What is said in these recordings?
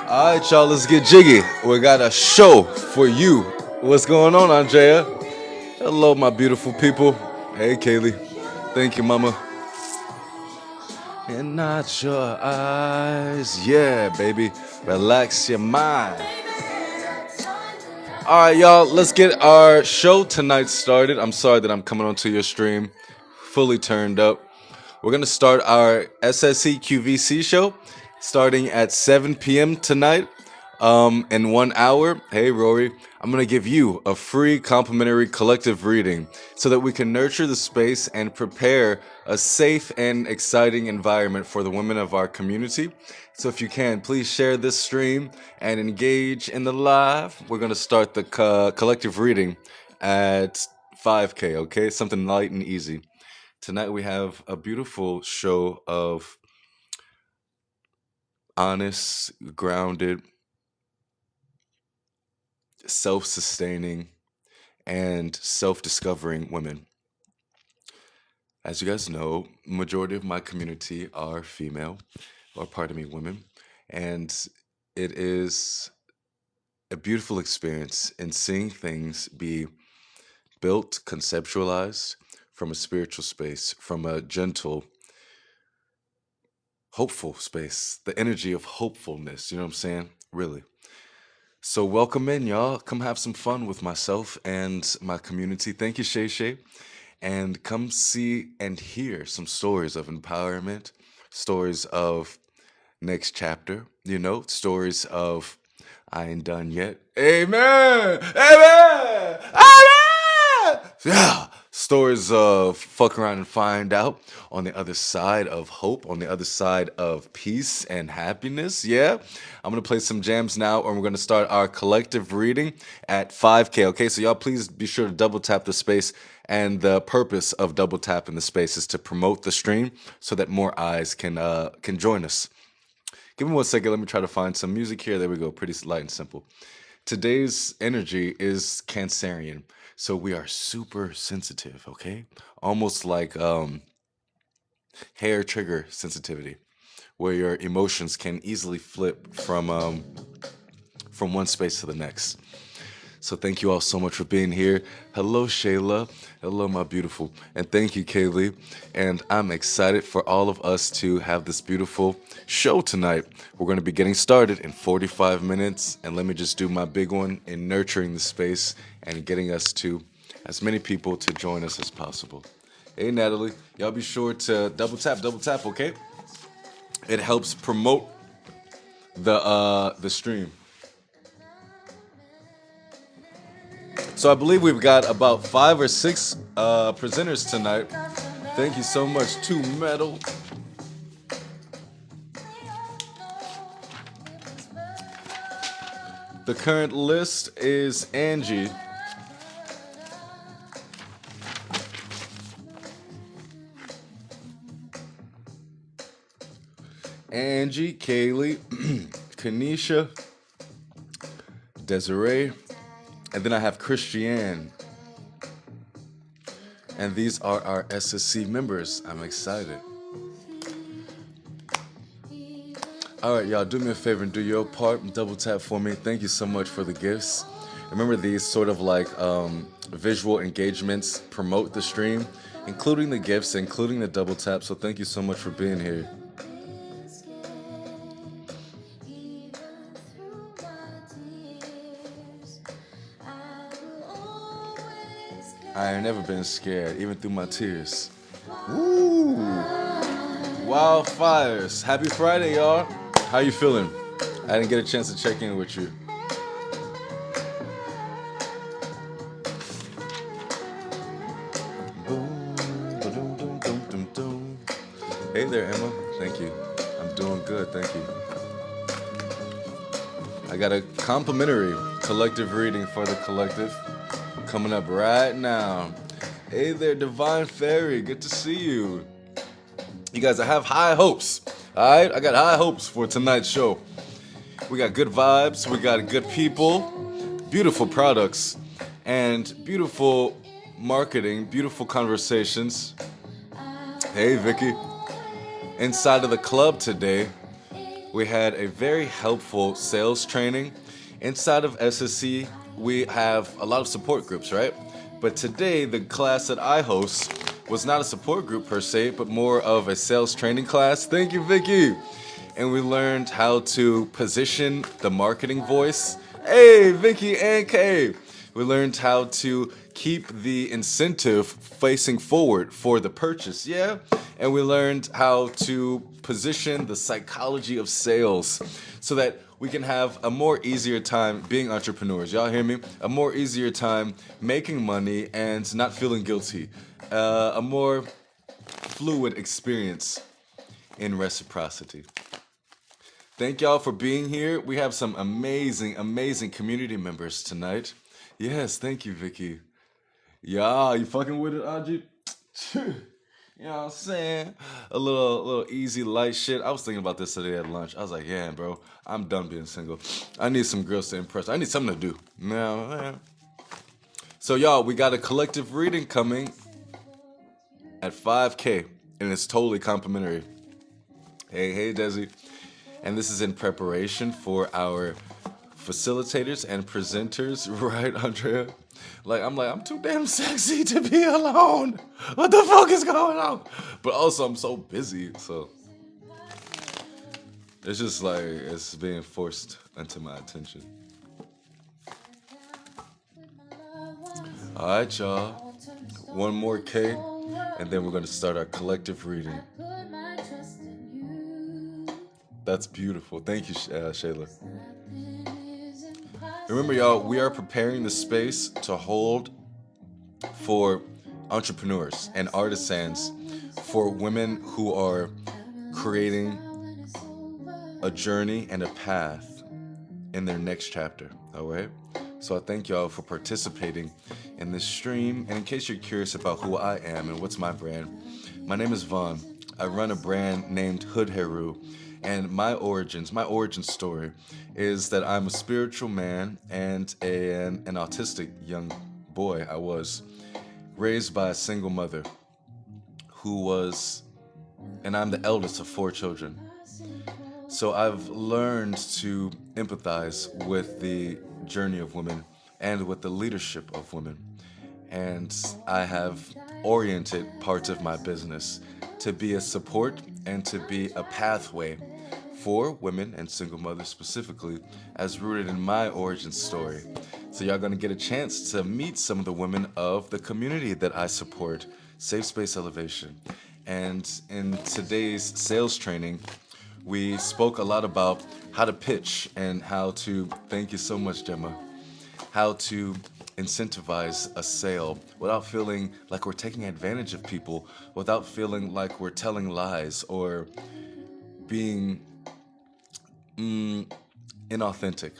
All right, y'all, let's get jiggy. We got a show for you. What's going on, Andrea? Hello, my beautiful people. Hey, Kaylee. Thank you, mama. And not your eyes. Yeah, baby. Relax your mind. All right, y'all, let's get our show tonight started. I'm sorry that I'm coming onto your stream fully turned up. We're going to start our Sse Qvc show starting at 7 p.m. tonight. In 1 hour, hey Rory, I'm going to give you a free complimentary collective reading so that we can nurture the space and prepare a safe and exciting environment for the women of our community. So if you can, please share this stream and engage in the live. We're going to start the collective reading at 5K, okay? Something light and easy. Tonight we have a beautiful show of honest, grounded, self-sustaining, and self-discovering women. As you guys know, majority of my community are female, or pardon me, women, and it is a beautiful experience in seeing things be built, conceptualized from a spiritual space, from a gentle, hopeful space, the energy of hopefulness, you know what I'm saying? Really. So welcome in, y'all. Come have some fun with myself and my community. Thank you, Sse Qvc. And come see and hear some stories of empowerment, stories of next chapter, stories of I ain't done yet. Amen! Amen! Amen! Yeah! Stories of fuck around and find out on the other side of hope, on the other side of peace and happiness. Yeah? I'm going to play some jams now, and we're going to start our collective reading at 5K, okay? So y'all please be sure to double tap the space. And the purpose of double tapping the space is to promote the stream so that more eyes can join us. Give me 1 second. Let me try to find some music here. There we go. Pretty light and simple. Today's energy is Cancerian. So we are super sensitive, okay? Almost like hair trigger sensitivity, where your emotions can easily flip from one space to the next. So thank you all so much for being here. Hello, Shayla. Hello, my beautiful. And thank you, Kaylee. And I'm excited for all of us to have this beautiful show tonight. We're going to be getting started in 45 minutes. And let me just do my big one in nurturing the space and getting us to as many people to join us as possible. Hey, Natalie. Y'all be sure to double tap, okay? It helps promote the stream. So I believe we've got about 5 or 6 presenters tonight. Thank you so much to Metal. The current list is Angie. Angie, Kaylee, Kanisha, Desiree, and then I have Christiane. And these are our SSC members. I'm excited. All right, y'all, do me a favor and do your part and double tap for me. Thank you so much for the gifts. Remember, these sort of like visual engagements promote the stream, including the gifts, including the double tap. So thank you so much for being here. I ain't never been scared, even through my tears. Woo! Wildfires. Happy Friday, y'all. How you feeling? I didn't get a chance to check in with you. Hey there, Emma. Thank you. I'm doing good, thank you. I got a complimentary collective reading for the collective coming up right now. Hey there, Divine Fairy. Good to see you. You guys, I have high hopes. All right? I got high hopes for tonight's show. We got good vibes. We got good people, beautiful products, and beautiful marketing, beautiful conversations. Hey, Vicky. Inside of the club today, We had a very helpful sales training. Inside of SSC, we have a lot of support groups, right? But today, the class that I host was not a support group per se, but more of a sales training class. Thank you, Vicky. And we learned how to position the marketing voice. Hey, Vicky and Kay. We learned how to keep the incentive facing forward for the purchase, yeah? And we learned how to position the psychology of sales so that we can have a more easier time being entrepreneurs. Y'all hear me? A more easier time making money and not feeling guilty. A more fluid experience in reciprocity. Thank y'all for being here. We have some amazing, amazing community members tonight. Yes, thank you, Vicky. Yeah, you fucking with it, Aji? You know what I'm saying? A little easy, light shit. I was thinking about this today at lunch. I was like, yeah, bro, I'm done being single. I need some girls to impress. I need something to do. Man. So, y'all, we got a collective reading coming at 5K, and it's totally complimentary. Hey, Desi. And this is in preparation for our facilitators and presenters, right, Andrea? I'm too damn sexy to be alone. What the fuck is going on? But also, I'm so busy, so it's just like it's being forced into my attention. All right, y'all. One more K, and then we're gonna start our collective reading. That's beautiful. Thank you, Shayla. Remember, y'all, we are preparing the space to hold for entrepreneurs and artisans, for women who are creating a journey and a path in their next chapter, all right? So I thank y'all for participating in this stream. And in case you're curious about who I am and what's my brand, my name is Vaughn. I run a brand named Hood Heru. And my origin story is that I'm a spiritual man and an autistic young boy. I was raised by a single mother and I'm the eldest of 4 children. So I've learned to empathize with the journey of women and with the leadership of women. And I have oriented parts of my business to be a support and to be a pathway for women and single mothers specifically, as rooted in my origin story. So y'all gonna get a chance to meet some of the women of the community that I support, Safe Space Elevation. And in today's sales training, we spoke a lot about how to pitch and how to, thank you so much, Gemma, how to incentivize a sale without feeling like we're taking advantage of people, without feeling like we're telling lies or being inauthentic.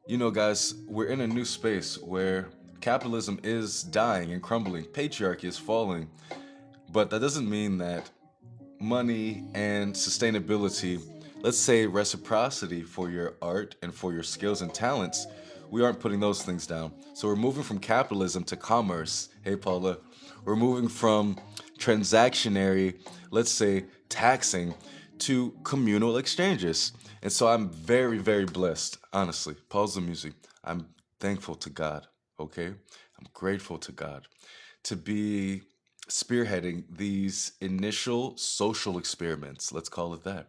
You know, guys, we're in a new space where capitalism is dying and crumbling, patriarchy is falling, but that doesn't mean that money and sustainability, let's say reciprocity for your art and for your skills and talents, we aren't putting those things down. So we're moving from capitalism to commerce. Hey, Paula. We're moving from transactionary, let's say, taxing to communal exchanges. And so I'm very, very blessed, honestly. Pause the music. I'm thankful to God, okay? I'm grateful to God to be spearheading these initial social experiments, let's call it that.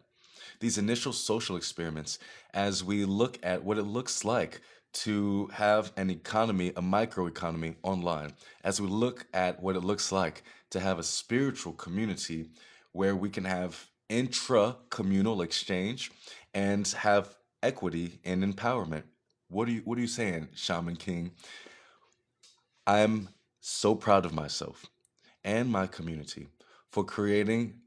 These initial social experiments as we look at what it looks like to have an economy, a microeconomy online, as we look at what it looks like to have a spiritual community where we can have intra-communal exchange and have equity and empowerment. What are you saying, Shaman King? I'm so proud of myself and my community for creating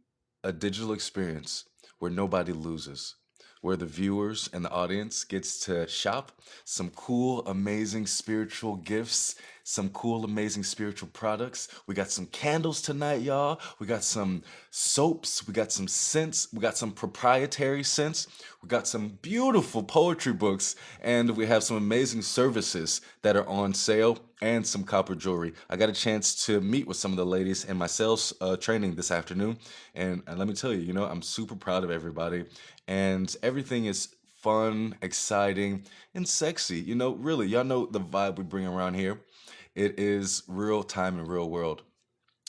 a digital experience where nobody loses, where the viewers and the audience gets to shop some cool, amazing spiritual gifts some cool, amazing spiritual products. We got some candles tonight, y'all. We got some soaps. We got some scents. We got some proprietary scents. We got some beautiful poetry books. And we have some amazing services that are on sale and some copper jewelry. I got a chance to meet with some of the ladies in my sales training this afternoon. And let me tell you, I'm super proud of everybody. And everything is fun, exciting, and sexy. Really, y'all know the vibe we bring around here. It is real time and real world.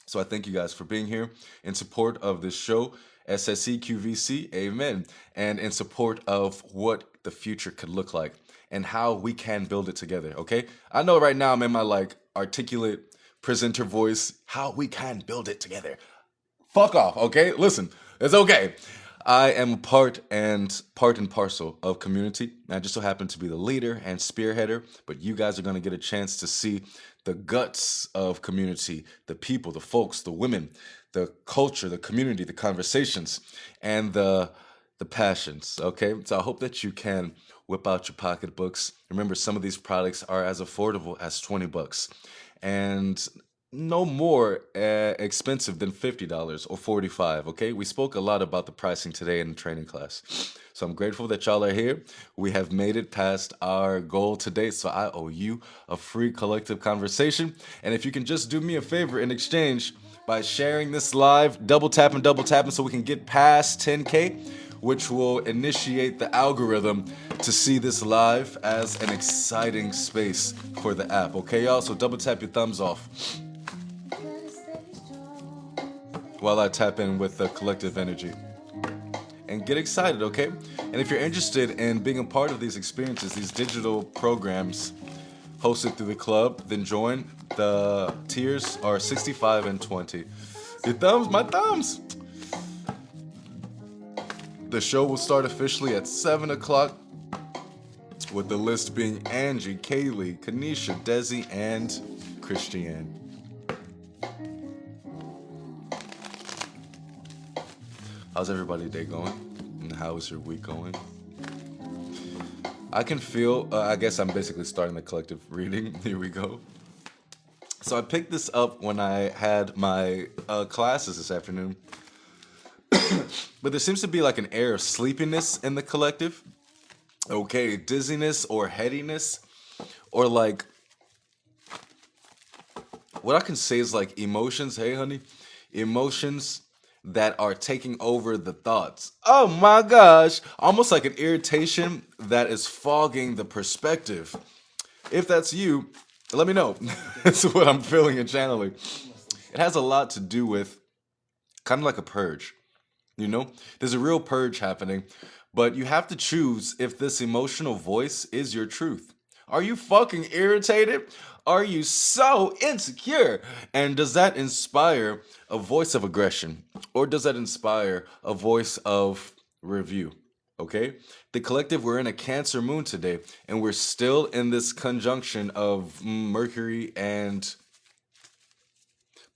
So I thank you guys for being here in support of this show, Sse Qvc, amen, and in support of what the future could look like and how we can build it together, okay? I know right now I'm in my articulate presenter voice, how we can build it together. Fuck off, okay? Listen, it's okay. I am a part and parcel of community. I just so happen to be the leader and spearheader, but you guys are going to get a chance to see the guts of community, the people, the folks, the women, the culture, the community, the conversations, and the passions, okay? So I hope that you can whip out your pocketbooks. Remember, some of these products are as affordable as $20 and no more expensive than $50 or $45, okay? We spoke a lot about the pricing today in the training class. So I'm grateful that y'all are here. We have made it past our goal today, so I owe you a free collective conversation. And if you can just do me a favor in exchange by sharing this live, double tapping so we can get past 10K, which will initiate the algorithm to see this live as an exciting space for the app. Okay, y'all? So double tap your thumbs off while I tap in with the collective energy. And get excited, okay? And if you're interested in being a part of these experiences, these digital programs hosted through the club, then join. The tiers are 65 and 20. Your thumbs, my thumbs. The show will start officially at 7 o'clock, with the list being Angie, Kaylee, Kanisha, Desi, and Christiane. How's everybody's day going? And how is your week going? I can feel, I guess I'm basically starting the collective reading. Here we go. So I picked this up when I had my classes this afternoon. But there seems to be an air of sleepiness in the collective. Okay, dizziness or headiness. Or what I can say is emotions. Hey, honey. Emotions that are taking over the thoughts. Oh my gosh. Almost like an irritation that is fogging the perspective. If that's you, let me know. That's what I'm feeling and channeling. It has a lot to do with kind of like a purge. There's a real purge happening, but you have to choose if this emotional voice is your truth. Are you fucking irritated? Are you so insecure? And does that inspire a voice of aggression? Or does that inspire a voice of review? Okay? The collective, we're in a Cancer moon today, and we're still in this conjunction of Mercury and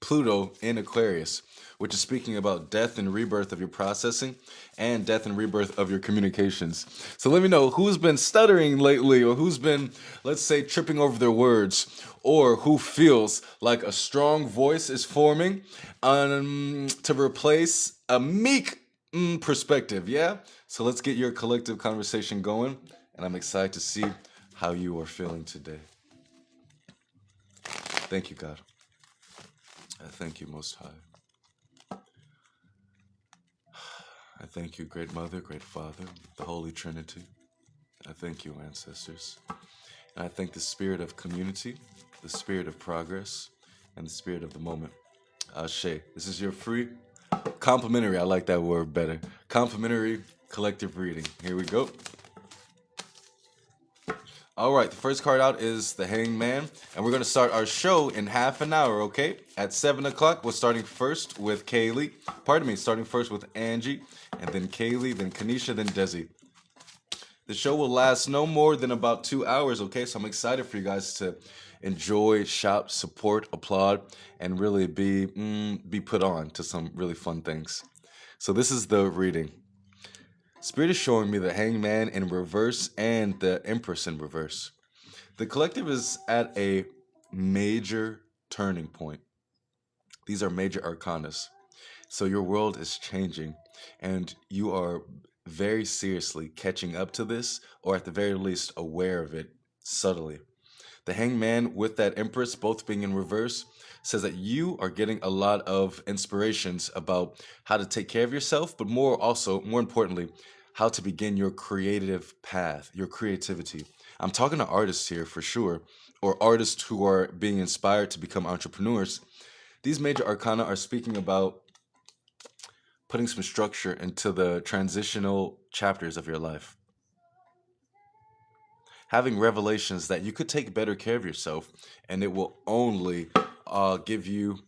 Pluto in Aquarius, which is speaking about death and rebirth of your processing and death and rebirth of your communications. So let me know who's been stuttering lately, or who's been, let's say, tripping over their words, or who feels like a strong voice is forming to replace a meek perspective, yeah? So let's get your collective conversation going, and I'm excited to see how you are feeling today. Thank you, God. I thank you, Most High. I thank you, Great Mother, Great Father, the Holy Trinity. I thank you, ancestors. And I thank the spirit of community, the spirit of progress, and the spirit of the moment. Ashe, this is your free, complimentary, I like that word better, complimentary collective reading. Here we go. All right, the first card out is the Hangman, and we're going to start our show in half an hour, okay? At 7 o'clock, we're starting first with Kaylee. Starting first with Angie, and then Kaylee, then Kanisha, then Desi. The show will last no more than about 2 hours, okay? So I'm excited for you guys to enjoy, shout, support, applaud, and really be put on to some really fun things. So this is the reading. Spirit is showing me the Hangman in reverse and the Empress in reverse. The collective is at a major turning point. These are major arcanas. So your world is changing, and you are very seriously catching up to this, or at the very least, aware of it subtly. The hangman with that empress both being in reverse says that you are getting a lot of inspirations about how to take care of yourself, but more importantly, how to begin your creative path, your creativity. I'm talking to artists here for sure, or artists who are being inspired to become entrepreneurs. These major arcana are speaking about putting some structure into the transitional chapters of your life, having revelations that you could take better care of yourself, and it will only give you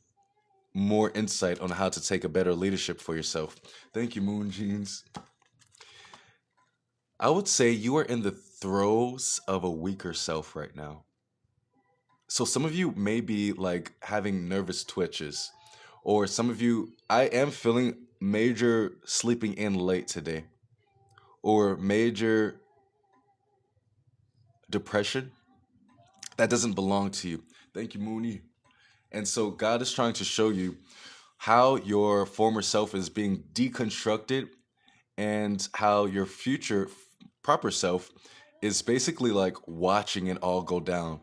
more insight on how to take a better leadership for yourself. Thank you, Moon Jeans. I would say you are in the throes of a weaker self right now. So some of you may be like having nervous twitches, or some of you, I am feeling major sleeping in late today, or major depression that doesn't belong to you. Thank you, Mooney. And so God is trying to show you how your former self is being deconstructed and how your future proper self is basically like watching it all go down.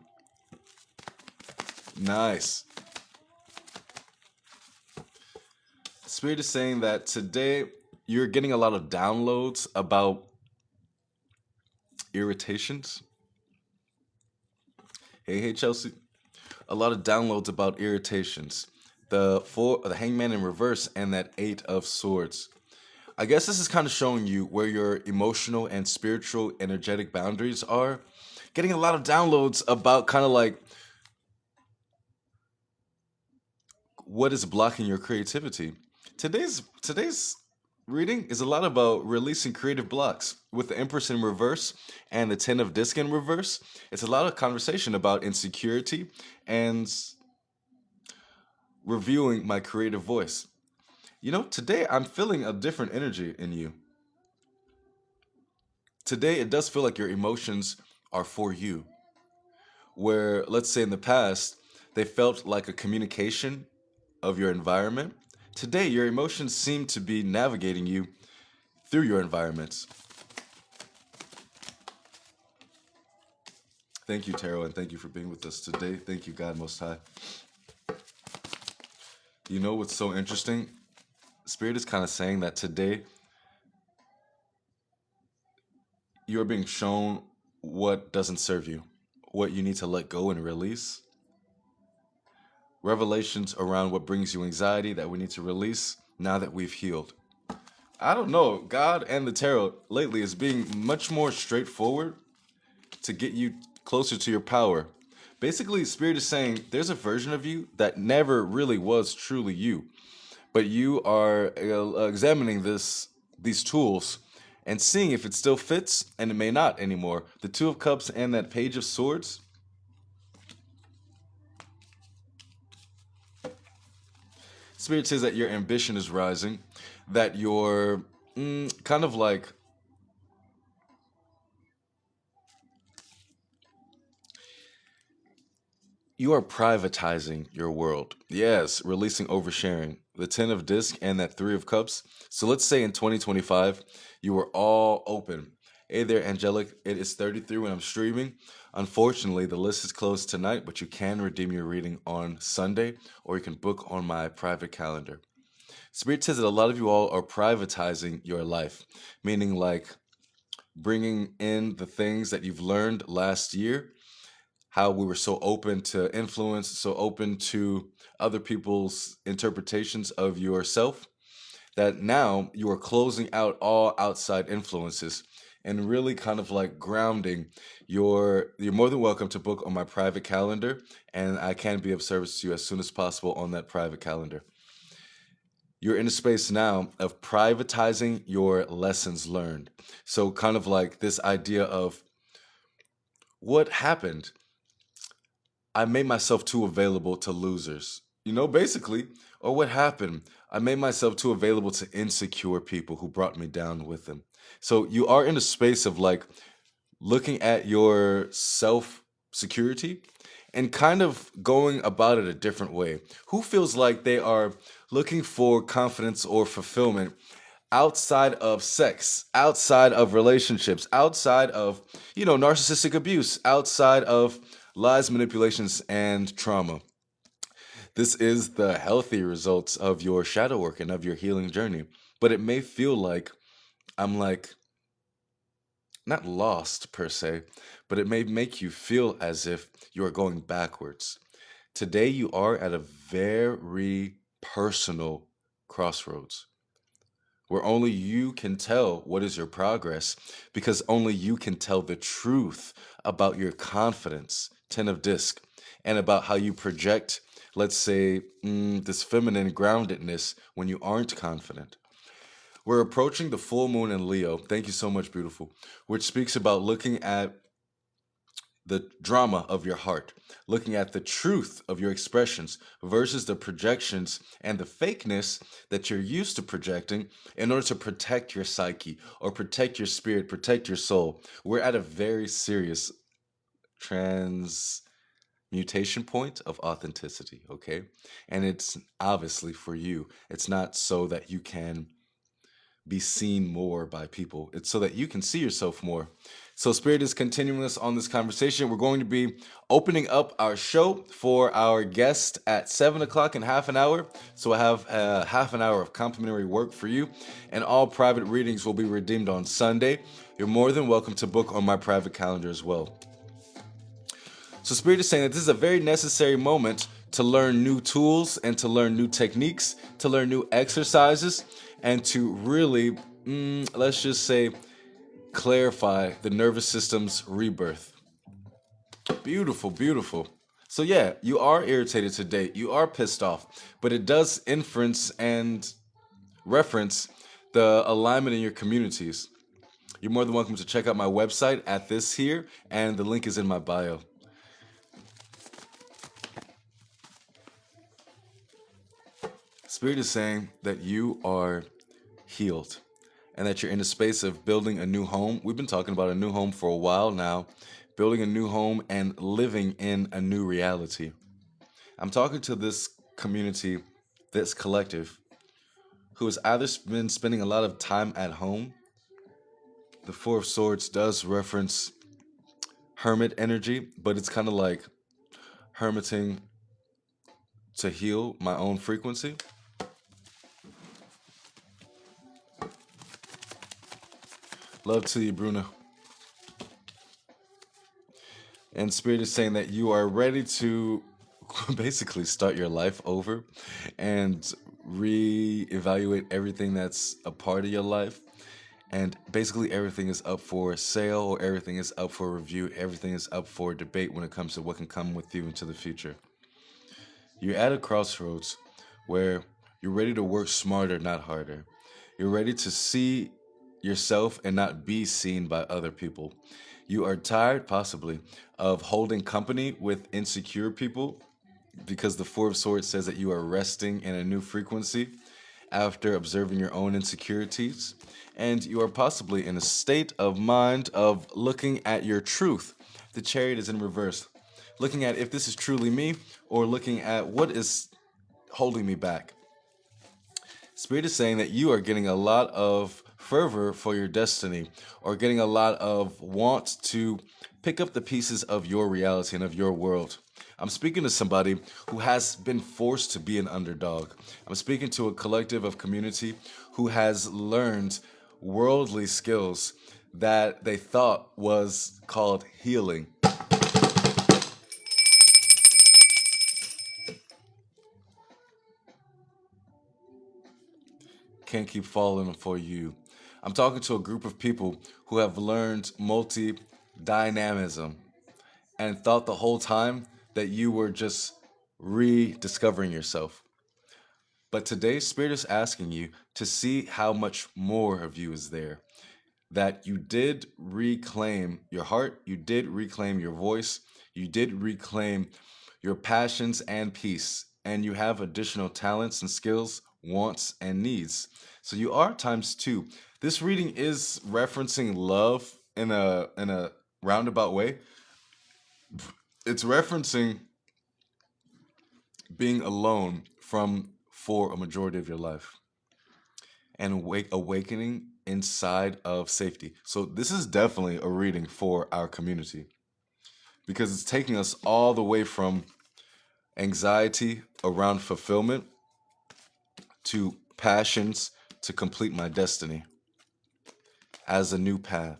Nice. Spirit is saying that today you're getting a lot of downloads about irritations. Hey, Chelsea. A lot of downloads about irritations. The hangman in reverse and that 8 of swords. I guess this is kind of showing you where your emotional and spiritual energetic boundaries are. Getting a lot of downloads about kind of like what is blocking your creativity. Today's reading is a lot about releasing creative blocks with the Empress in reverse and the 10 of disc in reverse. It's a lot of conversation about insecurity and reviewing my creative voice. You know, today I'm feeling a different energy in you. Today it does feel like your emotions are for you. Where, let's say in the past, they felt like a communication of your environment. Today, your emotions seem to be navigating you through your environments. Thank you, Tarot, and thank you for being with us today. Thank you, God Most High. You know what's so interesting? Spirit is kind of saying that today you're being shown what doesn't serve you, what you need to let go and release. Revelations around what brings you anxiety that we need to release now that we've healed. I don't know. God and the tarot lately is being much more straightforward to get you closer to your power. Basically, Spirit is saying there's a version of you that never really was truly you, but you are examining these tools and seeing if it still fits, and it may not anymore. The 2 of Cups and that Page of Swords. Spirit says that your ambition is rising, that you're kind of like you are privatizing your world. Yes, releasing oversharing. The 10 of disc and that 3 of Cups. So let's say in 2025, you were all open. Hey there, Angelic. It is 33 when I'm streaming. Unfortunately, the list is closed tonight, but you can redeem your reading on Sunday, or you can book on my private calendar. Spirit says that a lot of you all are privatizing your life, meaning like bringing in the things that you've learned last year, how we were so open to influence, so open to other people's interpretations of yourself, that now you are closing out all outside influences and really kind of like grounding you're more than welcome to book on my private calendar, and I can be of service to you as soon as possible on that private calendar. You're in a space now of privatizing your lessons learned. So kind of like this idea of what happened. I made myself too available to losers. You know, basically, or what happened? I made myself too available to insecure people who brought me down with them. So you are in a space of like looking at your self security and kind of going about it a different way. Who feels like they are looking for confidence or fulfillment outside of sex, outside of relationships, outside of, narcissistic abuse, outside of lies, manipulations, and trauma? This is the healthy results of your shadow work and of your healing journey. But it may feel like I'm like not lost per se, but it may make you feel as if you are going backwards. Today, you are at a very personal crossroads where only you can tell what is your progress because only you can tell the truth about your confidence, 10 of disc, and about how you project, let's say, this feminine groundedness when you aren't confident. We're approaching the full moon in Leo. Thank you so much, beautiful, which speaks about looking at the drama of your heart, looking at the truth of your expressions versus the projections and the fakeness that you're used to projecting in order to protect your psyche or protect your spirit, protect your soul. We're at a very serious transmutation point of authenticity, okay? And it's obviously for you. It's not so that you can be seen more by people. It's so that you can see yourself more. So, Spirit is continuing us on this conversation. We're going to be opening up our show for our guest at 7 o'clock in half an hour. So, I have half an hour of complimentary work for you, and all private readings will be redeemed on Sunday. You're more than welcome to book on my private calendar as well. So, Spirit is saying that this is a very necessary moment to learn new tools and to learn new techniques, to learn new exercises, and to really, let's just say, clarify the nervous system's rebirth. Beautiful, beautiful. So, yeah, you are irritated today. You are pissed off, but it does inference and reference the alignment in your communities. You're more than welcome to check out my website at this here, and the link is in my bio. Spirit is saying that you are healed and that you're in a space of building a new home. We've been talking about a new home for a while now, building a new home and living in a new reality. I'm talking to this community, this collective, who has either been spending a lot of time at home. The Four of Swords does reference hermit energy, but it's kind of like hermiting to heal my own frequency. Love to you, Bruno. And Spirit is saying that you are ready to basically start your life over and reevaluate everything that's a part of your life. And basically, everything is up for sale or everything is up for review. Everything is up for debate when it comes to what can come with you into the future. You're at a crossroads where you're ready to work smarter, not harder. You're ready to see yourself and not be seen by other people. You are tired, possibly, of holding company with insecure people because the Four of Swords says that you are resting in a new frequency after observing your own insecurities. And you are possibly in a state of mind of looking at your truth. The Chariot is in reverse. Looking at if this is truly me or looking at what is holding me back. Spirit is saying that you are getting a lot of fervor for your destiny or getting a lot of want to pick up the pieces of your reality and of your world. I'm speaking to somebody who has been forced to be an underdog. I'm speaking to a collective of community who has learned worldly skills that they thought was called healing. Can't keep falling for you. I'm talking to a group of people who have learned multi dynamism and thought the whole time that you were just rediscovering yourself. But today, Spirit is asking you to see how much more of you is there. That you did reclaim your heart, you did reclaim your voice, you did reclaim your passions and peace, and you have additional talents and skills, wants and needs. So you are times two. This reading is referencing love in a roundabout way, It's referencing being alone from for a majority of your life and awakening inside of safety. So this is definitely a reading for our community because it's taking us all the way from anxiety around fulfillment to passions to complete my destiny as a new path.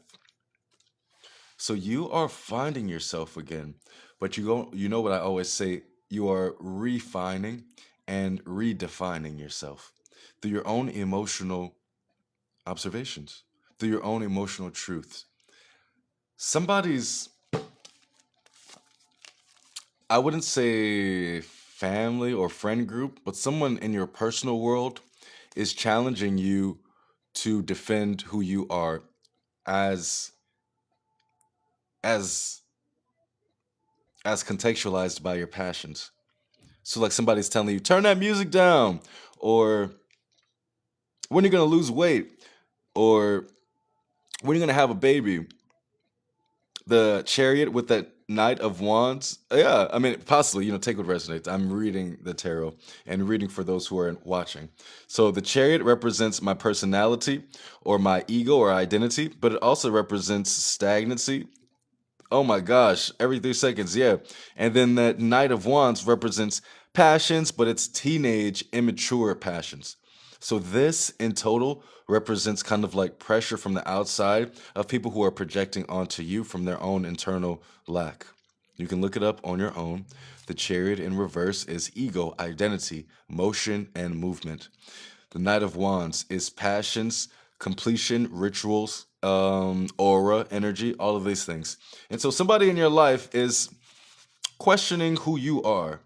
So you are finding yourself again, but you know what I always say, you are refining and redefining yourself through your own emotional observations, through your own emotional truths. Somebody's, I wouldn't say family or friend group, but someone in your personal world is challenging you to defend who you are as as as contextualized by your passions. So like somebody's telling you, turn that music down, or when you're gonna lose weight, or when you're gonna have a baby. The chariot with that knight of wands. Yeah, I mean, possibly, take what resonates. I'm reading the tarot and reading for those who are watching. So the chariot represents my personality or my ego or identity, but it also represents stagnancy. Oh my gosh, every 3 seconds, yeah. And then that Knight of Wands represents passions, but it's teenage, immature passions. So this in total represents kind of like pressure from the outside of people who are projecting onto you from their own internal lack. You can look it up on your own. The chariot in reverse is ego, identity, motion, and movement. The Knight of Wands is passions, completion, rituals, aura, energy, all of these things. And so somebody in your life is questioning who you are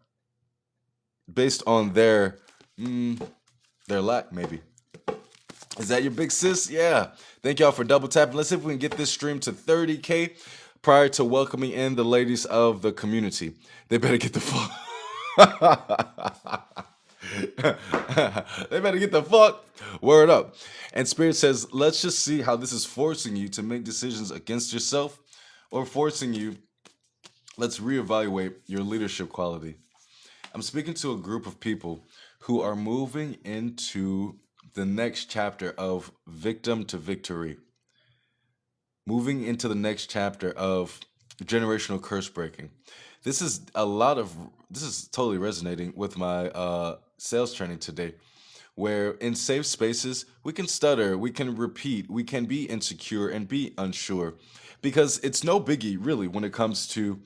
based on their lack, maybe. Is that your big sis? Yeah. Thank y'all for double tapping. Let's see if we can get this stream to 30K prior to welcoming in the ladies of the community. They better get the fuck. They better get the fuck word up. And Spirit says, let's just see how this is forcing you to make decisions against yourself or forcing you, let's reevaluate your leadership quality. I'm speaking to a group of people who are moving into the next chapter of victim to victory, moving into the next chapter of generational curse breaking. This is totally resonating with my sales training today, where in safe spaces we can stutter, we can repeat, we can be insecure and be unsure, because it's no biggie really when it comes to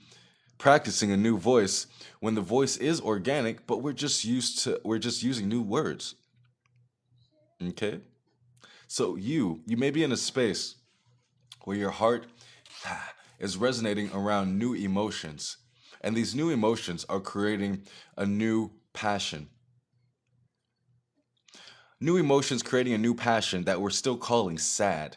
practicing a new voice when the voice is organic, but we're just using new words. Okay? So you may be in a space where your heart is resonating around new emotions. And these new emotions are creating a new passion. New emotions creating a new passion that we're still calling sad,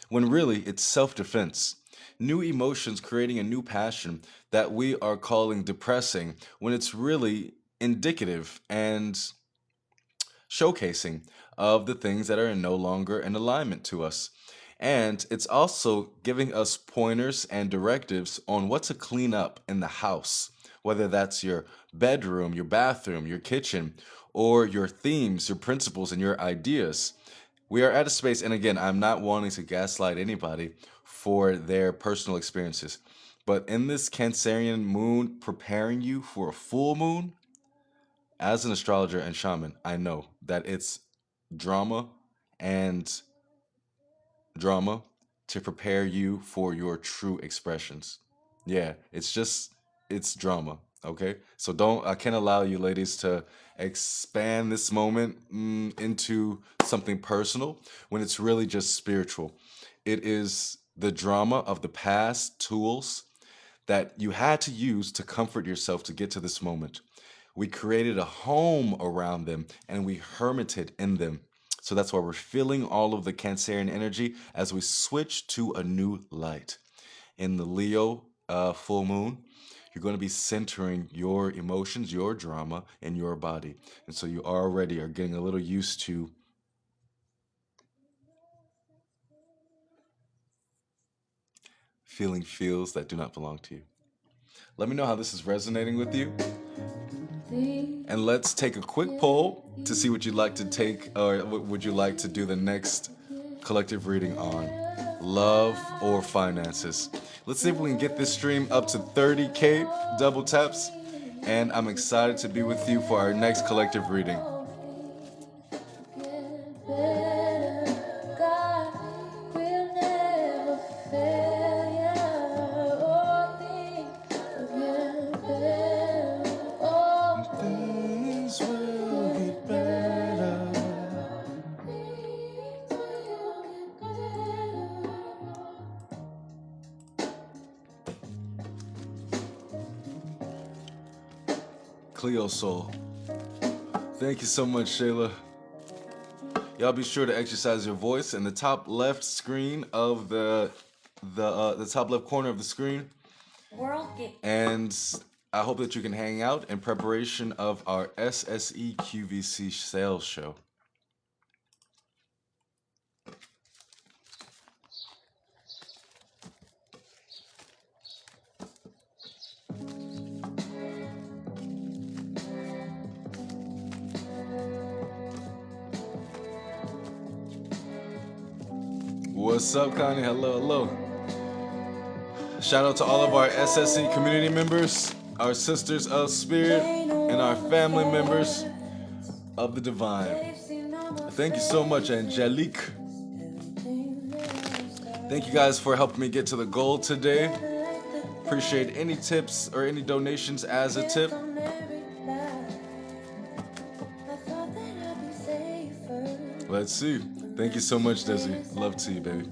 when really it's self defense. New emotions creating a new passion that we are calling depressing, when it's really indicative and showcasing of the things that are no longer in alignment to us. And it's also giving us pointers and directives on what to clean up in the house, whether that's your bedroom, your bathroom, your kitchen, or your themes, your principles, and your ideas. We are at a space, and again, I'm not wanting to gaslight anybody for their personal experiences, but in this Cancerian moon preparing you for a full moon, as an astrologer and shaman, I know that it's drama and drama to prepare you for your true expressions. Yeah, it's drama. Okay, so I can't allow you ladies to expand this moment into something personal when it's really just spiritual. It is the drama of the past tools that you had to use to comfort yourself to get to this moment. We created a home around them and we hermited in them. So that's why we're feeling all of the Cancerian energy as we switch to a new light. In the Leo full moon, you're going to be centering your emotions, your drama, in your body. And so you already are getting a little used to feeling feels that do not belong to you. Let me know how this is resonating with you. And let's take a quick poll to see what you'd like to take, or what would you like to do the next collective reading on, love or finances. Let's see if we can get this stream up to 30K double taps. And I'm excited to be with you for our next collective reading. Things will get better. Cleo Soul. Thank you so much, Shayla. Y'all be sure to exercise your voice in the top left screen of the top left corner of the screen. And I hope that you can hang out in preparation of our Sse Qvc sales show. What's up, Connie? Hello, hello. Shout out to all of our SSE community members, our sisters of spirit, and our family members of the divine. Thank you so much, Angelique. Thank you guys for helping me get to the goal today. Appreciate any tips or any donations as a tip. Let's see. Thank you so much, Desi. Love to you, baby.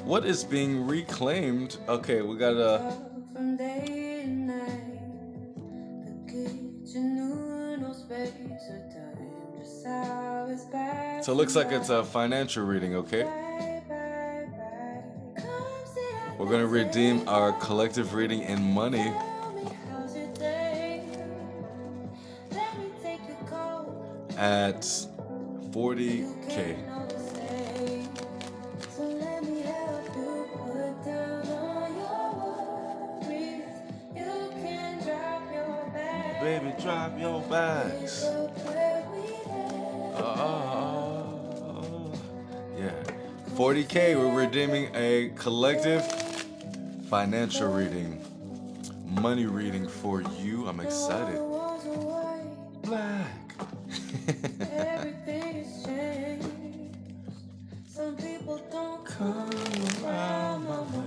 What is being reclaimed? Okay, we got a... So it looks like it's a financial reading, okay? We're gonna redeem our collective reading in money. At 40K. Baby, drop your bags. Yeah. 40K, we're redeeming a collective financial reading, money reading for you. I'm excited. Black. Some people don't come around my way.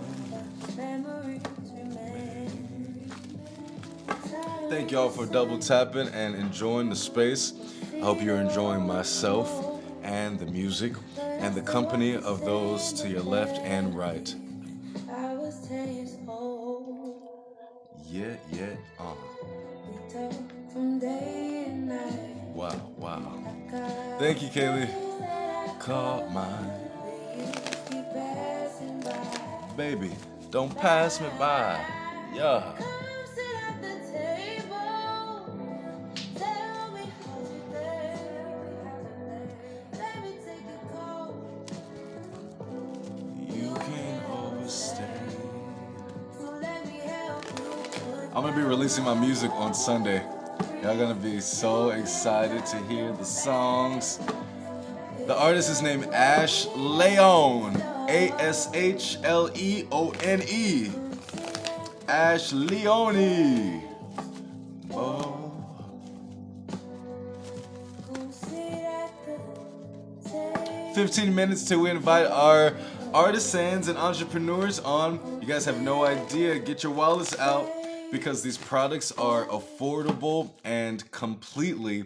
Thank y'all for double tapping and enjoying the space. I hope you're enjoying myself and the music and the company of those to your left and right. Yeah. Wow. Thank you, Kaylee. Call mine. Baby, don't pass me by. Yeah. I'm gonna be releasing my music on Sunday. Y'all gonna be so excited to hear the songs. The artist is named Ash Leone. Ashleone. Ash Leone. Oh. 15 minutes till we invite our artisans and entrepreneurs on. You guys have no idea. Get your wallets out, because these products are affordable and completely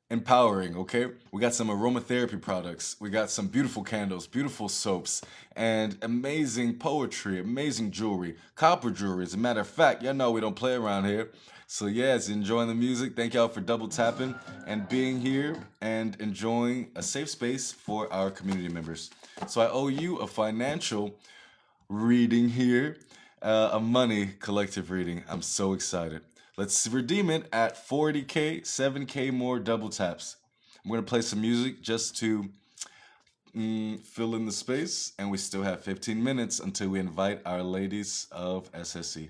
empowering, okay? We got some aromatherapy products. We got some beautiful candles, beautiful soaps, and amazing poetry, amazing jewelry, copper jewelry. As a matter of fact, y'all know we don't play around here. So yes, enjoying the music. Thank y'all for double tapping and being here and enjoying a safe space for our community members. So I owe you a financial reading here. A money collective reading. I'm so excited. Let's redeem it at 40K, 7K more double taps. I'm going to play some music just to fill in the space, and we still have 15 minutes until we invite our ladies of SSE.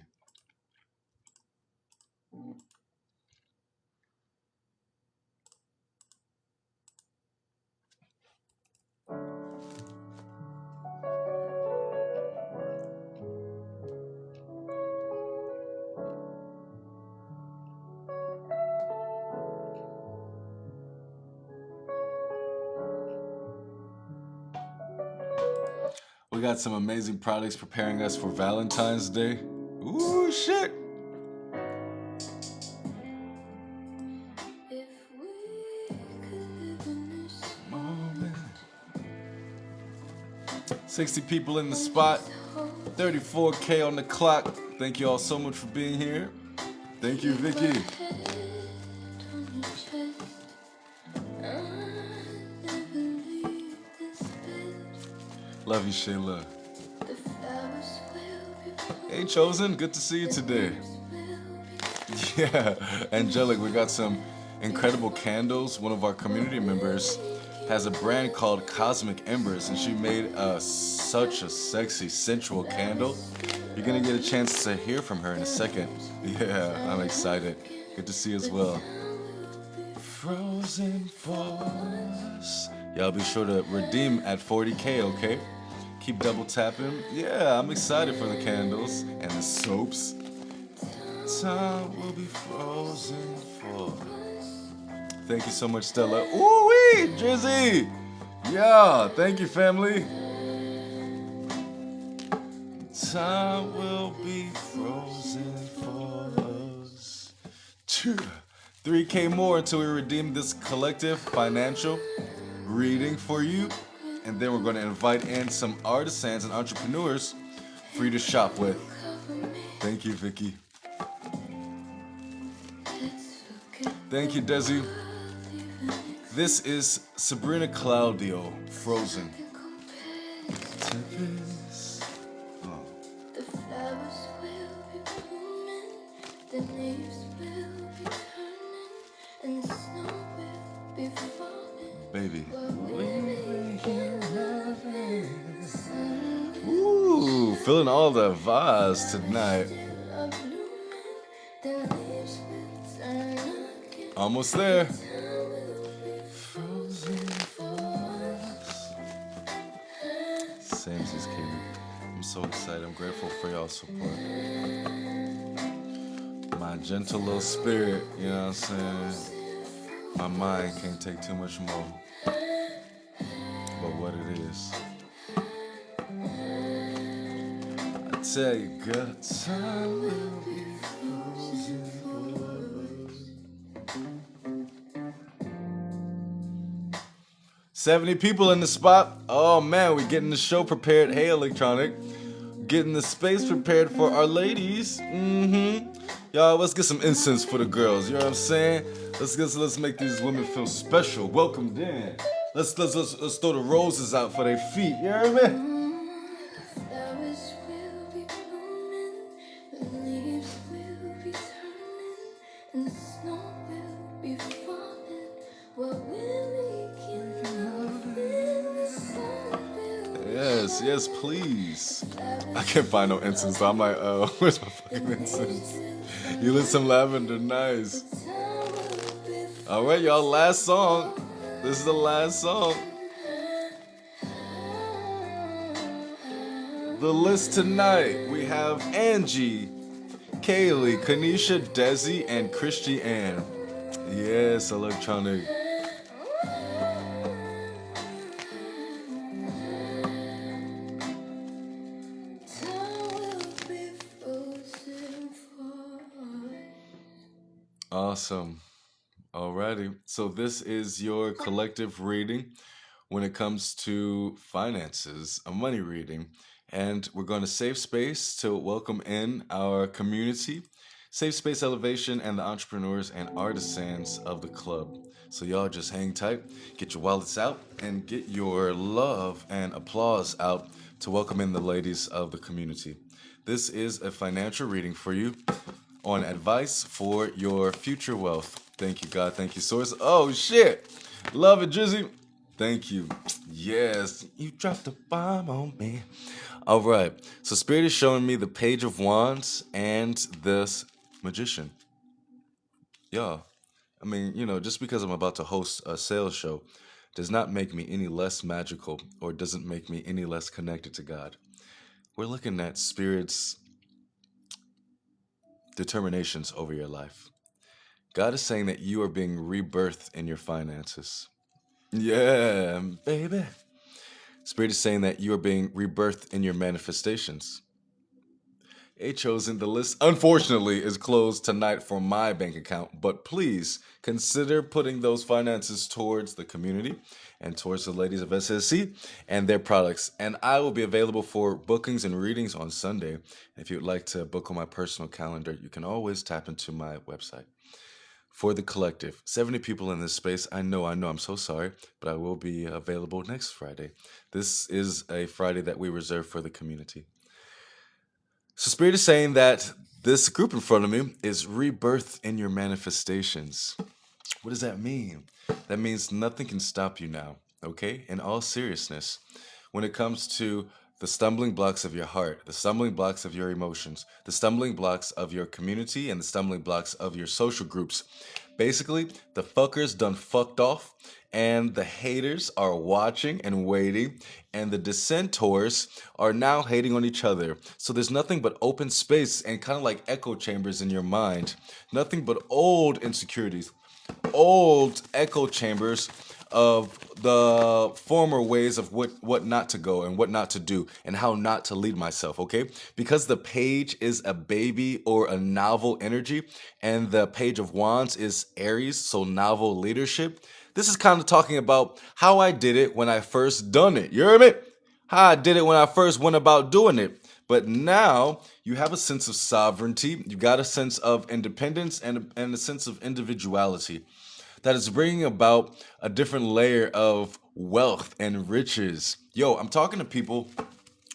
We got some amazing products preparing us for Valentine's Day. Ooh, shit. Moment. 60 people in the spot. 34K on the clock. Thank you all so much for being here. Thank you, Vicky. Love you, Shayla. Hey, Chosen. Good to see you today. Yeah, Angelic, we got some incredible candles. One of our community members has a brand called Cosmic Embers, and she made such a sexy, sensual candle. You're gonna get a chance to hear from her in a second. Yeah, I'm excited. Good to see you as well. Frozen for us. Y'all be sure to redeem at 40K, okay? Keep double tapping. Yeah, I'm excited for the candles and the soaps. Time will be frozen for us. Thank you so much, Stella. Ooh-wee, Drizzy! Yeah, thank you, family. Time will be frozen for us. 3K more until we redeem this collective financial reading for you. And then we're going to invite in some artisans and entrepreneurs for you to shop with. Thank you, Vicky. Thank you, Desi. This is Sabrina Claudio, Frozen. Oh. The leaves will be turning and the snow will be falling. Baby. Ooh, feeling all the vibes tonight. Almost there. Sam says, Katie, I'm so excited. I'm grateful for y'all's support. My gentle little spirit, you know what I'm saying? My mind can't take too much more. But what it is. I tell you, good time will be frozen. 70 people in the spot. Oh man, we're getting the show prepared. Hey, Electronic. Getting the space prepared for our ladies. Y'all, let's get some incense for the girls. You know what I'm saying? Let's make these women feel special. Welcomed in. Let's throw the roses out for their feet. You know what I mean? Yes, please. I can't find no incense, so I'm like, where's my fucking incense? You lit some lavender, nice. All right, y'all, last song. This is the last song. The list tonight, we have Angie, Kaylee, Kanisha, Desi, and Christy Ann. Yes, Electronic. Awesome. Alrighty. So this is your collective reading when it comes to finances, a money reading. And we're going to save space to welcome in our community, Safe Space Elevation, and the entrepreneurs and artisans of the club. So y'all just hang tight, get your wallets out, and get your love and applause out to welcome in the ladies of the community. This is a financial reading for you on advice for your future wealth. Thank you, God. Thank you, Source. Oh, shit. Love it, Drizzy. Thank you. Yes, you dropped a bomb on me. All right. So Spirit is showing me the Page of Wands and this Magician. Yeah. I mean, just because I'm about to host a sales show does not make me any less magical or doesn't make me any less connected to God. We're looking at Spirit's determinations over your life. God is saying that you are being rebirthed in your finances. Yeah, baby. Spirit is saying that you are being rebirthed in your manifestations. A chosen. The list, unfortunately, is closed tonight for my bank account, but please consider putting those finances towards the community and towards the ladies of SSC and their products. And I will be available for bookings and readings on Sunday. If you'd like to book on my personal calendar, you can always tap into my website. For the collective, 70 people in this space. I know, I'm so sorry, but I will be available next Friday. This is a Friday that we reserve for the community. So Spirit is saying that this group in front of me is rebirth in your manifestations. What does that mean? That means nothing can stop you now, okay? In all seriousness, when it comes to the stumbling blocks of your heart, the stumbling blocks of your emotions, the stumbling blocks of your community, and the stumbling blocks of your social groups. Basically, the fuckers done fucked off, and the haters are watching and waiting, and the dissenters are now hating on each other. So there's nothing but open space and kind of like echo chambers in your mind. Nothing but old insecurities, old echo chambers of the former ways of what not to go and what not to do and how not to lead myself, okay? Because the page is a baby or a novel energy and the page of wands is Aries, so novel leadership. This is kind of talking about how I did it when I first done it. You hear me? How I did it when I first went about doing it. But now you have a sense of sovereignty. You got a sense of independence and a sense of individuality that is bringing about a different layer of wealth and riches. Yo, I'm talking to people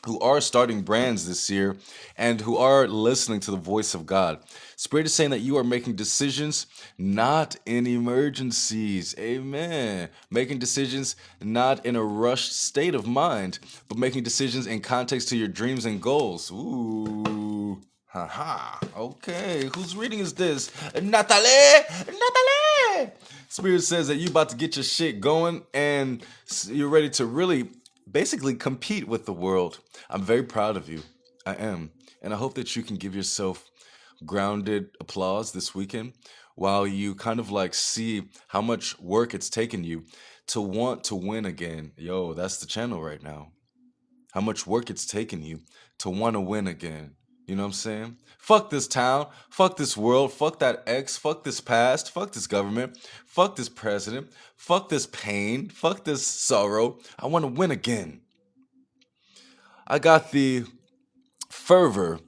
who are starting brands this year and who are listening to the voice of God. Spirit is saying that you are making decisions not in emergencies. Amen. Making decisions not in a rushed state of mind, but making decisions in context to your dreams and goals. Ooh. Haha. Okay. Whose reading is this? Natalie! Natalie! Spirit says that you about to get your shit going and you're ready to really basically compete with the world. I'm very proud of you. I am. And I hope that you can give yourself grounded applause this weekend while you kind of like see how much work it's taken you to want to win again. Yo, that's the channel right now. How much work it's taken you to want to win again. You know what I'm saying? Fuck this town. Fuck this world. Fuck that ex. Fuck this past. Fuck this government. Fuck this president. Fuck this pain. Fuck this sorrow. I want to win again. I got the fervor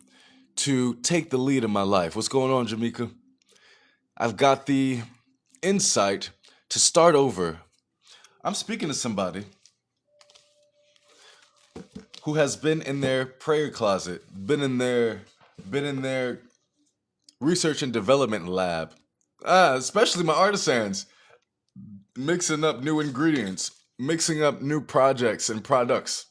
to take the lead in my life. What's going on, Jamaica? I've got the insight to start over. I'm speaking to somebody who has been in their prayer closet, been in their research and development lab, especially my artisans, mixing up new ingredients, mixing up new projects and products.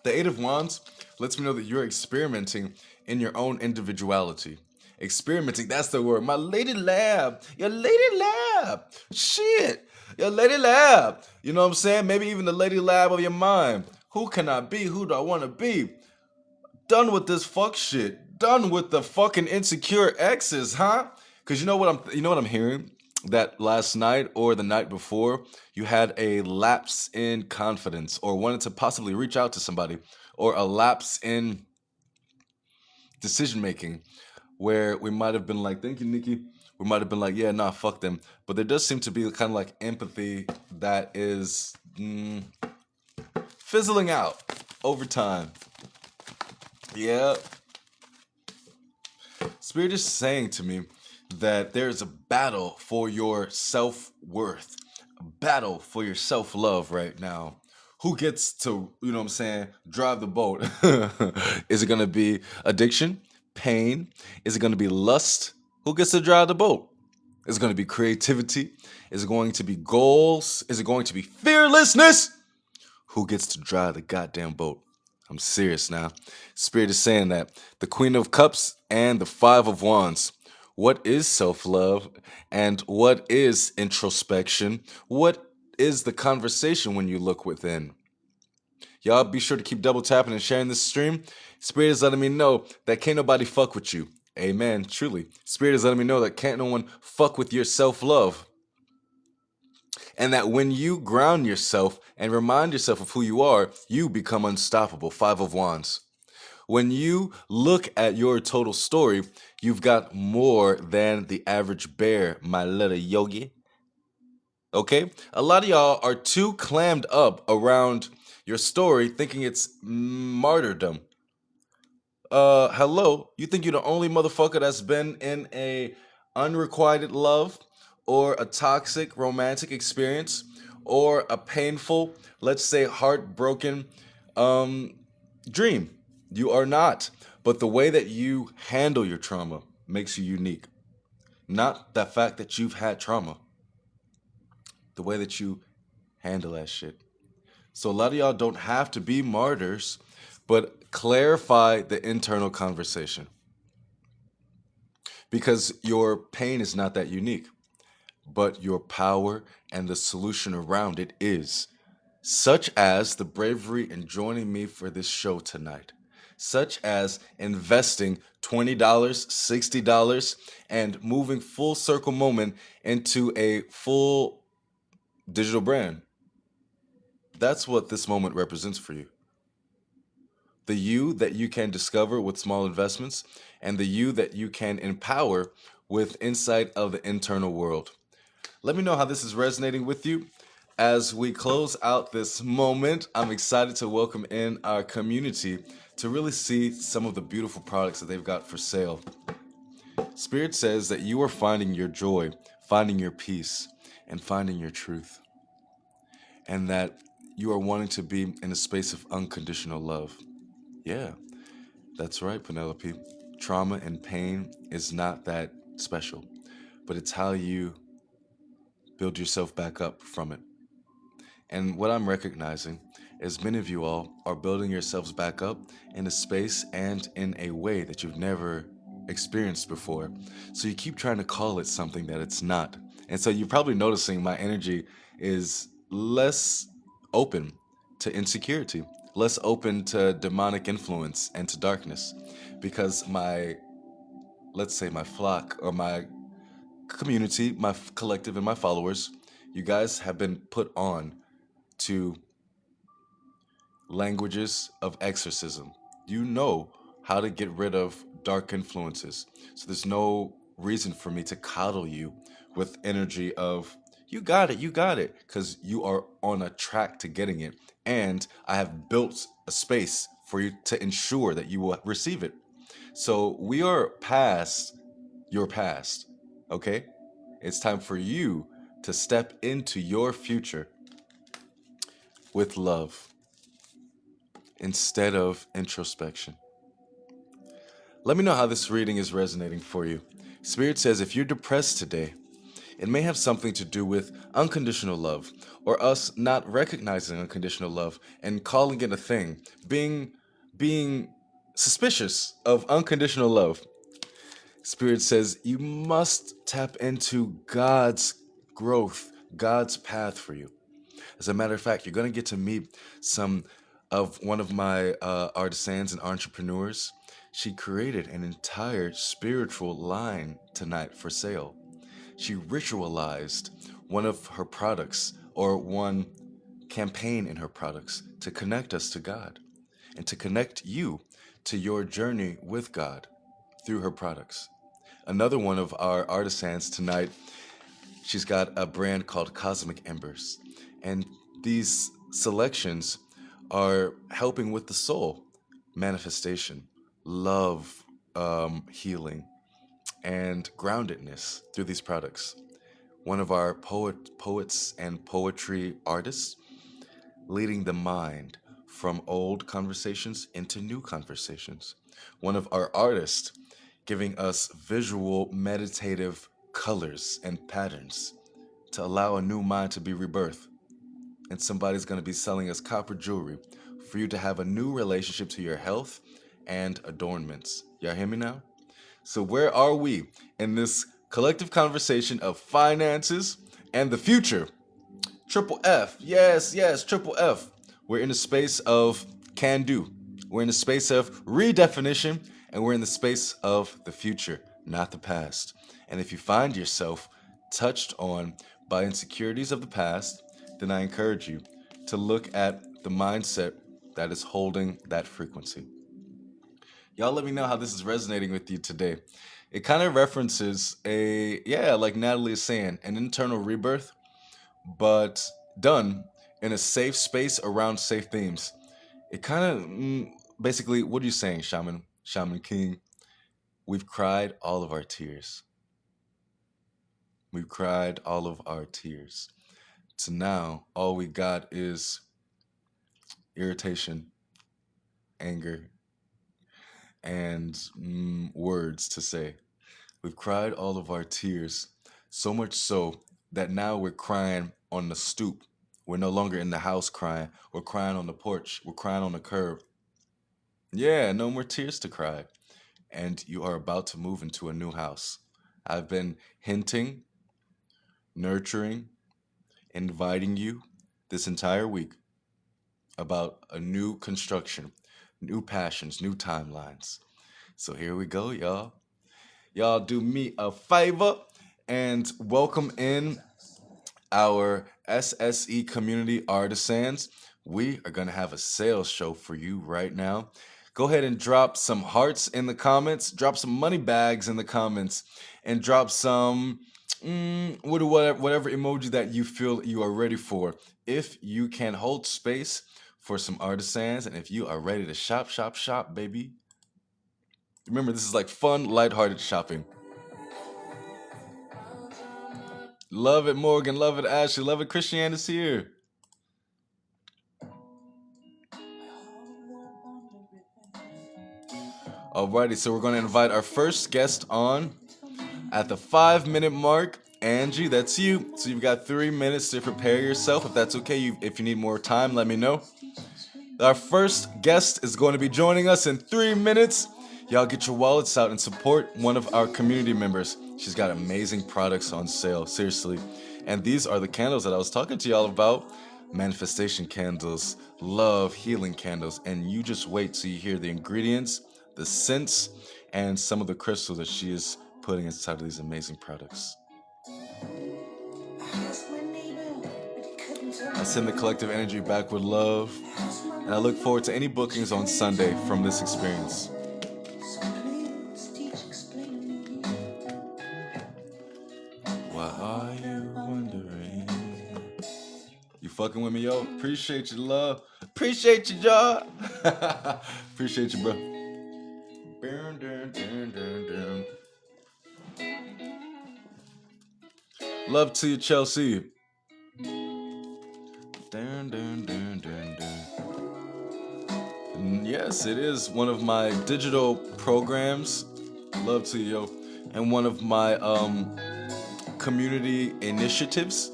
The Eight of Wands lets me know that you're experimenting in your own individuality. Experimenting, that's the word. My lady lab, your lady lab. Shit, your lady lab. You know what I'm saying? Maybe even the lady lab of your mind. Who can I be? Who do I want to be? Done with this fuck shit. Done with the fucking insecure exes, huh? Because you know what I'm hearing? That last night or the night before, you had a lapse in confidence or wanted to possibly reach out to somebody, or a lapse in decision making where we might have been like, thank you, Nikki. We might have been like, yeah, nah, fuck them. But there does seem to be kind of like empathy that is fizzling out over time. Yeah. Spirit is saying to me that there's a battle for your self-worth, a battle for your self-love right now. Who gets to, you know what I'm saying, drive the boat? Is it going to be addiction, pain? Is it going to be lust? Who gets to drive the boat? Is it going to be creativity? Is it going to be goals? Is it going to be fearlessness? Who gets to drive the goddamn boat? I'm serious now. Spirit is saying that. The Queen of Cups and the Five of Wands. What is self-love and what is introspection? What is the conversation when you look within? Y'all be sure to keep double tapping and sharing this stream. Spirit is letting me know that can't nobody fuck with you. Amen. Truly. Spirit is letting me know that can't no one fuck with your self-love. And that when you ground yourself and remind yourself of who you are, you become unstoppable. Five of Wands. When you look at your total story, you've got more than the average bear, my little yogi. Okay? A lot of y'all are too clammed up around your story thinking it's martyrdom. Hello? You think you're the only motherfucker that's been in a unrequited love or a toxic romantic experience or a painful, let's say heartbroken um dream? You are not. But the way that you handle your trauma makes you unique. Not the fact that you've had trauma, the way that you handle that shit. So a lot of y'all don't have to be martyrs, but clarify the internal conversation because your pain is not that unique, but your power and the solution around it is, such as the bravery in joining me for this show tonight, such as investing $20, $60, and moving full circle moment into a full digital brand. That's what this moment represents for you. The you that you can discover with small investments, and the you that you can empower with insight of the internal world. Let me know how this is resonating with you. As we close out this moment, I'm excited to welcome in our community to really see some of the beautiful products that they've got for sale. Spirit says that you are finding your joy, finding your peace, and finding your truth. And that you are wanting to be in a space of unconditional love. Yeah, that's right, Penelope. Trauma and pain is not that special, but it's how you build yourself back up from it. And what I'm recognizing is many of you all are building yourselves back up in a space and in a way that you've never experienced before. So you keep trying to call it something that it's not. And so you're probably noticing my energy is less open to insecurity, less open to demonic influence and to darkness, because my, let's say, my flock or my community, my collective, and my followers, you guys have been put on to languages of exorcism. You know how to get rid of dark influences. So there's no reason for me to coddle you with energy of, you got it, because you are on a track to getting it. And I have built a space for you to ensure that you will receive it. So we are past your past, okay? It's time for you to step into your future with love instead of introspection. Let me know how this reading is resonating for you. Spirit says if you're depressed today, it may have something to do with unconditional love or us not recognizing unconditional love and calling it a thing, being suspicious of unconditional love. Spirit says you must tap into God's growth, God's path for you. As a matter of fact, you're going to get to meet one of my artisans and entrepreneurs. She created an entire spiritual line tonight for sale. She ritualized one of her products or one campaign in her products to connect us to God and to connect you to your journey with God through her products. Another one of our artisans tonight, she's got a brand called Cosmic Embers. And these selections are helping with the soul manifestation, love, healing, and groundedness through these products. One of our poets and poetry artists leading the mind from old conversations into new conversations. One of our artists giving us visual meditative colors and patterns to allow a new mind to be rebirthed. And somebody's going to be selling us copper jewelry for you to have a new relationship to your health and adornments. Y'all hear me now? So where are we in this collective conversation of finances and the future? Triple F. Yes, yes, triple F. We're in the space of can do. We're in the space of redefinition, and we're in the space of the future, not the past. And if you find yourself touched on by insecurities of the past, then I encourage you to look at the mindset that is holding that frequency. Y'all let me know how this is resonating with you today. It kind of references like Natalie is saying, an internal rebirth, but done in a safe space around safe themes. It kind of basically, what are you saying, Shaman King? We've cried all of our tears. We've cried all of our tears. So now all we got is irritation, anger, and words to say. We've cried all of our tears, so much so that now we're crying on the stoop. We're no longer in the house crying. We're crying on the porch. We're crying on the curb. Yeah, no more tears to cry. And you are about to move into a new house. I've been hinting, nurturing, inviting you this entire week about a new construction, new passions, new timelines. So here we go, y'all. Y'all do me a favor and welcome in our SSE community artisans. We are going to have a sales show for you right now. Go ahead and drop some hearts in the comments, drop some money bags in the comments, and drop some whatever emoji that you feel you are ready for. If you can hold space for some artisans and if you are ready to shop, shop, shop, baby. Remember, this is like fun, lighthearted shopping. Love it, Morgan. Love it, Ashley. Love it, Christiane is here. Alrighty, so we're going to invite our first guest on at the 5-minute mark. Angie, that's you. So you've got 3 minutes to prepare yourself. If that's okay, if you need more time, let me know. Our first guest is going to be joining us in 3 minutes. Y'all get your wallets out and support one of our community members. She's got amazing products on sale, seriously. And these are the candles that I was talking to y'all about. Manifestation candles, love, healing candles. And you just wait till you hear the ingredients, the scents, and some of the crystals that she is putting inside of these amazing products. I send the collective energy back with love, and I look forward to any bookings on Sunday from this experience. Why are you wondering? You fucking with me, yo? Appreciate you, love. Appreciate you, y'all. Appreciate you, bro. Love to you, Chelsea. And yes, it is one of my digital programs. Love to you, yo. And one of my community initiatives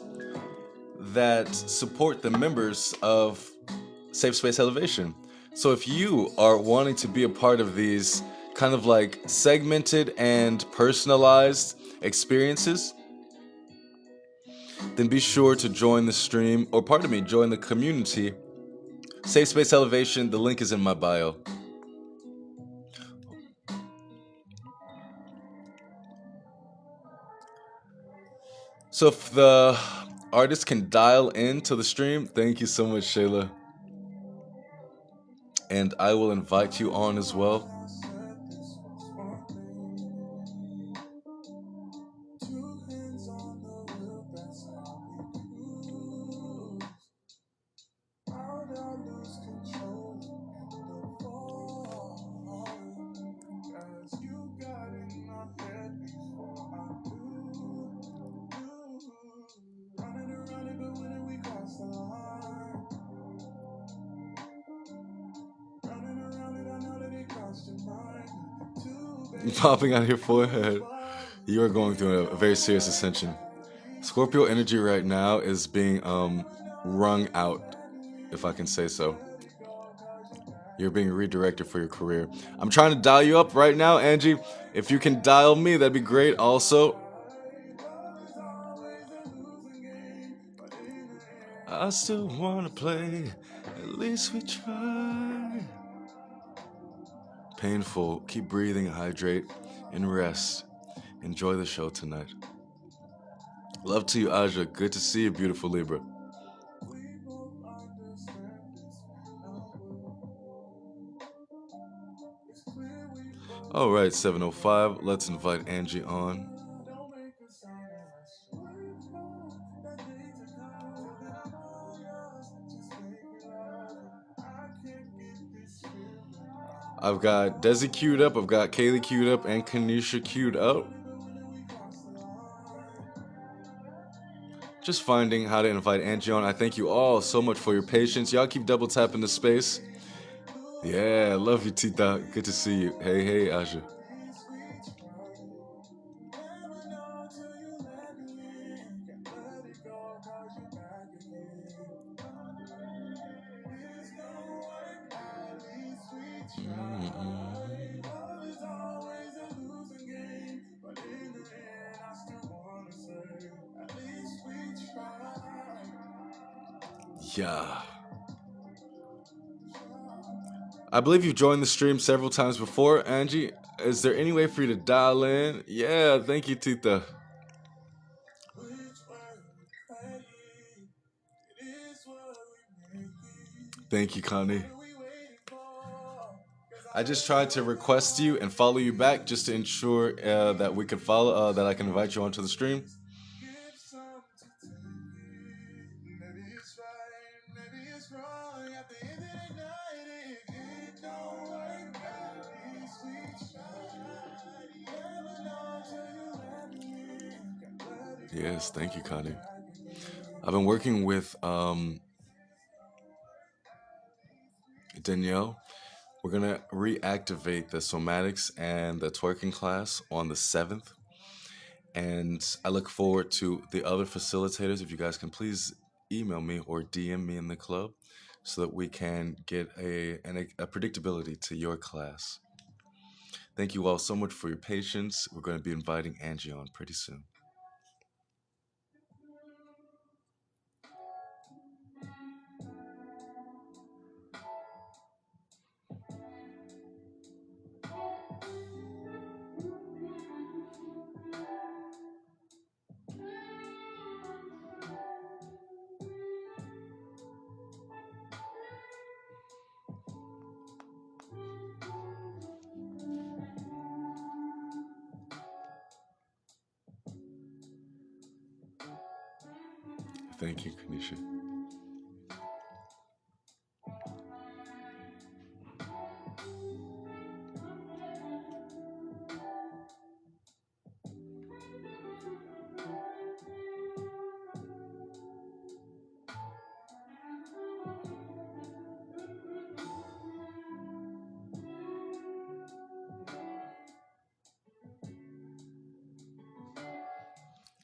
that support the members of Safe Space Elevation. So if you are wanting to be a part of these kind of like segmented and personalized experiences, then be sure to join the stream, or pardon me, join the community. Safe Space Elevation, the link is in my bio. So if the artist can dial into the stream, thank you so much, Shayla. And I will invite you on as well. Popping on your forehead. You are going through a very serious ascension. Scorpio energy right now is being wrung out, if I can say so. You're being redirected for your career. I'm trying to dial you up right now, Angie. If you can dial me, that'd be great also. I still want to play. At least we try. Painful. Keep breathing, hydrate, and rest. Enjoy the show tonight. Love to you, Aja. Good to see you, beautiful Libra. All right, 7:05. Let's invite Angie on. I've got Desi queued up, I've got Kaylee queued up, and Kanisha queued up. Just finding how to invite Angie on. I thank you all so much for your patience. Y'all keep double tapping the space. Yeah, love you, Tita. Good to see you. Hey, hey, Aja. Yeah. I believe you've joined the stream several times before, Angie. Is there any way for you to dial in? Yeah, thank you, Tita. Thank you, Connie. I just tried to request you and follow you back just to ensure that we could follow, that I can invite you onto the stream. Yes, thank you, Connie. I've been working with Danielle. We're going to reactivate the somatics and the twerking class on the 7th. And I look forward to the other facilitators. If you guys can please email me or DM me in the club so that we can get a predictability to your class. Thank you all so much for your patience. We're going to be inviting Angie on pretty soon. Thank you, Kanisha.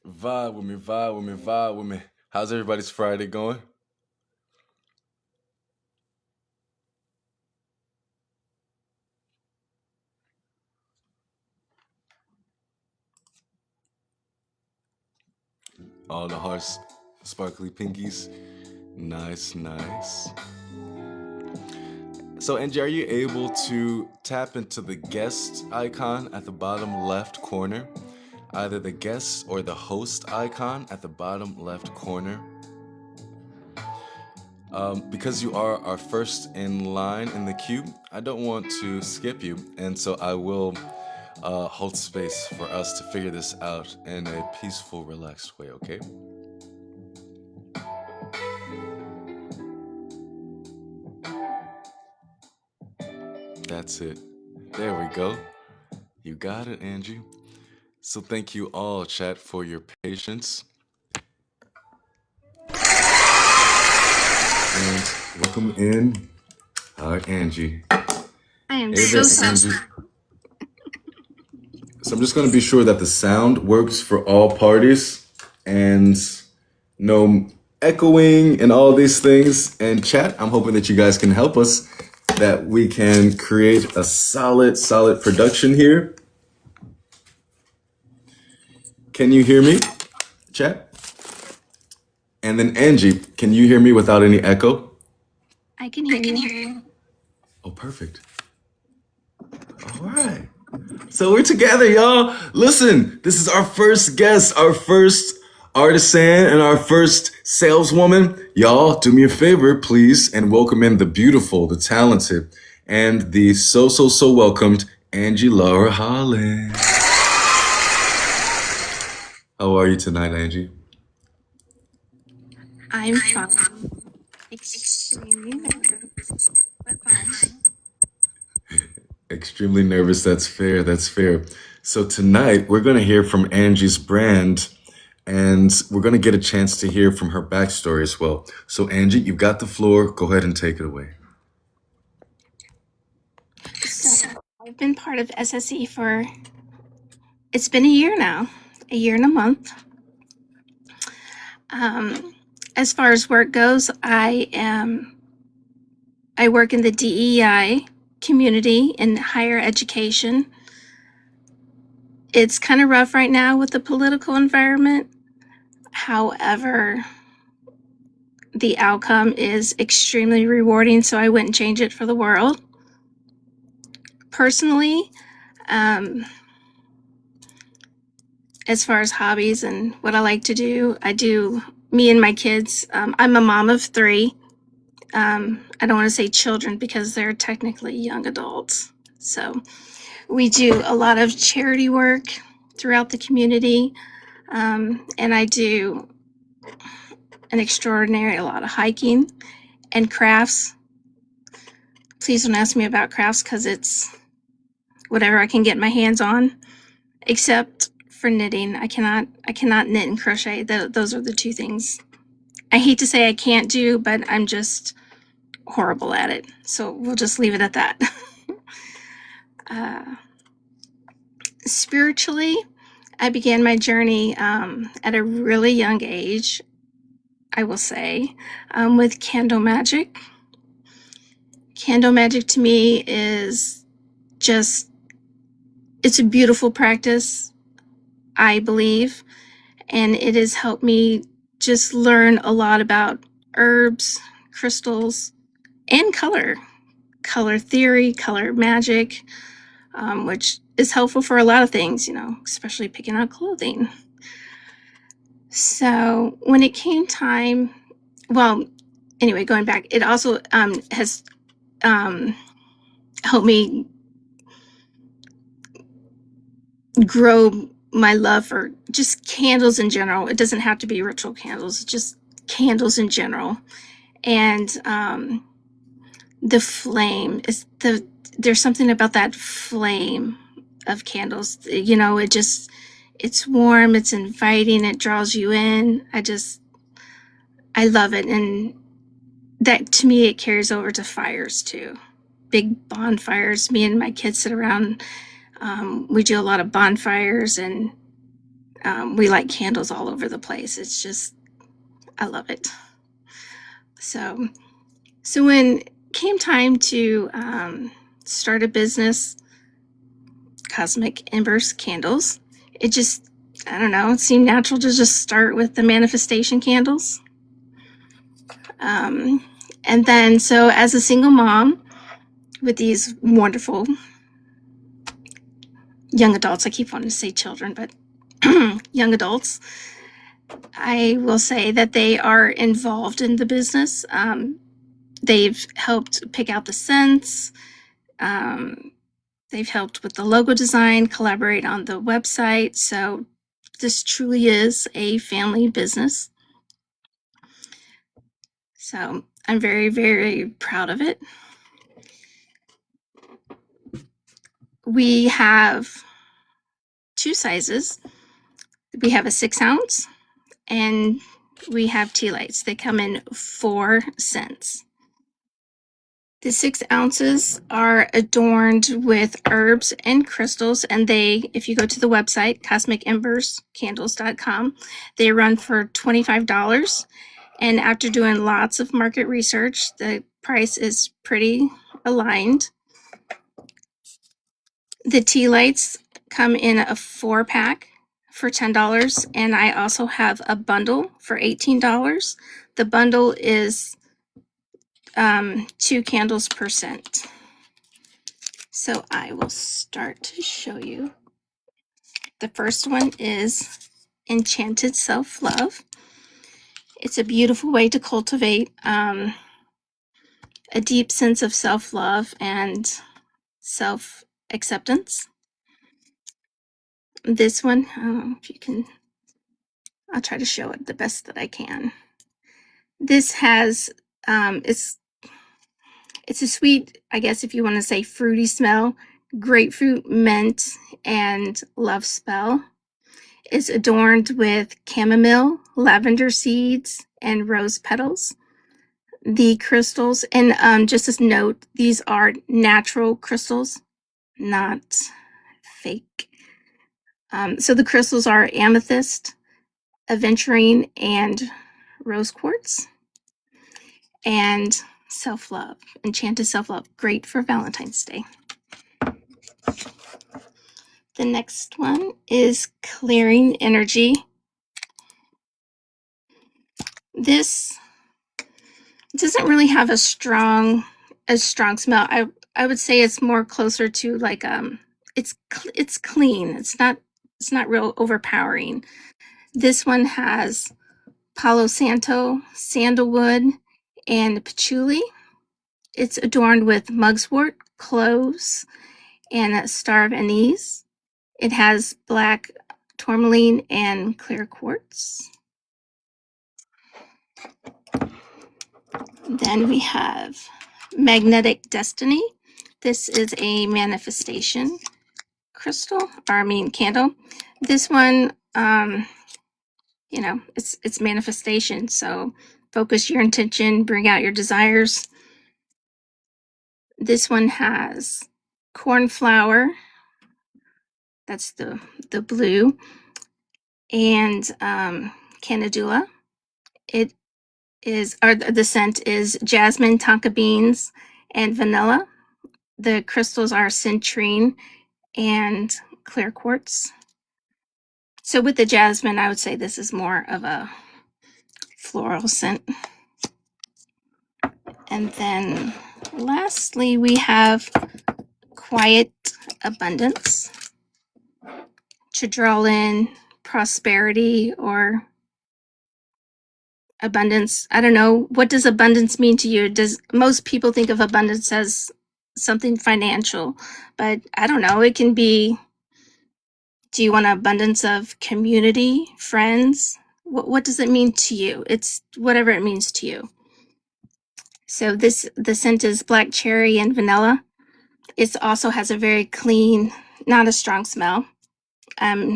Vibe with me, vibe with me, vibe with me. How's everybody's Friday going? All the hearts, sparkly pinkies. Nice, nice. So, Angie, are you able to tap into the guest icon at the bottom left corner? Either the guest or the host icon at the bottom left corner. Because you are our first in line in the queue, I don't want to skip you, and so I will hold space for us to figure this out in a peaceful, relaxed way, okay? That's it. There we go. You got it, Angie. So thank you all, chat, for your patience. And welcome in our Angie. I am Hey so there, sorry. Angie. So I'm just going to be sure that the sound works for all parties and no echoing and all these things. And chat, I'm hoping that you guys can help us, that we can create a solid production here. Can you hear me, chat? And then Angie, can you hear me without any echo? I can hear you. Oh, perfect. All right. So we're together, y'all. Listen, this is our first guest, our first artisan and our first saleswoman. Y'all, do me a favor, please, and welcome in the beautiful, the talented, and the so welcomed Angie Laura Holland. How are you tonight, Angie? I'm fine. Extremely nervous, but fine. Extremely nervous. That's fair. That's fair. So tonight we're going to hear from Angie's brand, and we're going to get a chance to hear from her backstory as well. So Angie, you've got the floor. Go ahead and take it away. So I've been part of SSE for, it's been a year now, a year and a month. As far as work goes, I work in the DEI community in higher education. It's kind of rough right now with the political environment. However, the outcome is extremely rewarding, so I wouldn't change it for the world. Personally, as far as hobbies and what I like to do, me and my kids. I'm a mom of 3. I don't want to say children because they're technically young adults. So we do a lot of charity work throughout the community, and I do a lot of hiking and crafts. Please don't ask me about crafts because it's whatever I can get my hands on, except for knitting. I cannot knit and crochet. Those are the 2 things I hate to say I can't do, but I'm just horrible at it. So we'll just leave it at that. Spiritually, I began my journey at a really young age, I will say, with candle magic. Candle magic to me is just, it's a beautiful practice, I believe, and it has helped me just learn a lot about herbs, crystals, and color theory, color magic, which is helpful for a lot of things, especially picking out clothing. So when it came time, going back, it also has helped me grow my love for just candles in general. It doesn't have to be ritual candles, just candles in general. And the flame is there's something about that flame of candles. It's warm, it's inviting, it draws you in. I love it. And that, to me, it carries over to fires too. Big bonfires. Me and my kids sit around. We do a lot of bonfires, and we light candles all over the place. It's just, I love it. So when it came time to start a business, Cosmic Embers Candles, it just, I don't know, it seemed natural to just start with the manifestation candles. And then, so as a single mom with these wonderful young adults, I keep wanting to say children, but young adults, I will say that they are involved in the business. They've helped pick out the scents. They've helped with the logo design, collaborate on the website. So this truly is a family business. So I'm very, very proud of it. We have 2 sizes. We have a 6 ounce and we have tea lights. They come in 4 scents. The 6 ounces are adorned with herbs and crystals, and if you go to the website, cosmicemberscandles.com, they run for $25. And after doing lots of market research, the price is pretty aligned. The tea lights come in a 4-pack for $10, and I also have a bundle for $18. The bundle is 2 candles per scent. So I will start to show you. The first one is Enchanted Self-Love. It's a beautiful way to cultivate a deep sense of self-love and self-acceptance. This one, if you can, I'll try to show it the best that I can. This has, it's a sweet, I guess if you want to say fruity smell, grapefruit, mint, and love spell. It's adorned with chamomile, lavender seeds, and rose petals. The crystals, and just as note, these are natural crystals, not fake. So the crystals are amethyst, aventurine, and rose quartz. And self-love, enchanted self-love, great for Valentine's Day. The next one is clearing energy. This doesn't really have a strong smell. I would say it's more closer to like it's clean. It's not real overpowering. This one has Palo Santo, sandalwood, and patchouli. It's adorned with mugwort, cloves, and a star of anise. It has black tourmaline and clear quartz. Then we have Magnetic Destiny. This is a manifestation crystal, or I mean candle. This one, you know, it's manifestation. So focus your intention, bring out your desires. This one has cornflower. That's the blue, and canadula. It is, or the scent is jasmine, tonka beans, and vanilla. The crystals are citrine and clear quartz. So with the jasmine, I would say this is more of a floral scent. And then lastly, we have quiet abundance to draw in prosperity or abundance. I don't know. What does abundance mean to you? Does most people think of abundance as something financial? But I don't know. It can be, do you want an abundance of community, friends? What does it mean to you? It's whatever it means to you. So the scent is black cherry and vanilla. It also has a very clean, not a strong smell.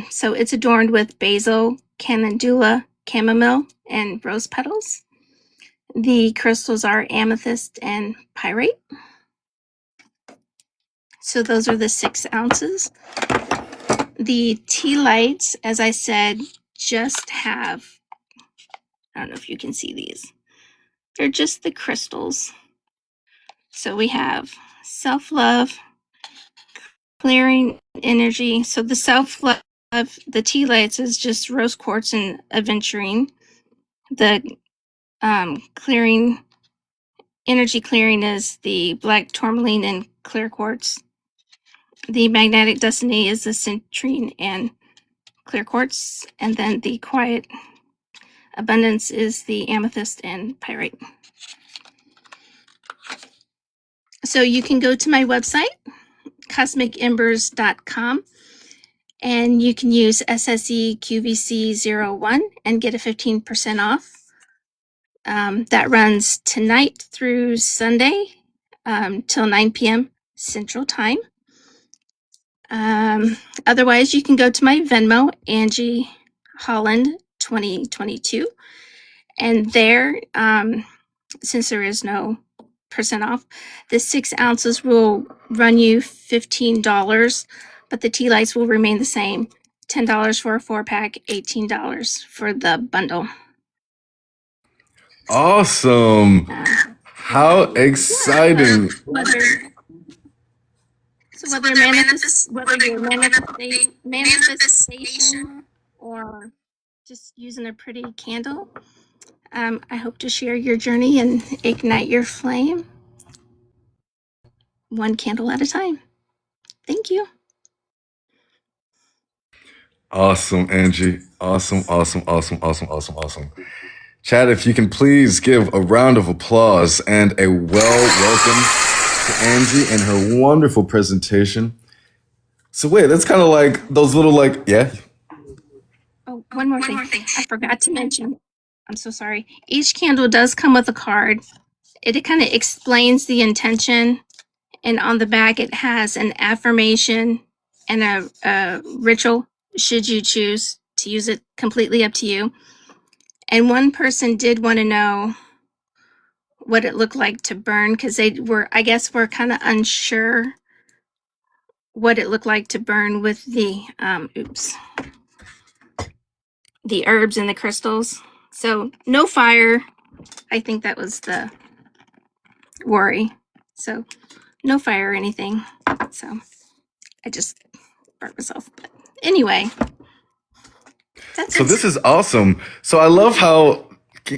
So it's adorned with basil, calendula, chamomile, and rose petals. The crystals are amethyst and pyrite. So those are the 6 ounces. The tea lights, as I said, just have, I don't know if you can see these. They're just the crystals. So we have self-love, clearing energy. So the self-love, the tea lights is just rose quartz and aventurine. The energy clearing is the black tourmaline and clear quartz. The magnetic destiny is the citrine and clear quartz. And then the quiet abundance is the amethyst and pyrite. So you can go to my website, cosmicembers.com, and you can use Sse Qvc 01 and get a 15% off. That runs tonight through Sunday till 9 p.m. Central Time. Otherwise, you can go to my Venmo, Angie Holland 2022, and there, since there is no percent off, the 6 ounces will run you $15, but the tea lights will remain the same. $10 for a 4-pack, $18 for the bundle. Awesome. How exciting. Whether you're manifestation or just using a pretty candle, I hope to share your journey and ignite your flame one candle at a time. Thank you. Awesome, Angie. Awesome, awesome, awesome, awesome, awesome, awesome. Chad, if you can please give a round of applause and a welcome to Angie and her wonderful presentation. So wait, that's kind of like those little like, yeah. Oh, one more thing. I forgot to mention. I'm so sorry. Each candle does come with a card. It kind of explains the intention, and on the back it has an affirmation and a ritual should you choose to use it, completely up to you. And one person did want to know what it looked like to burn, because they were, I guess, were kind of unsure what it looked like to burn with the the herbs and the crystals. So no fire. I think that was the worry. So no fire or anything. So I just burnt myself. But anyway, that's So it. this is awesome. So I love how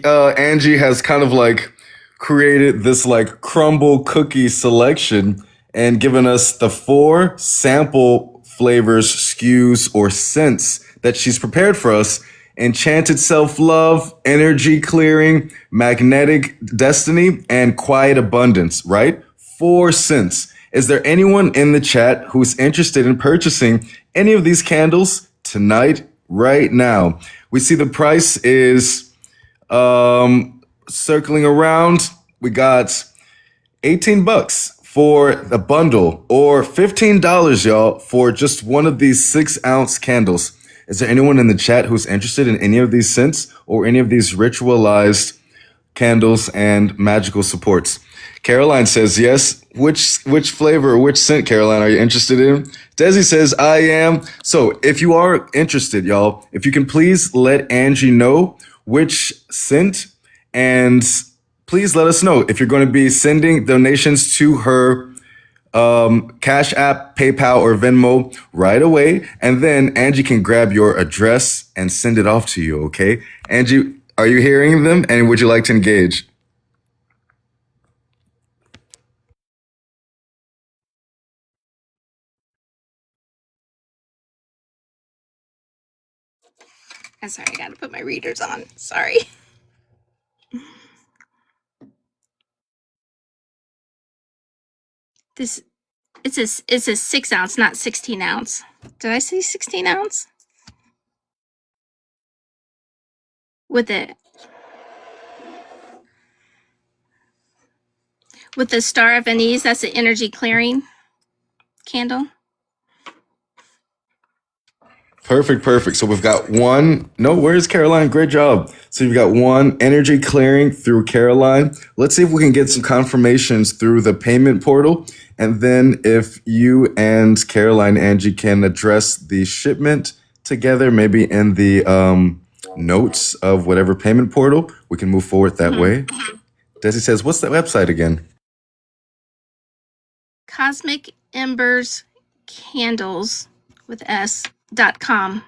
Angie has kind of like created this like crumble cookie selection and given us the 4 sample flavors, SKUs, or scents that she's prepared for us. Enchanted self-love, energy clearing, magnetic destiny, and quiet abundance, right? 4 scents. Is there anyone in the chat who's interested in purchasing any of these candles tonight, right now? We see the price is circling around. We got 18 bucks for the bundle or $15, y'all, for just one of these 6-ounce candles. Is there anyone in the chat who's interested in any of these scents or any of these ritualized candles and magical supports? Caroline says yes. Which flavor or which scent, Caroline, are you interested in? Desi says I am. So if you are interested, y'all, if you can please let Angie know which scent, and please let us know if you're going to be sending donations to her Cash App, PayPal, or Venmo right away. And then Angie can grab your address and send it off to you, okay? Angie, are you hearing them? And would you like to engage? I'm sorry, I gotta put my readers on. Sorry. This it's a 6-ounce, not 16-ounce. Did I say 16-ounce? With it with the Star of Anise, that's the energy clearing candle. Perfect, perfect. So we've got one. No, where's Caroline? Great job. So you've got one energy clearing through Caroline. Let's see if we can get some confirmations through the payment portal. And then if you and Caroline, Angie, can address the shipment together, maybe in the notes of whatever payment portal, we can move forward that way. Desi says, what's that website again? Cosmic Embers Candles with S.com.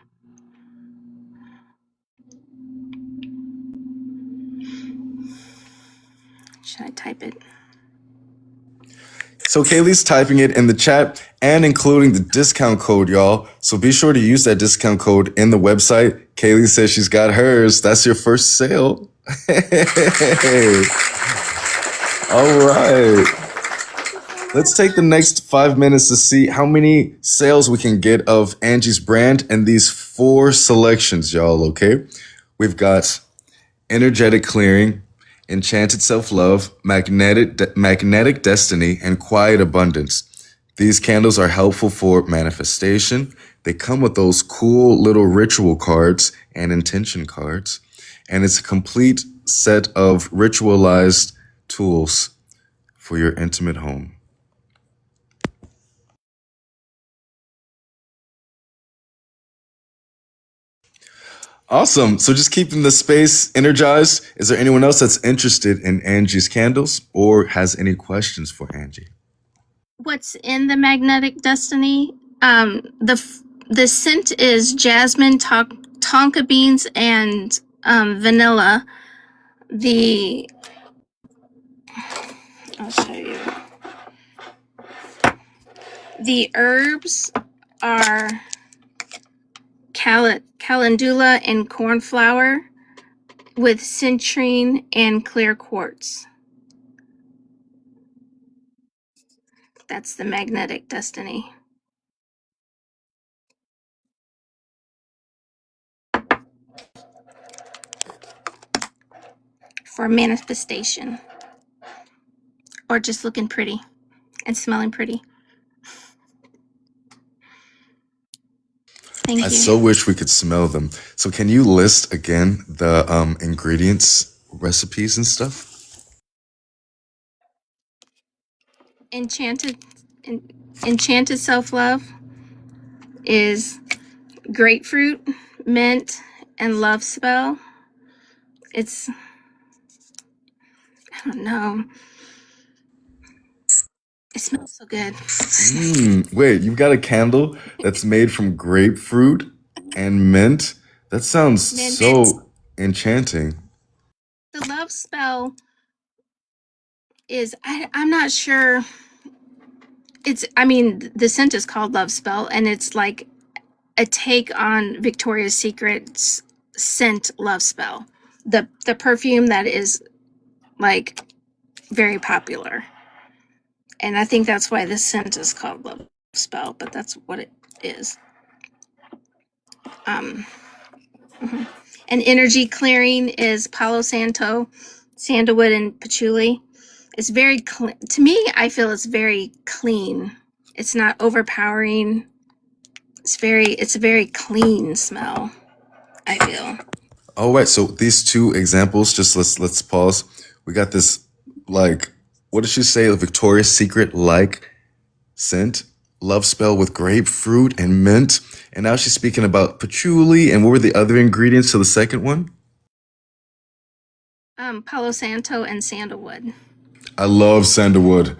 Should I type it? So Kaylee's typing it in the chat and including the discount code, y'all. So be sure to use that discount code in the website. Kaylee says she's got hers. That's your first sale. Hey. All right. Let's take the next 5 minutes to see how many sales we can get of Angie's brand and these 4 selections, y'all, okay? We've got energetic clearing, enchanted self-love, magnetic destiny, and quiet abundance. These candles are helpful for manifestation. They come with those cool little ritual cards and intention cards. And it's a complete set of ritualized tools for your intimate home. Awesome. So just keeping the space energized. Is there anyone else that's interested in Angie's candles or has any questions for Angie? What's in the magnetic destiny? The scent is jasmine, tonka beans, and vanilla. I'll show you. The herbs are calendula and cornflower with citrine and clear quartz. That's the magnetic destiny. For manifestation. Or just looking pretty and smelling pretty. Thank you. I so wish we could smell them. So can you list again the ingredients, recipes, and stuff? Enchanted self-love is grapefruit, mint, and love spell. It's, I don't know. It smells so good. Wait, you've got a candle that's made from grapefruit and mint? That sounds so enchanting. The love spell is, I'm not sure. The scent is called Love Spell, and it's like a take on Victoria's Secret's scent Love Spell. The perfume that is like very popular. And I think that's why this scent is called Love Spell, but that's what it is. And energy clearing is Palo Santo, sandalwood, and patchouli. It's very clean. To me, I feel it's very clean. It's not overpowering. It's a very clean smell, I feel. All right, so these two examples, just let's pause. We got this, like, what did she say? A Victoria's Secret like scent, love spell with grapefruit and mint. And now she's speaking about patchouli. And what were the other ingredients to the second one? Palo Santo and sandalwood. I love sandalwood.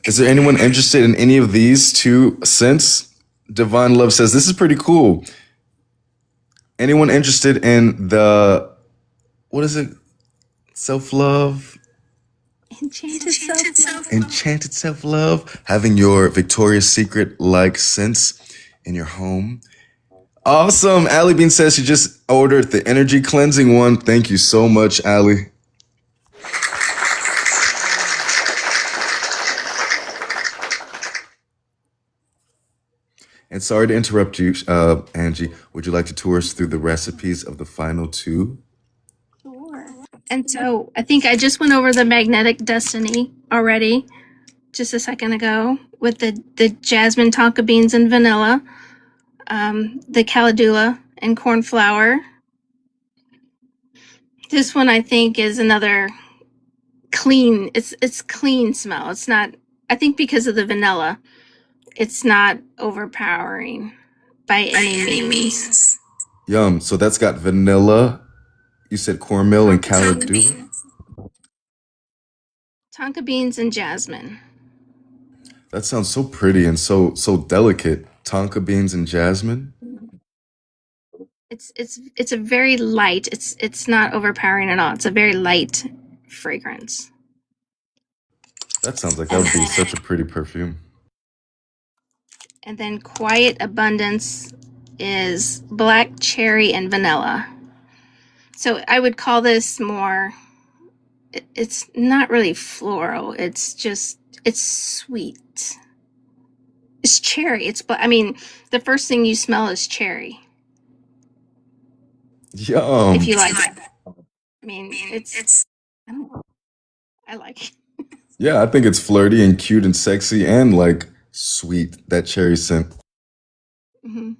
Is there anyone interested in any of these two scents? Divine Love says, this is pretty cool. Anyone interested in the, what is it? Self-love? Enchanted self-love. Having your Victoria's Secret-like scents in your home. Awesome. Allie Bean says she just ordered the energy cleansing one. Thank you so much, Allie. And sorry to interrupt you, Angie. Would you like to tour us through the recipes of the final two? Sure. And so I think I just went over the magnetic destiny already just a second ago with the jasmine tonka beans and vanilla, the calendula and cornflower. This one I think is another clean, it's clean smell. It's not, I think because of the vanilla, it's not overpowering by any means. Yum. So that's got vanilla. You said cornmeal and calendula? Tonka beans and jasmine. That sounds so pretty and so delicate. Tonka beans and jasmine. It's a very light. It's not overpowering at all. It's a very light fragrance. That sounds like that would be such a pretty perfume. And then Quiet Abundance is black cherry and vanilla. So I would call this more, it's not really floral. It's sweet. It's cherry. The first thing you smell is cherry. Yum. If you like it. I don't know. I like it. Yeah, I think it's flirty and cute and sexy and like sweet, that cherry scent. Mm-hmm.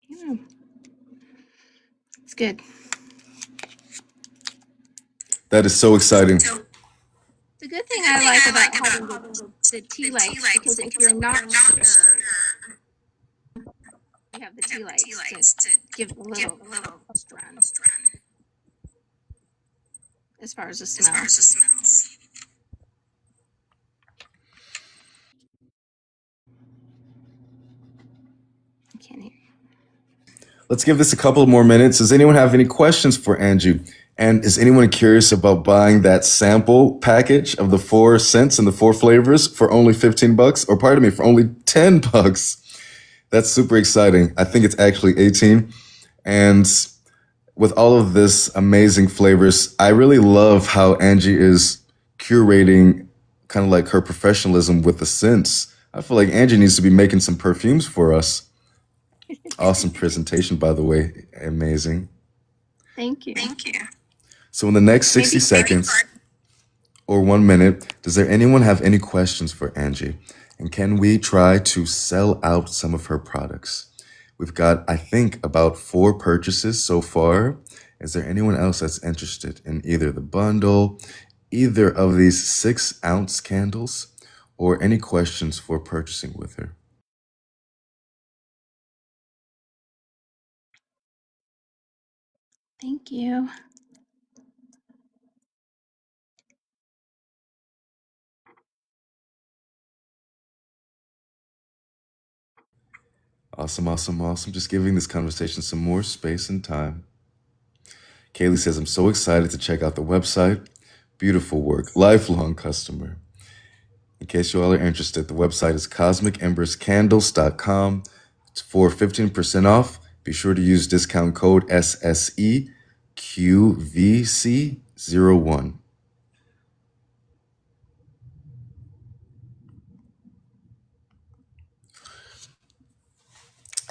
Yeah. It's good. That is so exciting. The good thing I like about having the tea lights, because if you're not sure, you have the tea lights to give a little extra run as far as the smells. I can't hear you. Let's give this a couple more minutes. Does anyone have any questions for Angie? And is anyone curious about buying that sample package of the 4 scents and the 4 flavors for only $15 or pardon me, for only $10? That's super exciting. I think it's actually 18. And with all of this amazing flavors, I really love how Angie is curating kind of like her professionalism with the scents. I feel like Angie needs to be making some perfumes for us. Awesome presentation, by the way. Amazing. Thank you. So, in the next 60 Maybe seconds or 1 minute, does there anyone have any questions for Angie? And can we try to sell out some of her products? We've got, I think, about 4 purchases so far. Is there anyone else that's interested in either the bundle, either of these 6-ounce candles, or any questions for purchasing with her? thank you. Awesome, awesome, awesome. Just giving this conversation some more space and time. Kaylee says, I'm so excited to check out the website. Beautiful work. Lifelong customer. In case you all are interested, the website is cosmicemberscandles.com. It's for 15% off. Be sure to use discount code SSEQVC01.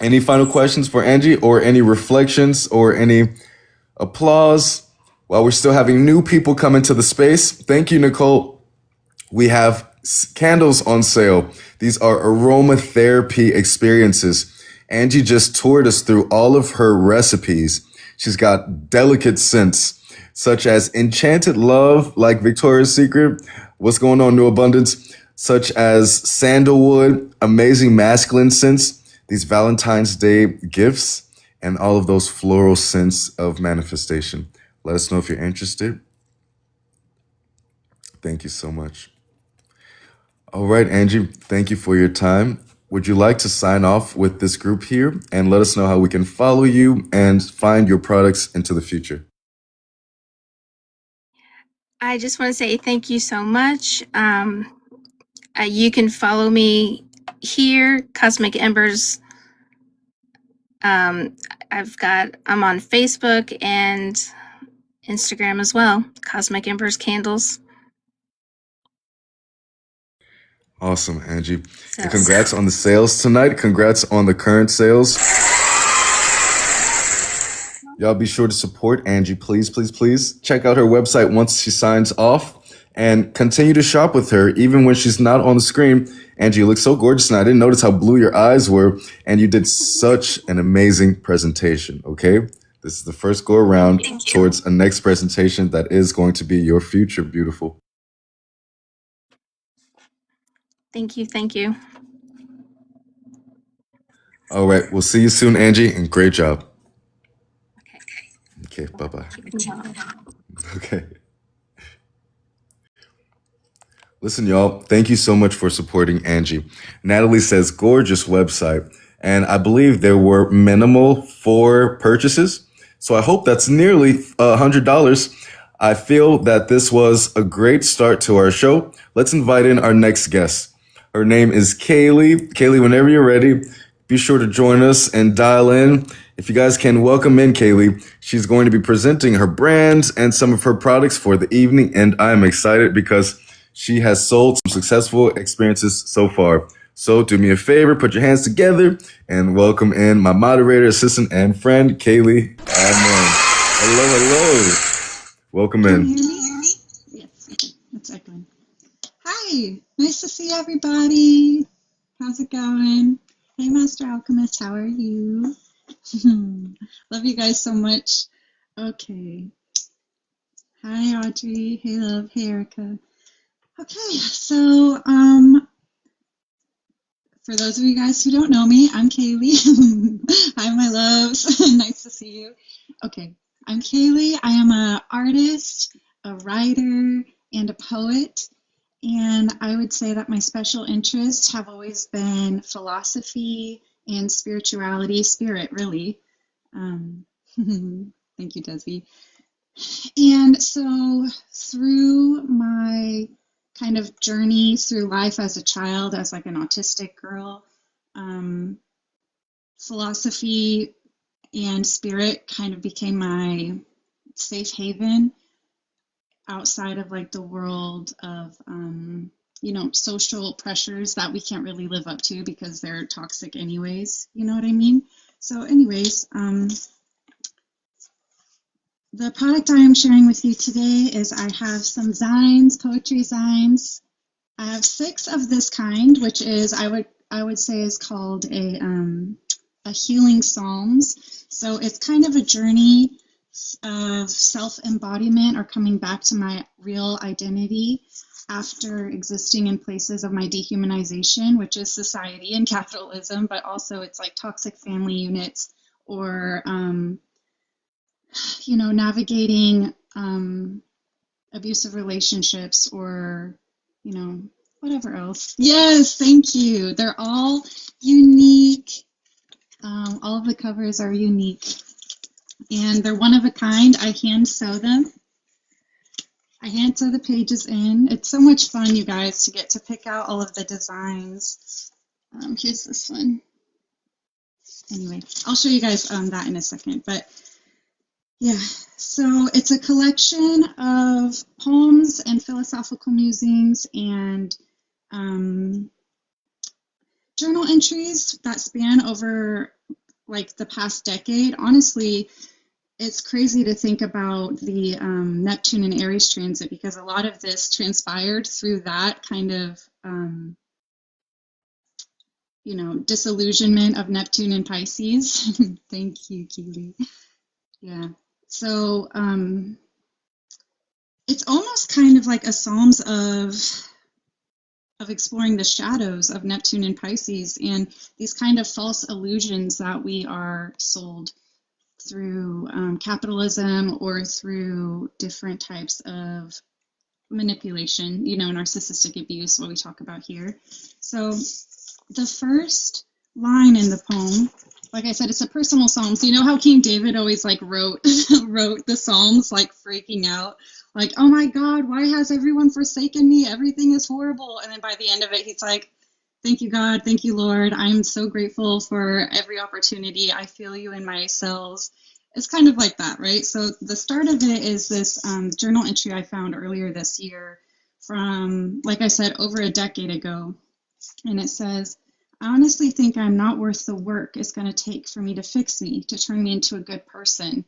Any final questions for Angie, or any reflections, or any applause while we're still having new people come into the space? Thank you, Nicole. We have candles on sale. These are aromatherapy experiences. Angie just toured us through all of her recipes. She's got delicate scents such as Enchanted Love, like Victoria's Secret. What's going on, New Abundance? Such as Sandalwood, amazing masculine scents, these Valentine's Day gifts, and all of those floral scents of manifestation. Let us know if you're interested. Thank you so much. All right, Angie, thank you for your time. Would you like to sign off with this group here and let us know how we can follow you and find your products into the future? I just want to say thank you so much. You can follow me here, Cosmic Embers. I'm on Facebook and Instagram as well, Cosmic Embers Candles. Awesome, Angie. So, And congrats on the sales tonight. Congrats on the current sales. Y'all be sure to support Angie, please, please, please. Check out her website once she signs off and continue to shop with her even when she's not on the screen. Angie, you look so gorgeous, and I didn't notice how blue your eyes were, and you did such an amazing presentation, okay? This is the first go around towards a next presentation that is going to be your future, beautiful. thank you, thank you. All right, we'll see you soon, Angie, and great job. Okay. Okay, bye-bye. Keep it going. Okay. Listen, y'all, thank you so much for supporting Angie. Natalie says, gorgeous website. And I believe there were minimal 4 purchases. So I hope that's nearly $100. I feel that this was a great start to our show. Let's invite in our next guest. Her name is Kaylee. Kaylee, whenever you're ready, be sure to join us and dial in. If you guys can welcome in Kaylee, she's going to be presenting her brands and some of her products for the evening. And I'm excited because she has sold some successful experiences so far. So do me a favor, put your hands together and welcome in my moderator, assistant, and friend, Kaylee. Amen. Hello, hello. Welcome Can you in. hear me? Yes, okay. That's echoing. Hi, nice to see everybody. How's it going? Hey, Master Alchemist, how are you? Love you guys so much. Okay. Hi, Audrey. Hey, love. Hey, Erica. Okay, so for those of you guys who don't know me, I'm Kaylee. Hi, my loves. Nice to see you. Okay, I'm Kaylee. I am an artist, a writer, and a poet. And I would say that my special interests have always been philosophy and spirituality, spirit, really. Thank you, Desby. And so through my kind of journey through life as a child, as like an autistic girl, philosophy and spirit kind of became my safe haven outside of like the world of social pressures that we can't really live up to because they're toxic anyways, you know what I mean? So anyways, the product I am sharing with you today is I have some zines, poetry zines. I have 6 of this kind, which is I would say is called a healing psalms. So it's kind of a journey of self-embodiment or coming back to my real identity after existing in places of my dehumanization, which is society and capitalism, but also it's like toxic family units or navigating abusive relationships or whatever else. Yes, thank you. They're all unique. All of the covers are unique. And they're one of a kind. I hand sew them. I hand sew the pages in. It's so much fun, you guys, to get to pick out all of the designs. Here's this one. Anyway, I'll show you guys that in a second. But yeah, so it's a collection of poems and philosophical musings and journal entries that span over like the past decade. Honestly, it's crazy to think about the Neptune and Aries transit because a lot of this transpired through that kind of, disillusionment of Neptune and Pisces. Thank you, Keely. Yeah. So it's almost kind of like a Psalms of exploring the shadows of Neptune and Pisces and these kind of false illusions that we are sold through capitalism or through different types of manipulation, narcissistic abuse, what we talk about here. So the first line in the poem, like I said, it's a personal psalm. So you know how King David always like wrote the psalms like freaking out, like, oh my God, why has everyone forsaken me? Everything is horrible. And then by the end of it, he's like, thank you, God. Thank you, Lord. I'm so grateful for every opportunity. I feel you in my cells. It's kind of like that, right? So the start of it is this journal entry I found earlier this year from, like I said, over a decade ago. And it says, I honestly think I'm not worth the work it's going to take for me to fix me, to turn me into a good person.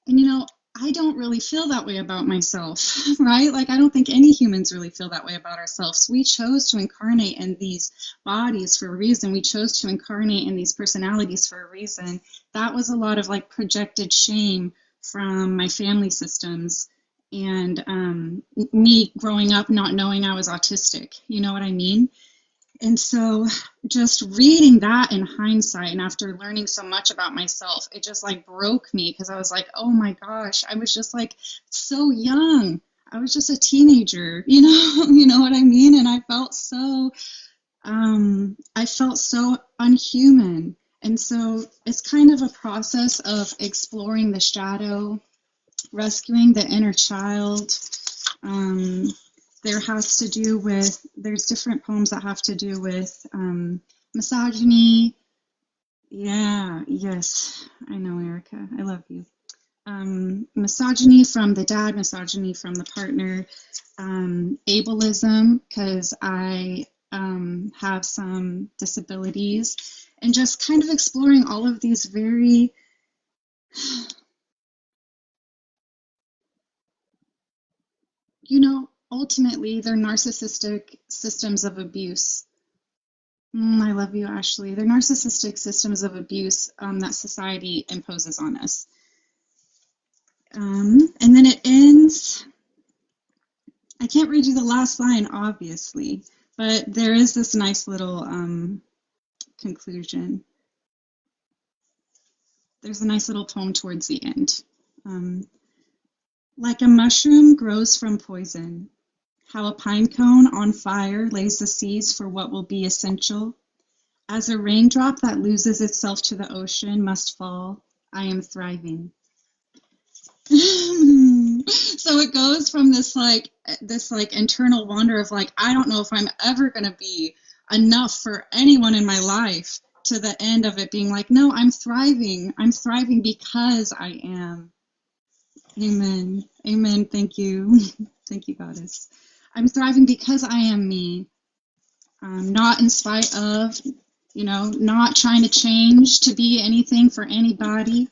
And, I don't really feel that way about myself, right? Like, I don't think any humans really feel that way about ourselves. We chose to incarnate in these bodies for a reason. We chose to incarnate in these personalities for a reason. That was a lot of like projected shame from my family systems and me growing up not knowing I was autistic. You know what I mean? And so just reading that in hindsight and after learning so much about myself, it just like broke me because I was like, oh my gosh, I was just like so young. I was just a teenager, you know what I mean? And I felt so unhuman. And so it's kind of a process of exploring the shadow, rescuing the inner child. There's different poems that have to do with misogyny. Yeah, yes, I know, Erica. I love you. Misogyny from the dad, misogyny from the partner, ableism, because I have some disabilities, and just kind of exploring all of these very ultimately, they're narcissistic systems of abuse. I love you, Ashley. They're narcissistic systems of abuse that society imposes on us. And then it ends, I can't read you the last line, obviously, but there is this nice little conclusion. There's a nice little poem towards the end. Like a mushroom grows from poison, how a pine cone on fire lays the seeds for what will be essential. As a raindrop that loses itself to the ocean must fall, I am thriving. So it goes from this internal wonder of like, I don't know if I'm ever going to be enough for anyone in my life, to the end of it being like, no, I'm thriving. I'm thriving because I am. Amen. Amen. Thank you. Thank you, Goddess. I'm thriving because I am me. Not in spite of, not trying to change to be anything for anybody.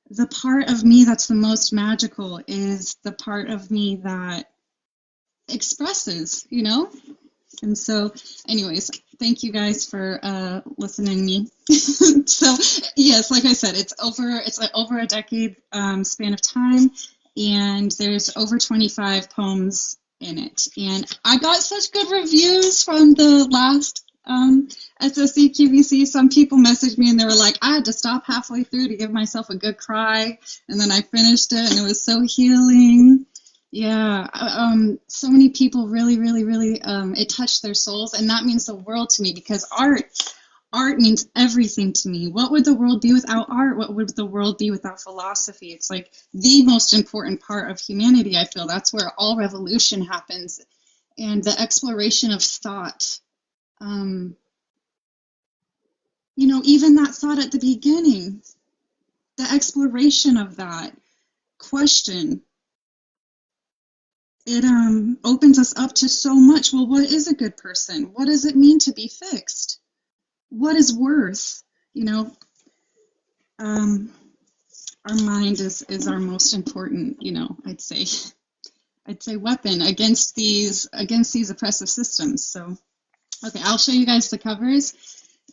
The part of me that's the most magical is the part of me that expresses, And so, anyways, thank you guys for listening to me. So, yes, like I said, it's over a decade span of time, and there's over 25 poems in it. And I got such good reviews from the last Sse Qvc. Some people messaged me and they were like, I had to stop halfway through to give myself a good cry, and then I finished it, and it was so healing. Yeah, so many people really, really, really, it touched their souls, and that means the world to me, because art means everything to me. What would the world be without art? What would the world be without philosophy? It's like the most important part of humanity, I feel. That's where all revolution happens, and the exploration of thought. Even that thought at the beginning, the exploration of that question, it opens us up to so much. Well, what is a good person? What does it mean to be fixed? What is worth? Our mind is our most important, I'd say weapon against these oppressive systems. So, okay, I'll show you guys the covers.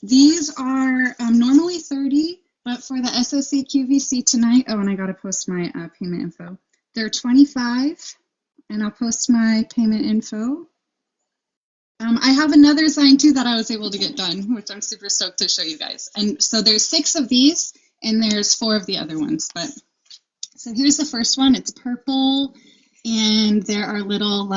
These are normally $30, but for the Sse Qvc tonight, and I gotta post my payment info. They're $25. And I'll post my payment info. I have another sign too that I was able to get done, which I'm super stoked to show you guys. And so there's 6 of these, and there's 4 of the other ones. But so here's the first one. It's purple, and there are little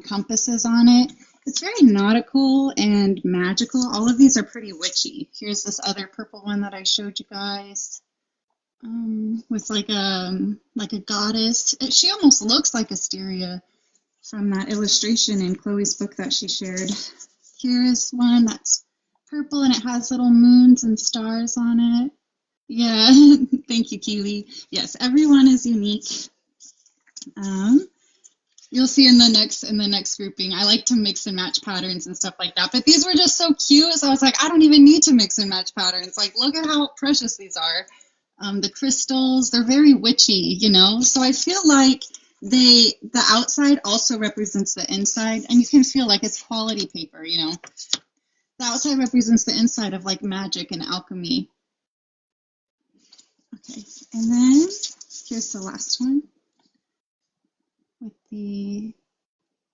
compasses on it. It's very nautical and magical. All of these are pretty witchy. Here's this other purple one that I showed you guys. With like a goddess. She almost looks like Asteria from that illustration in Chloe's book that she shared. Here's one that's purple and it has little moons and stars on it. Yeah, thank you, Keely. Yes, everyone is unique. You'll see in the next grouping. I like to mix and match patterns and stuff like that. But these were just so cute, so I was like, I don't even need to mix and match patterns. Like, look at how precious these are. The crystals, they're very witchy, So I feel like the outside also represents the inside, and you can feel like it's quality paper, The outside represents the inside of like magic and alchemy. Okay, and then here's the last one with the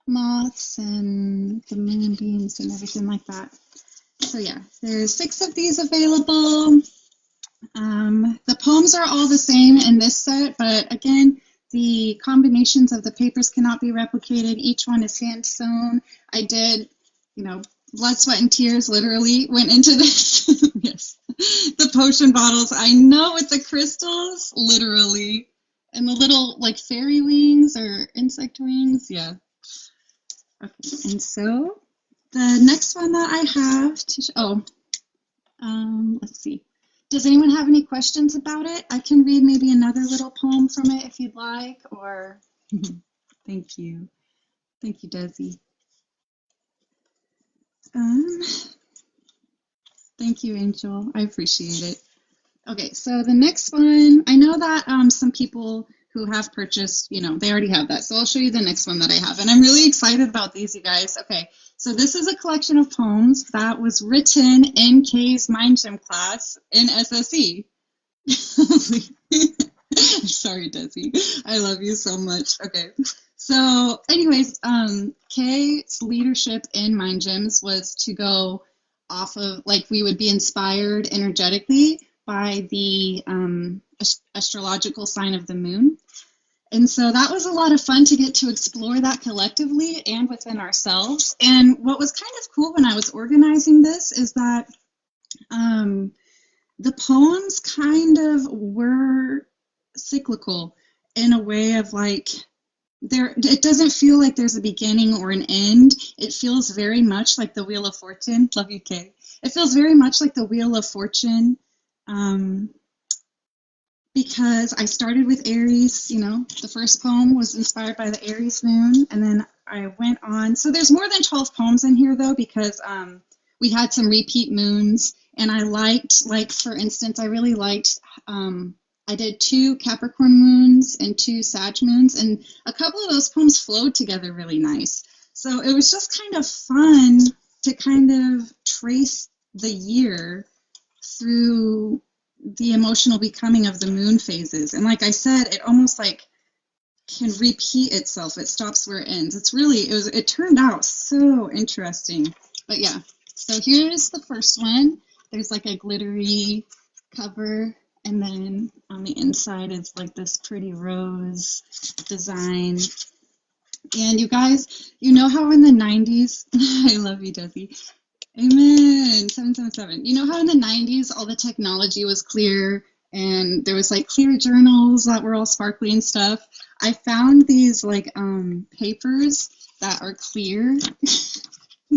moths and the moonbeams and everything like that. So yeah, there's 6 of these available. The poems are all the same in this set, but again, the combinations of the papers cannot be replicated. Each one is hand sewn. I did, blood, sweat, and tears literally went into this. Yes. The potion bottles, I know, with the crystals, literally. And the little, fairy wings or insect wings. Yeah. Okay. And so, the next one that I have to let's see. Does anyone have any questions about it? I can read maybe another little poem from it if you'd like, or thank you. Thank you, Desi. Thank you, Angel. I appreciate it. Okay, so the next one, I know that some people who have purchased, they already have that. So I'll show you the next one that I have. And I'm really excited about these, you guys. Okay, so this is a collection of poems that was written in Kay's Mind Gym class in SSE. Sorry, Desi. I love you so much. Okay, so anyways, Kay's leadership in Mind Gyms was to go off of, we would be inspired energetically by the astrological sign of the moon. And so that was a lot of fun to get to explore that collectively and within ourselves. And what was kind of cool when I was organizing this is that the poems kind of were cyclical in a way of it doesn't feel like there's a beginning or an end. It feels very much like the Wheel of Fortune. Love you, Kay. It feels very much like the Wheel of Fortune. Because I started with Aries, the first poem was inspired by the Aries moon, and then I went on. So there's more than 12 poems in here, though, because we had some repeat moons, and I liked, like, for instance, I really liked, I did 2 Capricorn moons and 2 Sag moons, and a couple of those poems flowed together really nice. So it was just kind of fun to kind of trace the year through the emotional becoming of the moon phases. And like I said, it almost like can repeat itself. It stops where it ends. It turned out so interesting. But yeah, so here's the first one. There's like a glittery cover, and then on the inside is like this pretty rose design. And you guys, you know how in the 90s, I love you, Desi. Amen. 777. You know how in the 90s all the technology was clear and there was like clear journals that were all sparkly and stuff? I found these like papers that are clear.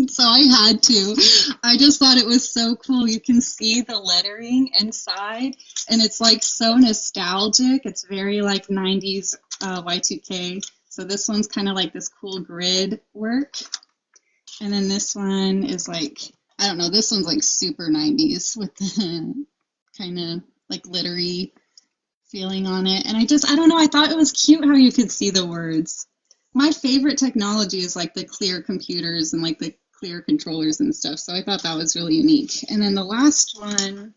So I had to. I just thought it was so cool. You can see the lettering inside, and it's like so nostalgic. It's very like 90s Y2K. So this one's kind of like this cool grid work. And then this one is like, I don't know, this one's like super 90s with the kind of like glittery feeling on it. And I don't know, I thought it was cute how you could see the words. My favorite technology is like the clear computers and like the clear controllers and stuff. So I thought that was really unique. And then the last one,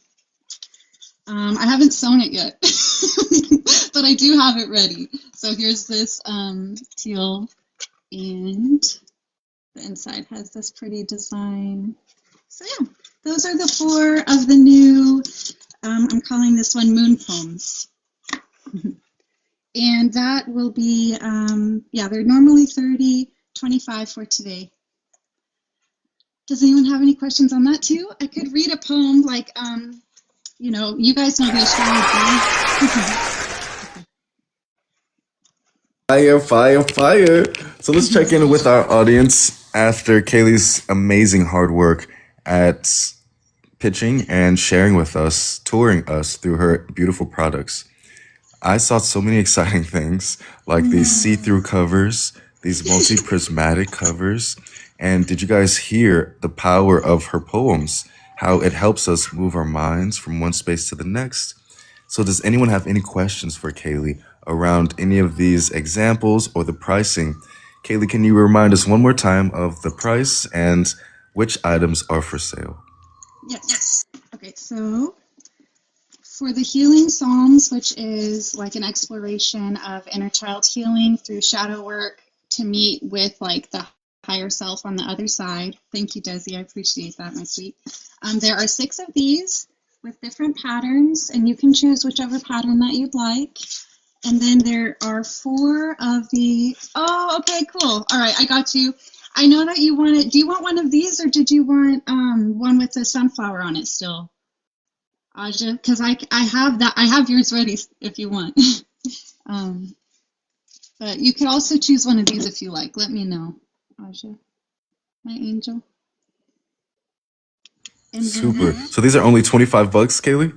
I haven't sewn it yet, but I do have it ready. So here's this teal, and the inside has this pretty design. So yeah, those are the 4 of the new, I'm calling this one Moon Poems. And that will be, they're normally 30, 25 for today. Does anyone have any questions on that too? I could read a poem like, you guys know the astrology. Fire, fire, fire. So let's check in with our audience after Kaylee's amazing hard work at pitching and sharing with us, touring us through her beautiful products. I saw so many exciting things, like these see-through covers, these multi-prismatic covers. And did you guys hear the power of her poems? How it helps us move our minds from one space to the next? So does anyone have any questions for Kaylee around any of these examples or the pricing? Kaylee, can you remind us one more time of the price and which items are for sale? Yes. Okay, so for the Healing Psalms, which is like an exploration of inner child healing through shadow work to meet with like the higher self on the other side. Thank you, Desi. I appreciate that, my sweet. There are 6 of these with different patterns, and you can choose whichever pattern that you'd like. And then there are 4 of the, oh, okay, cool. All right, I got you. I know that you want it. Do you want one of these, or did you want one with the sunflower on it still? Aja, because I have that. I have yours ready if you want. But you could also choose one of these if you like. Let me know, Aja, my angel. And Super. So these are only $25, Kaylee?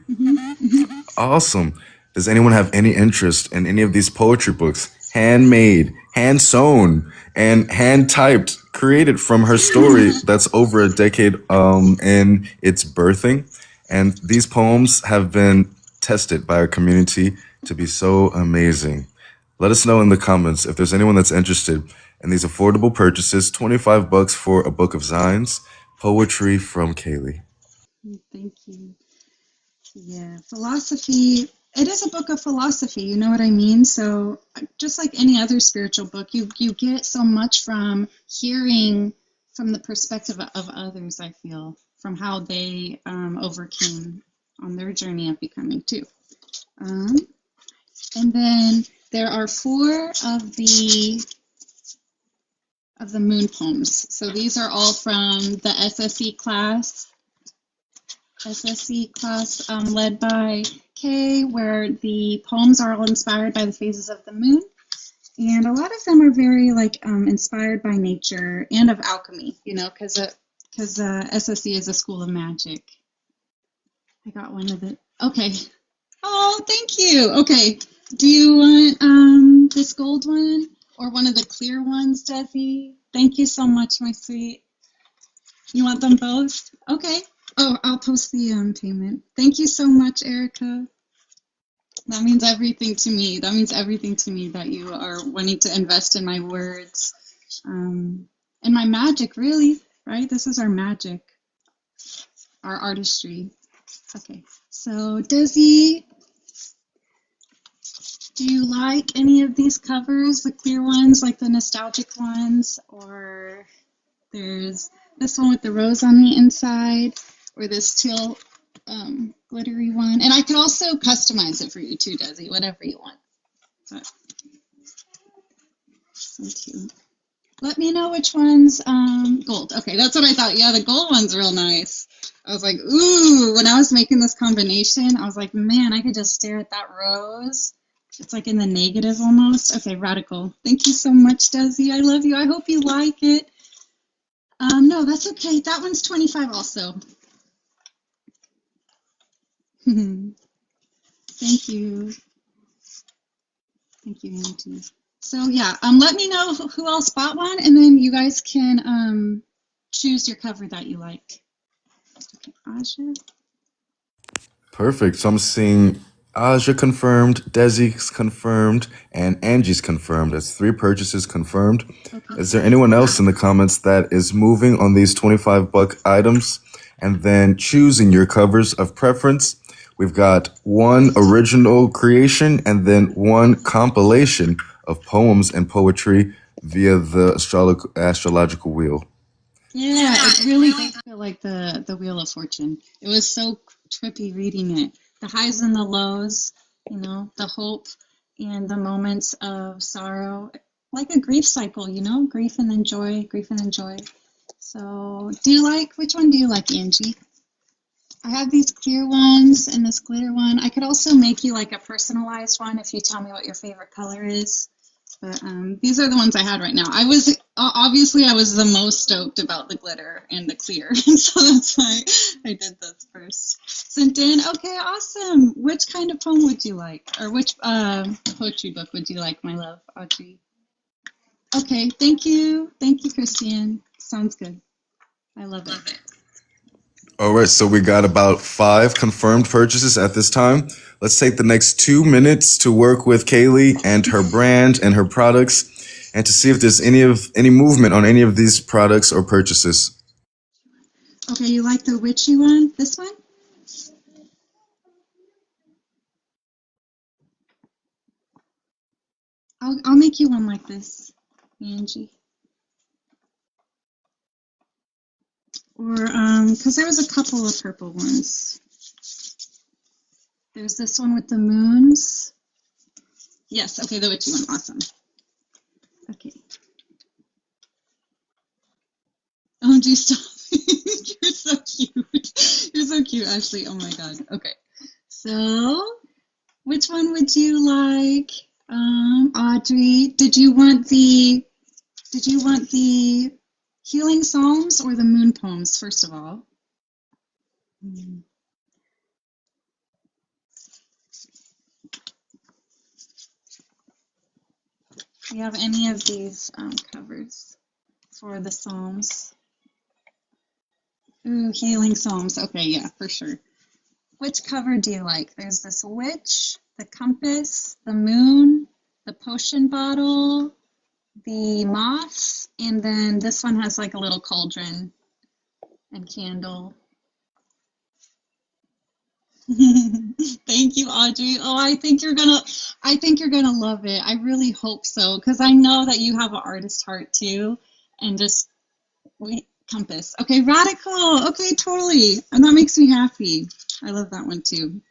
Awesome. Does anyone have any interest in any of these poetry books? Handmade, hand sewn, and hand typed, created from her story that's over a decade in its birthing. And these poems have been tested by our community to be so amazing. Let us know in the comments if there's anyone that's interested in these affordable purchases. $25 for a book of Zines, poetry from Kaylee. Thank you. Yeah, philosophy. It is a book of philosophy, you know what I mean? So just like any other spiritual book, you get so much from hearing from the perspective of others, I feel, from how they overcame on their journey of becoming too. And then there are 4 of the moon poems. So these are all from the SSE class led by Kay, where the poems are all inspired by the phases of the moon. And a lot of them are very like inspired by nature and of alchemy, because because SSE is a school of magic. I got one of the, okay. Oh, thank you. Okay, do you want this gold one or one of the clear ones, Desi? Thank you so much, my sweet. You want them both? Okay. Oh, I'll post the payment. Thank you so much, Erica. That means everything to me. That means everything to me that you are wanting to invest in my words, and my magic, really, right? This is our magic, our artistry. Okay, so Desi, do you like any of these covers, the clear ones, like the nostalgic ones, or there's this one with the rose on the inside, or this teal glittery one? And I could also customize it for you too, Desi, whatever you want. But, so cute. Let me know which one's gold. Okay, that's what I thought. Yeah, the gold one's real nice. I was like, ooh, when I was making this combination, I was like, man, I could just stare at that rose. It's like in the negative almost. Okay, radical. Thank you so much, Desi. I love you. I hope you like it. No, that's okay. That one's 25 also. Thank you. Thank you, Auntie. So yeah, let me know who else bought one, and then you guys can choose your cover that you like. Okay, Aja. Perfect. So I'm seeing Aja confirmed, Desi's confirmed, and Angie's confirmed. That's 3 purchases confirmed. Okay. Is there anyone else in the comments that is moving on these 25 buck items and then choosing your covers of preference? We've got 1 original creation and then 1 compilation of poems and poetry via the astrological wheel. Yeah, it really does feel like the Wheel of Fortune. It was so trippy reading it. The highs and the lows, you know, the hope and the moments of sorrow, like a grief cycle, you know, grief and then joy, grief and then joy. So which one do you like, Angie? I have these clear ones and this glitter one. I could also make you like a personalized one if you tell me what your favorite color is. But these are the ones I had right now. I was the most stoked about the glitter and the clear, and so that's why I did this first. Sent in. Okay, awesome. Which kind of poem would you like, or which poetry book would you like, my love, Audrey? Okay, thank you, Christian. Sounds good. I love it. All right, so we got about 5 confirmed purchases at this time. Let's take the next 2 minutes to work with Kaylee and her brand and her products, and to see if there's any movement on any of these products or purchases. Okay, you like the witchy one? This one? I'll make you one like this, Angie. Or because there was a couple of purple ones. There's this one with the moons. Yes, okay, the witchy one, awesome. Okay. Oh, do stop. You're so cute. You're so cute, Ashley. Oh my god. Okay. So, which one would you like, Audrey? Did you want the healing psalms or the moon poems, first of all? Do you have any of these covers for the psalms? Ooh, healing psalms. Okay, yeah, for sure. Which cover do you like? There's this witch, the compass, the moon, the potion bottle, the moth, and then this one has like a little cauldron and candle. Thank you, Audrey. Oh, I think you're gonna love it. I really hope so, because I know that you have an artist heart too, and just compass. Okay, radical. Okay, totally, and that makes me happy. I love that one too.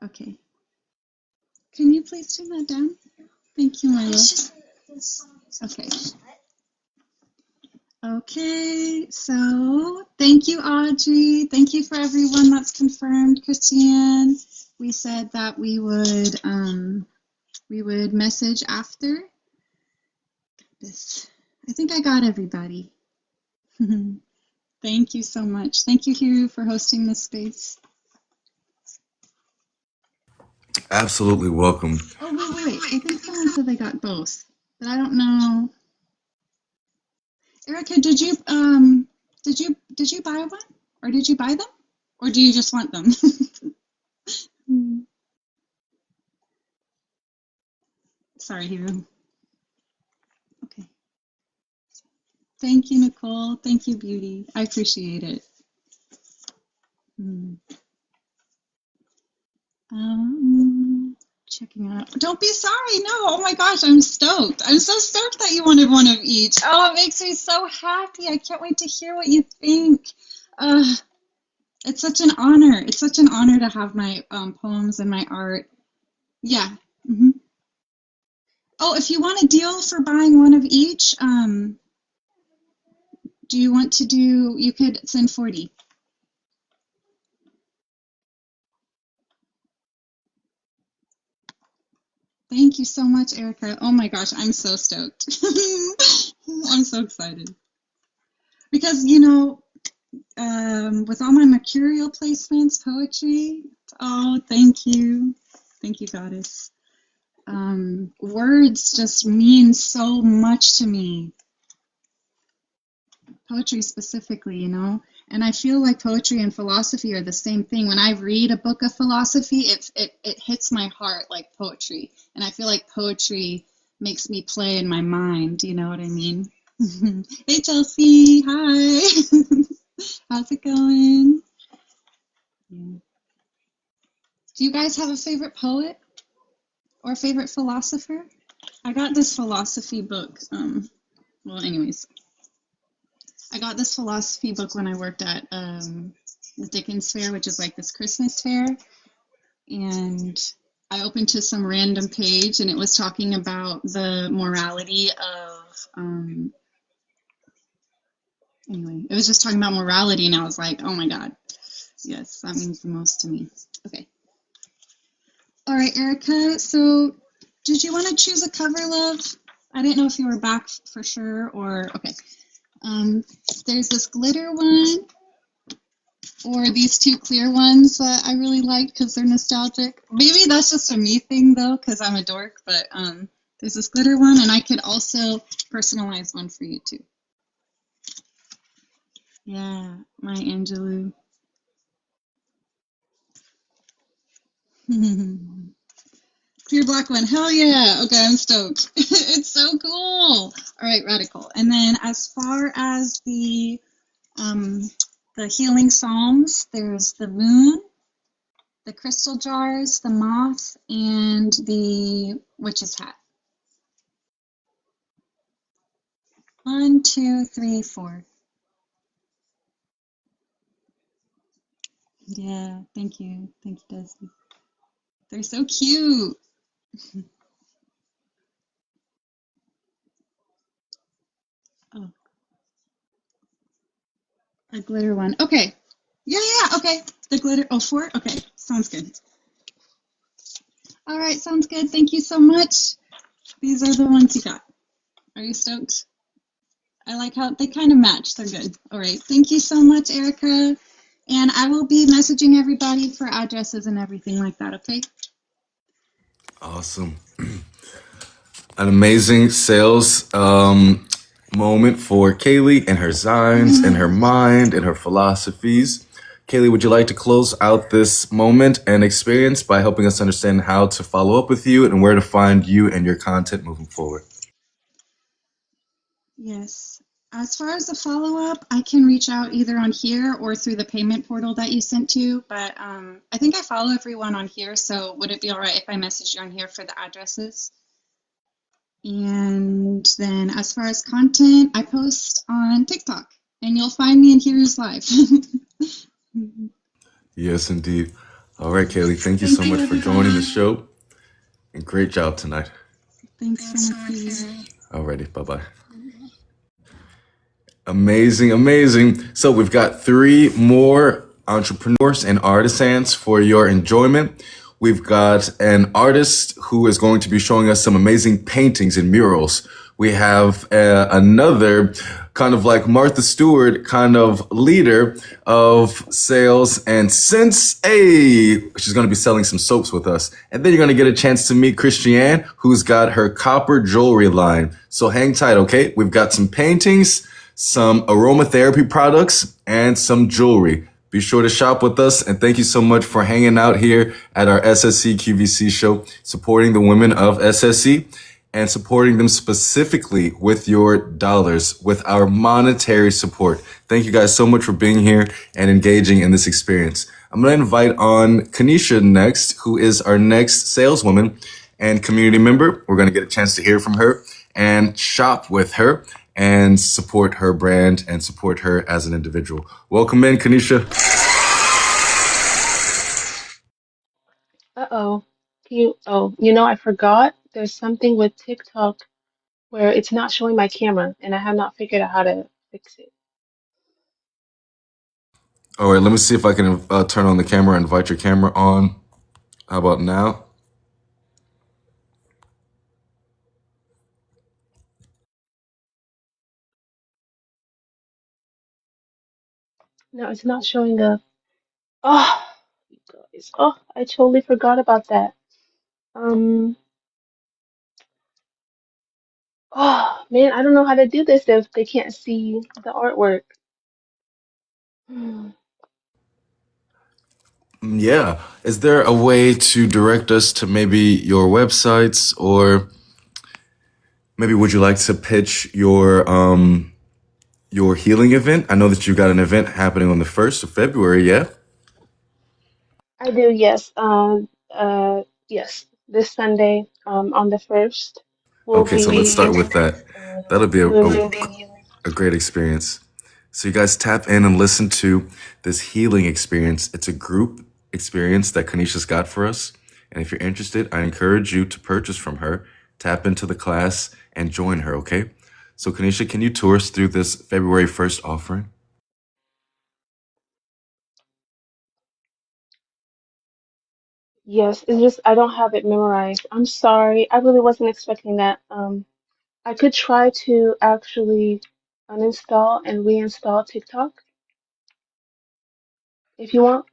Okay, can you please turn that down? Thank you, my love. Okay. Okay, so thank you, Audrey. Thank you for everyone that's confirmed. Christiane, we said that we would message after this. I think I got everybody. Thank you so much. Thank you, Hiru, for hosting this space. Absolutely welcome. Oh, wait. I think someone said they got both, but I don't know. Erica, did you buy one? Or did you buy them? Or do you just want them? Sorry, Hiru. Okay. Thank you, Nicole. Thank you, Beauty. I appreciate it. Checking out. Don't be sorry. No. Oh my gosh, I'm stoked. I'm so stoked that you wanted one of each. Oh, it makes me so happy. I can't wait to hear what you think. It's such an honor. It's such an honor to have my poems and my art. Yeah. Oh, if you want a deal for buying one of each, do you want to do, you could send 40. Thank you so much, Erica. Oh my gosh, I'm so stoked. I'm so excited. Because, you know, with all my mercurial placements, poetry, oh, thank you. Thank you, Goddess. Words just mean so much to me. Poetry specifically, you know? And I feel like poetry and philosophy are the same thing. When I read a book of philosophy, it hits my heart like poetry. And I feel like poetry makes me play in my mind, you know what I mean? Hey, Chelsea, hi. How's it going? Yeah. Do you guys have a favorite poet or a favorite philosopher? I got this philosophy book. Well, anyways. I got this philosophy book when I worked at the Dickens Fair, which is like this Christmas fair. And I opened to some random page, and it was talking about the morality of, anyway, it was just talking about morality, and I was like, oh my God, yes, that means the most to me. Okay. All right, Erica, so did you want to choose a cover, love? I didn't know if you were back for sure, or, okay. There's this glitter one, or these two clear ones that I really like because they're nostalgic. Maybe that's just a me thing though, because I'm a dork, but there's this glitter one, and I could also personalize one for you too. Yeah, my Angelou. Clear black one, hell yeah. Okay, I'm stoked. It's so cool. All right, radical. And then as far as the healing psalms, there's the moon, the crystal jars, the moth, and the witch's hat. 1, 2, 3, 4. Yeah, thank you. Thank you, Desi. They're so cute. Oh, a glitter one. Okay. Yeah, okay. The glitter, 4? Okay, sounds good. All right, sounds good. Thank you so much. These are the ones you got. Are you stoked? I like how they kind of match. They're good. All right. Thank you so much, Erica. And I will be messaging everybody for addresses and everything like that, okay? Awesome. An amazing sales moment for Kaylee and her zines and her mind and her philosophies. Kaylee, would you like to close out this moment and experience by helping us understand how to follow up with you and where to find you and your content moving forward? Yes. As far as the follow-up, I can reach out either on here or through the payment portal that you sent to, but I think I follow everyone on here, so would it be all right if I message you on here for the addresses? And then as far as content, I post on TikTok, and you'll find me in Heroes Live. Yes, indeed. All right, Kaylee, thank you so much for joining the show, and great job tonight. Thanks so much. Alrighty, bye-bye. Amazing. So we've got 3 more entrepreneurs and artisans for your enjoyment. We've got an artist who is going to be showing us some amazing paintings and murals. we have another kind of like Martha Stewart kind of leader of sales and scents. Hey, she's going to be selling some soaps with us. And then you're going to get a chance to meet Christiane, who's got her copper jewelry line. So hang tight, okay? We've got some paintings, some aromatherapy products, and some jewelry. Be sure to shop with us, and thank you so much for hanging out here at our Sse Qvc show, supporting the women of SSE and supporting them specifically with your dollars, with our monetary support. Thank you guys so much for being here and engaging in this experience. I'm going to invite on Kanisha next, who is our next saleswoman and community member. We're going to get a chance to hear from her and shop with her and support her brand and support her as an individual. Welcome in, Kanisha. Uh-oh. I forgot. There's something with TikTok where it's not showing my camera, and I have not figured out how to fix it. All right, let me see if I can turn on the camera and invite your camera on. How about now? No, it's not showing up. Oh, you guys. Oh, I totally forgot about that. Um, oh, man, I don't know how to do this if they can't see the artwork. Hmm. Yeah. Is there a way to direct us to maybe your websites, or maybe would you like to pitch your healing event? I know that you got an event happening on the 1st of February, yeah? I do, yes. Yes, this Sunday, on the 1st, we'll Okay, so let's be start with that. That'll be moving. a great experience. So you guys tap in and listen to this healing experience. It's a group experience that Kanisha's got for us. And if you're interested, I encourage you to purchase from her, tap into the class, and join her, okay? So Kanisha, can you tour us through this February 1st offering? Yes, it's just I don't have it memorized. I'm sorry. I really wasn't expecting that. I could try to actually uninstall and reinstall TikTok if you want,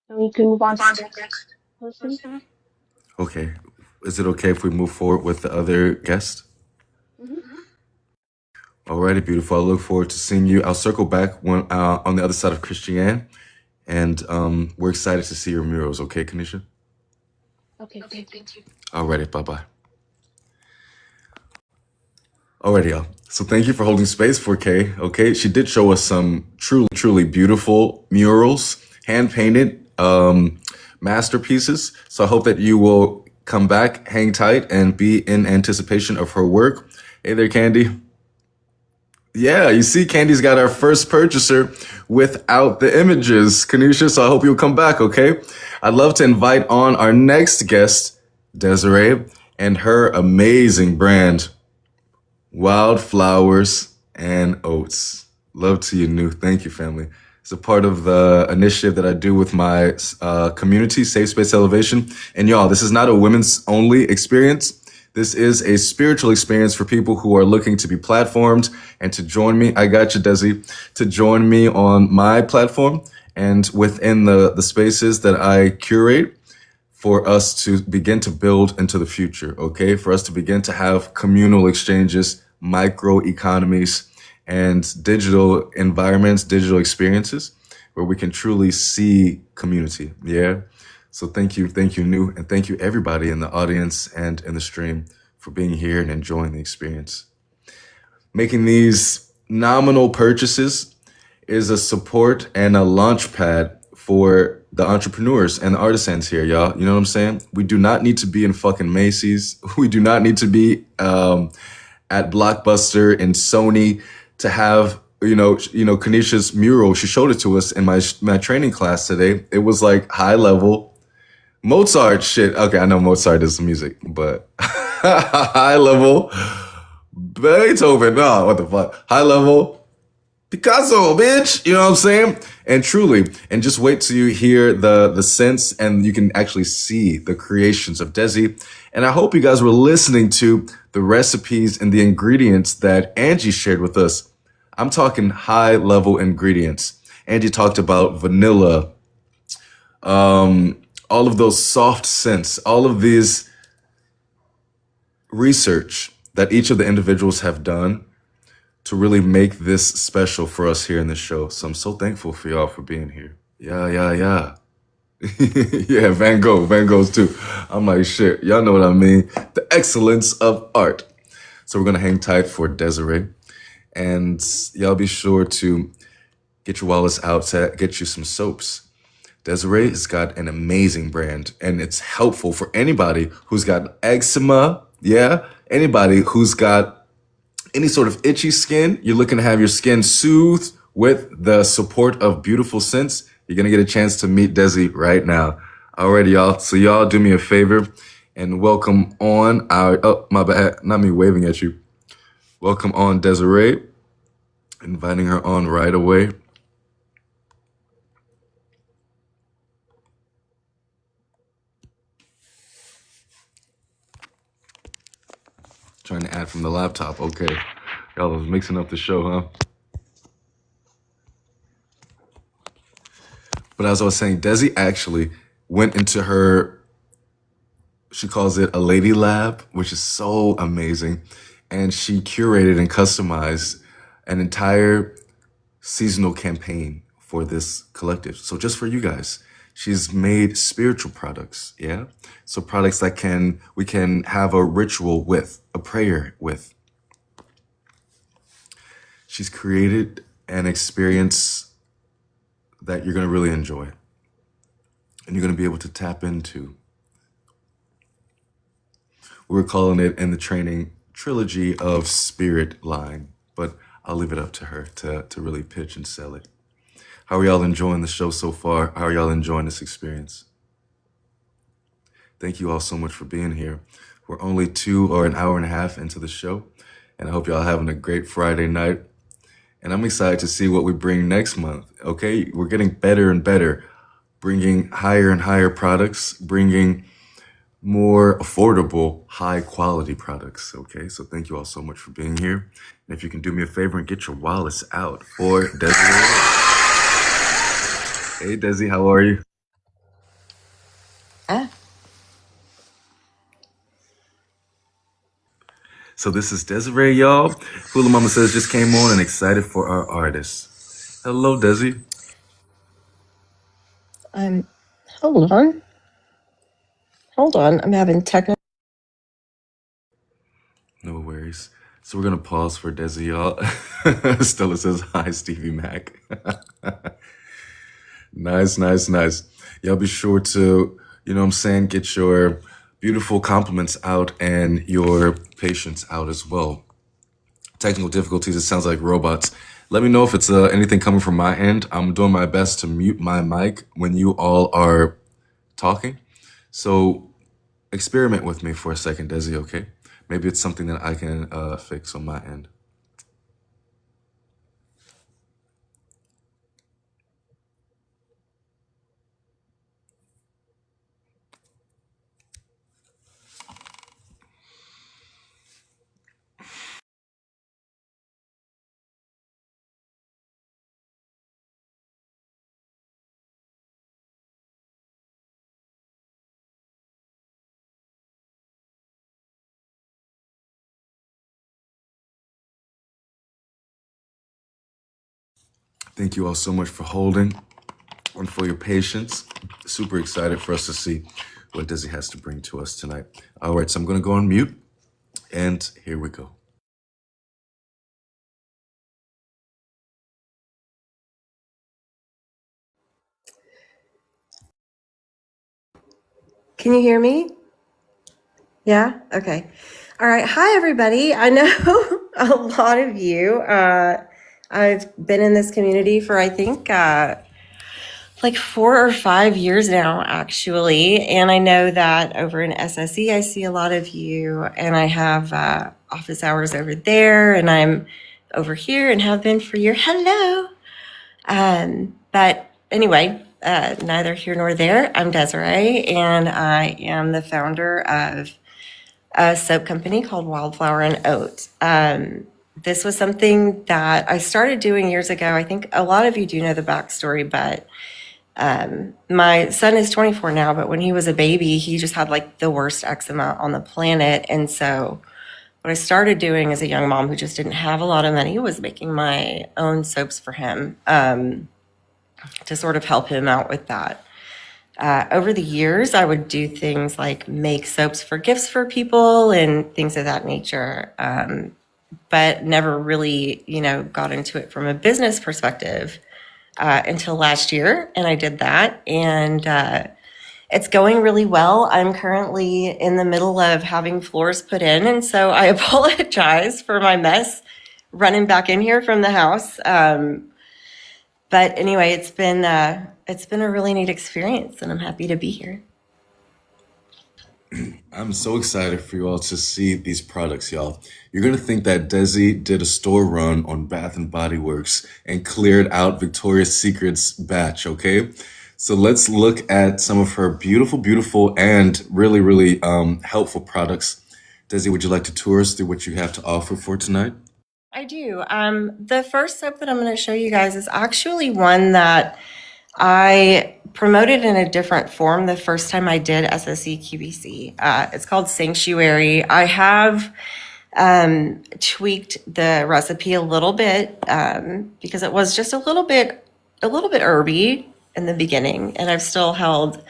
and we can move on to the next person. Okay. Is it okay if we move forward with the other guest? Hmm. Alrighty, beautiful. I look forward to seeing you. I'll circle back when on the other side of Christiane, and we're excited to see your murals. Okay, Kanisha? Okay, thank you. Alrighty, bye-bye. Alrighty, y'all. So thank you for holding space for Kay. Okay, she did show us some truly beautiful murals, hand-painted masterpieces. So I hope that you will come back, hang tight, and be in anticipation of her work. Hey there, Candy. Yeah, you see, Candy's got our first purchaser without the images, Kanisha. So I hope you'll come back, okay? I'd love to invite on our next guest, Desiree, and her amazing brand, Wildflowers and Oats. Love to you, New. Thank you, family. It's a part of the initiative that I do with my community, Safe Space Elevation. And y'all, this is not a women's only experience. This is a spiritual experience for people who are looking to be platformed and to join me. I got you, Desi, to join me on my platform and within the spaces that I curate for us to begin to build into the future, okay? For us to begin to have communal exchanges, micro economies, and digital environments, digital experiences where we can truly see community, yeah? So thank you, New, and thank you everybody in the audience and in the stream for being here and enjoying the experience. Making these nominal purchases is a support and a launch pad for the entrepreneurs and the artisans here, y'all. You know what I'm saying? We do not need to be in fucking Macy's. We do not need to be at Blockbuster and Sony to have, Kanisha's mural. She showed it to us in my training class today. It was like high level Mozart shit. Okay, I know Mozart is music, but high level Beethoven. No, what the fuck? High level Picasso, bitch. You know what I'm saying? And truly, and just wait till you hear the scents and you can actually see the creations of Desi. And I hope you guys were listening to the recipes and the ingredients that Angie shared with us. I'm talking high level ingredients. Angie talked about vanilla, all of those soft scents, all of these research that each of the individuals have done to really make this special for us here in the show. So I'm so thankful for y'all for being here. Yeah. Yeah, Van Gogh. Van Gogh's too. I'm like, shit, y'all know what I mean. The excellence of art. So we're going to hang tight for Desiree. And y'all be sure to get your wallets out to get you some soaps. Desiree has got an amazing brand, and it's helpful for anybody who's got eczema. Yeah, anybody who's got any sort of itchy skin. You're looking to have your skin soothed with the support of beautiful scents. You're going to get a chance to meet Desi right now. Alrighty, y'all. So y'all do me a favor and welcome on our, oh, my bad, not me waving at you. Welcome on Desiree. Inviting her on right away. Trying to add from the laptop. Okay. Y'all was mixing up the show, huh? But as I was saying, Desi actually went into her, she calls it a lady lab, which is so amazing. And she curated and customized an entire seasonal campaign for this collective. So just for you guys, she's made spiritual products, yeah? So products that we can have a ritual with, a prayer with. She's created an experience that you're going to really enjoy. And you're going to be able to tap into. We're calling it in the training trilogy of spirit line, but I'll leave it up to her to really pitch and sell it. How are y'all enjoying the show so far? How are y'all enjoying this experience? Thank you all so much for being here. We're only 2 or an hour and a half into the show, and I hope y'all having a great Friday night. And I'm excited to see what we bring next month, okay? We're getting better and better, bringing higher and higher products, bringing more affordable, high quality products, okay? So thank you all so much for being here. And if you can do me a favor and get your wallets out for Desiree. Hey, Desi, how are you? So this is Desiree, y'all. Hula Mama Says just came on and excited for our artists. Hello, Desi. Hold on. I'm having technical. No worries. So we're gonna pause for Desi, y'all. Stella says hi, Stevie Mac. Nice. Y'all be sure to, you know what I'm saying, get your beautiful compliments out and your patience out as well. Technical difficulties, it sounds like robots. Let me know if it's anything coming from my end. I'm doing my best to mute my mic when you all are talking. So experiment with me for a second, Desi, okay? Maybe it's something that I can fix on my end. Thank you all so much for holding and for your patience. Super excited for us to see what Desi has to bring to us tonight. All right, so I'm going to go on mute, and here we go. Can you hear me? Yeah? Okay. All right. Hi, everybody. I know a lot of you. I've been in this community for, I think, like 4 or 5 years now, actually. And I know that over in SSE, I see a lot of you, and I have office hours over there, and I'm over here and have been for years. Hello. But anyway, neither here nor there. I'm Desiree, and I am the founder of a soap company called Wildflower and Oat. This was something that I started doing years ago. I think a lot of you do know the backstory, but my son is 24 now, but when he was a baby, he just had like the worst eczema on the planet. And so what I started doing as a young mom who just didn't have a lot of money was making my own soaps for him to sort of help him out with that. Over the years, I would do things like make soaps for gifts for people and things of that nature, but never really, got into it from a business perspective until last year, and I did that, and it's going really well. I'm currently in the middle of having floors put in, and so I apologize for my mess running back in here from the house. But anyway, it's been a really neat experience, and I'm happy to be here. I'm so excited for you all to see these products, y'all. You're going to think that Desi did a store run on Bath and Body Works and cleared out Victoria's Secret's batch, okay? So let's look at some of her beautiful, beautiful, and really, really helpful products. Desi, would you like to tour us through what you have to offer for tonight? I do. The first soap that I'm going to show you guys is actually one that I promoted in a different form the first time I did Sse Qvc. It's called Sanctuary. I have tweaked the recipe a little bit because it was just a little bit herby in the beginning, and I've still held,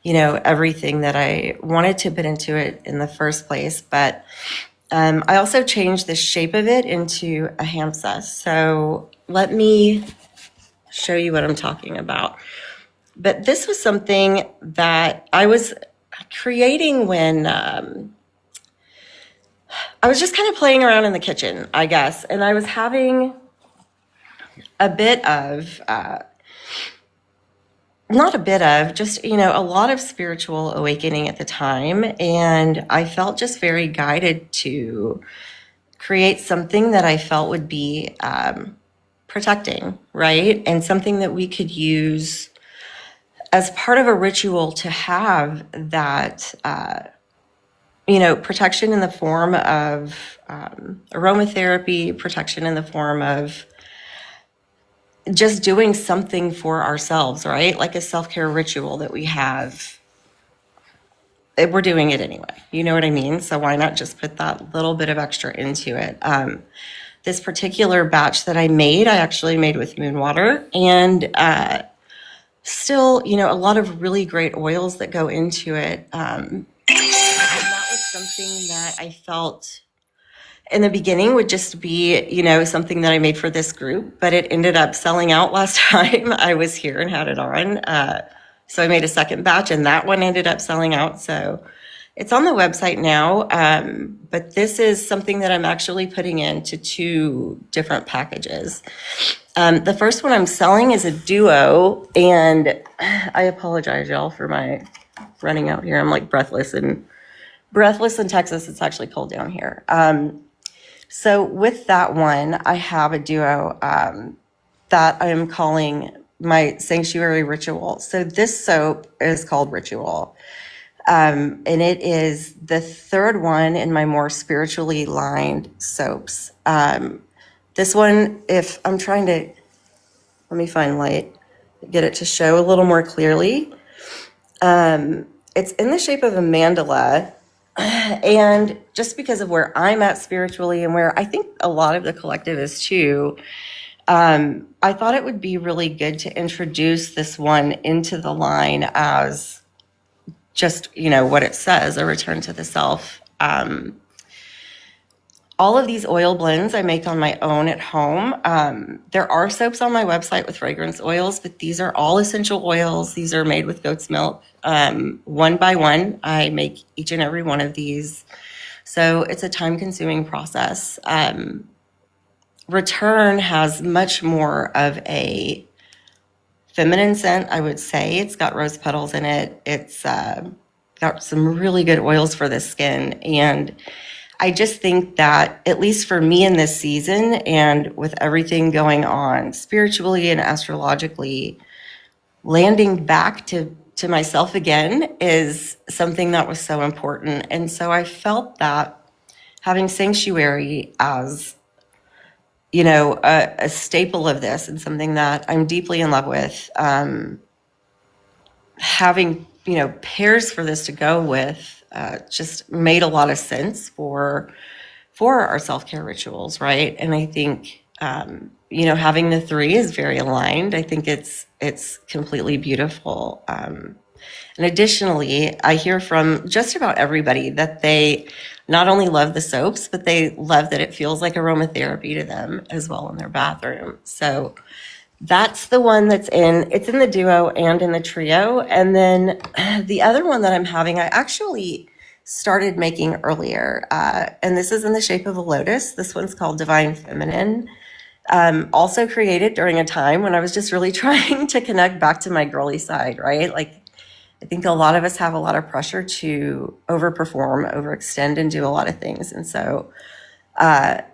everything that I wanted to put into it in the first place. But I also changed the shape of it into a hamsa. So let me show you what I'm talking about. But this was something that I was creating when I was just kind of playing around in the kitchen, I guess. And I was having a bit of, just, a lot of spiritual awakening at the time. And I felt just very guided to create something that I felt would be protecting, right? And something that we could use as part of a ritual to have that, protection in the form of aromatherapy, protection in the form of just doing something for ourselves, right? Like a self-care ritual that we have. We're doing it anyway. You know what I mean? So why not just put that little bit of extra into it? This particular batch that I made, I actually made with moon water, and still, a lot of really great oils that go into it. And that was something that I felt in the beginning would just be, something that I made for this group, but it ended up selling out last time I was here and had it on. So I made a second batch, and that one ended up selling out. So it's on the website now, but this is something that I'm actually putting into 2 different packages. The first one I'm selling is a duo, and I apologize, y'all, for my running out here. I'm like breathless in Texas. It's actually cold down here. So with that one, I have a duo that I am calling my Sanctuary Ritual. So this soap is called Ritual. And it is the third one in my more spiritually lined soaps. This one, if I'm trying to, let me find light, get it to show a little more clearly. It's in the shape of a mandala. And just because of where I'm at spiritually and where I think a lot of the collective is too, I thought it would be really good to introduce this one into the line as just, what it says, a return to the self. All of these oil blends I make on my own at home. There are soaps on my website with fragrance oils, but these are all essential oils. These are made with goat's milk. One by one, I make each and every one of these. So it's a time-consuming process. Return has much more of a feminine scent, I would say. It's got rose petals in it. It's got some really good oils for the skin. And I just think that, at least for me in this season, and with everything going on spiritually and astrologically, landing back to myself again is something that was so important. And so I felt that having sanctuary as, you know, a staple of this and something that I'm deeply in love with, having, you know, pairs for this to go with just made a lot of sense for our self-care rituals, right? And I think, you know, having the three is very aligned. I think it's completely beautiful. And additionally, I hear from just about everybody that they not only love the soaps, but they love that it feels like aromatherapy to them as well in their bathroom. So that's the one it's in the duo and in the trio. And then the other one that I'm having, I actually started making earlier. And this is in the shape of a lotus. This one's called Divine Feminine. Also created during a time when I was just really trying to connect back to my girly side, right? Like, I think a lot of us have a lot of pressure to overperform, overextend, and do a lot of things. And so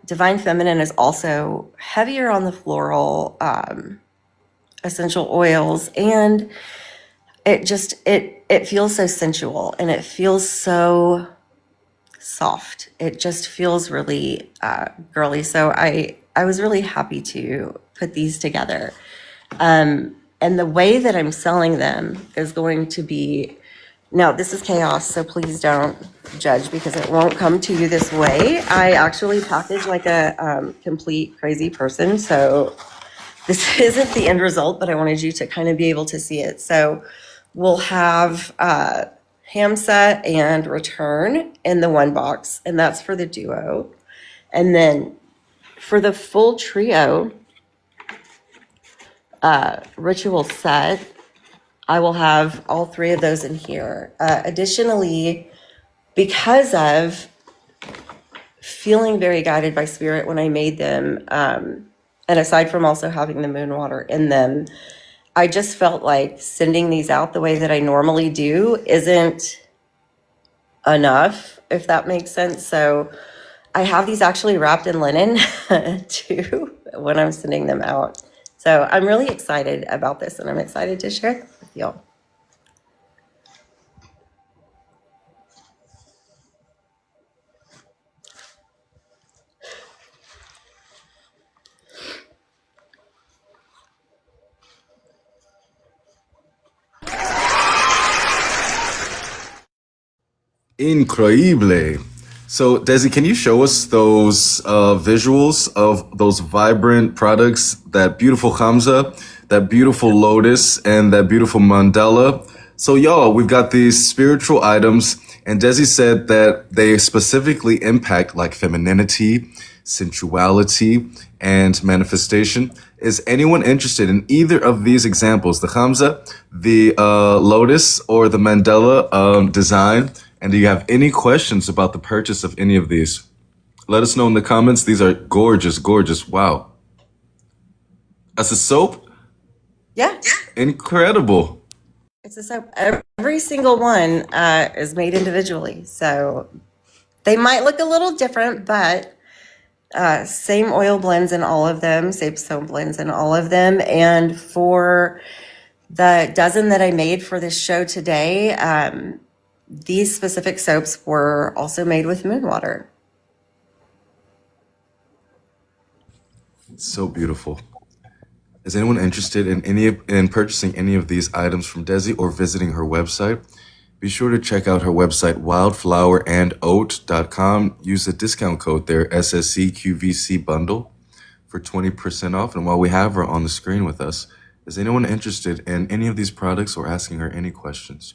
Divine Feminine is also heavier on the floral essential oils, and it feels so sensual and it feels so soft. It just feels really girly. So I was really happy to put these together. And the way that I'm selling them is going to be, now this is chaos, so please don't judge because it won't come to you this way. I actually package like a complete crazy person. So this isn't the end result, but I wanted you to kind of be able to see it. So we'll have ham set and return in the one box, and that's for the duo. And then for the full trio ritual set, I will have all three of those in here. Additionally, because of feeling very guided by spirit when I made them, and aside from also having the moon water in them, I just felt like sending these out the way that I normally do isn't enough, if that makes sense. So I have these actually wrapped in linen too when I'm sending them out. So I'm really excited about this, and I'm excited to share it with y'all. Increíble. So, Desi, can you show us those visuals of those vibrant products, that beautiful Hamza, that beautiful lotus, and that beautiful mandala? So, y'all, we've got these spiritual items, and Desi said that they specifically impact like femininity, sensuality, and manifestation. Is anyone interested in either of these examples, the Hamza, the lotus, or the mandala design? And do you have any questions about the purchase of any of these? Let us know in the comments. These are gorgeous, gorgeous. Wow. That's a soap? Yeah. Incredible. It's a soap. Every single one is made individually. So they might look a little different, but same oil blends in all of them, same soap blends in all of them. And for the dozen that I made for this show today, these specific soaps were also made with moon water. So beautiful. Is anyone interested in purchasing any of these items from Desi or visiting her website? Be sure to check out her website, wildflowerandoat.com. Use the discount code there, Sse Qvc Bundle, for 20% off. And while we have her on the screen with us, is anyone interested in any of these products or asking her any questions?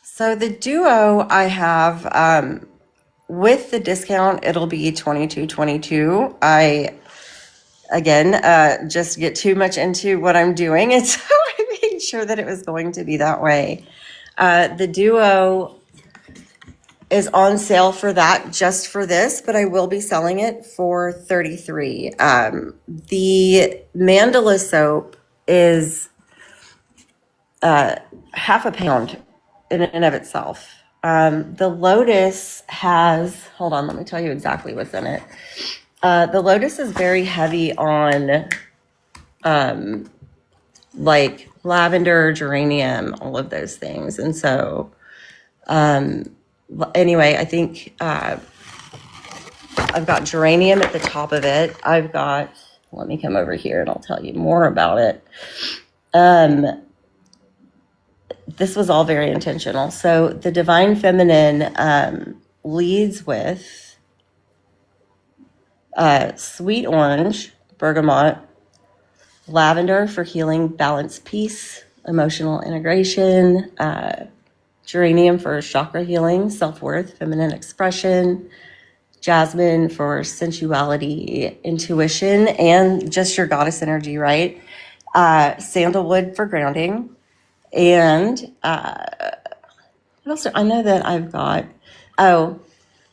So the duo I have, with the discount, it'll be $22.22. I, again, just get too much into what I'm doing, and so I made sure that it was going to be that way. The duo is on sale for that, just for this, but I will be selling it for $33. The mandala soap is half a pound in and of itself. The lotus has, hold on, let me tell you exactly what's in it. The lotus is very heavy on like lavender, geranium, all of those things. And so anyway, I think I've got geranium at the top of it. I've got, let me come over here and I'll tell you more about it. This was all very intentional. So the Divine Feminine leads with sweet orange, bergamot, lavender for healing, balance, peace, emotional integration, geranium for chakra healing, self-worth, feminine expression, jasmine for sensuality, intuition, and just your goddess energy, right? Sandalwood for grounding. And what else? I know that I've got,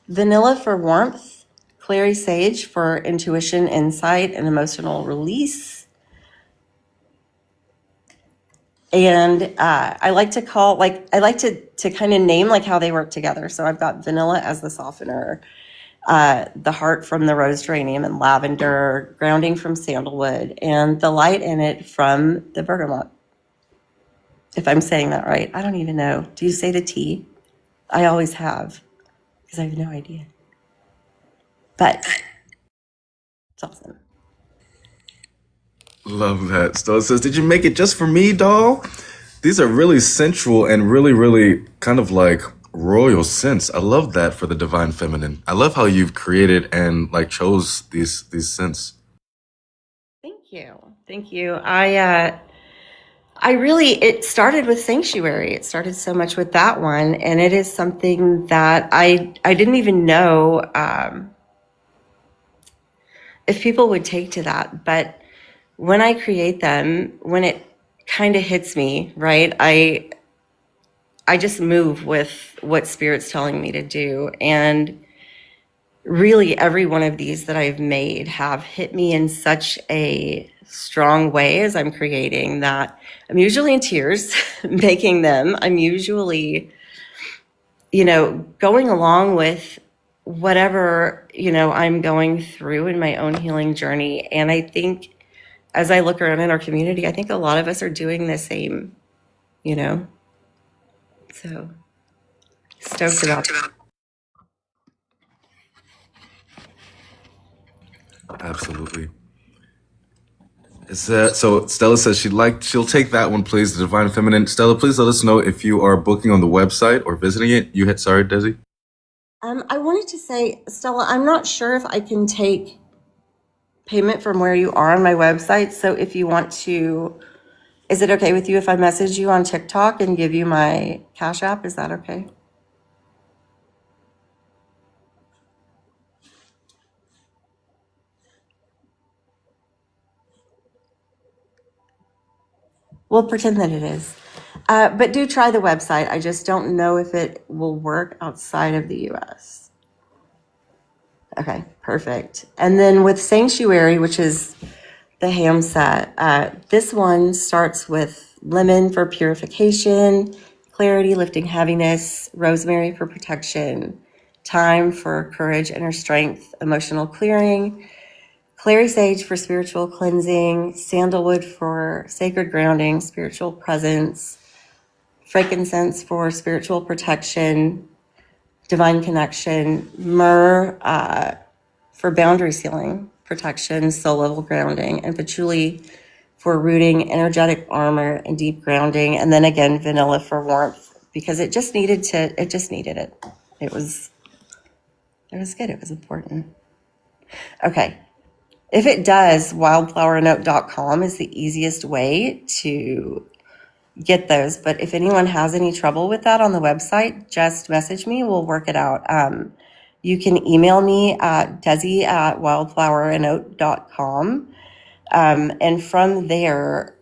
vanilla for warmth, clary sage for intuition, insight, and emotional release. And I like to call, I like to kind of name like how they work together. So I've got vanilla as the softener, the heart from the rose geranium and lavender, grounding from sandalwood, and the light in it from the bergamot. If I'm saying that right. I don't even know. Do you say the T? I always have, because I have no idea. But it's awesome. Love that. Stella says, "Did you make it just for me, doll?" These are really sensual and really, really kind of like royal scents. I love that for the Divine Feminine. I love how you've created and like chose these scents. Thank you. Thank you. It started with Sanctuary. It started so much with that one. And it is something that I didn't even know if people would take to that. But when I create them, when it kind of hits me, right, I just move with what Spirit's telling me to do. And really every one of these that I've made have hit me in such a strong way as I'm creating that I'm usually in tears making them. I'm usually, going along with whatever, I'm going through in my own healing journey. And I think as I look around in our community, I think a lot of us are doing the same, so stoked about it. Absolutely. So Stella says she'll take that one, please. The Divine Feminine. Stella, please let us know if you are booking on the website or visiting it. Sorry, Desi. I wanted to say, Stella, I'm not sure if I can take payment from where you are on my website. So if you want to, is it okay with you if I message you on TikTok and give you my Cash App? Is that okay? We'll pretend that it is. But do try the website. I just don't know if it will work outside of the US. Okay, perfect. And then with Sanctuary, which is the ham set, this one starts with lemon for purification, clarity, lifting heaviness, rosemary for protection, thyme for courage, inner strength, emotional clearing, clary sage for spiritual cleansing, sandalwood for sacred grounding, spiritual presence, frankincense for spiritual protection, divine connection, myrrh for boundary sealing, protection, soul level grounding, and patchouli for rooting, energetic armor, and deep grounding. And then again, vanilla for warmth, because it just needed it. It was good. It was important. Okay. If it does, wildflowernote.com is the easiest way to get those. But if anyone has any trouble with that on the website, just message me. We'll work it out. You can email me at desi@wildfloweranote.com. And from there,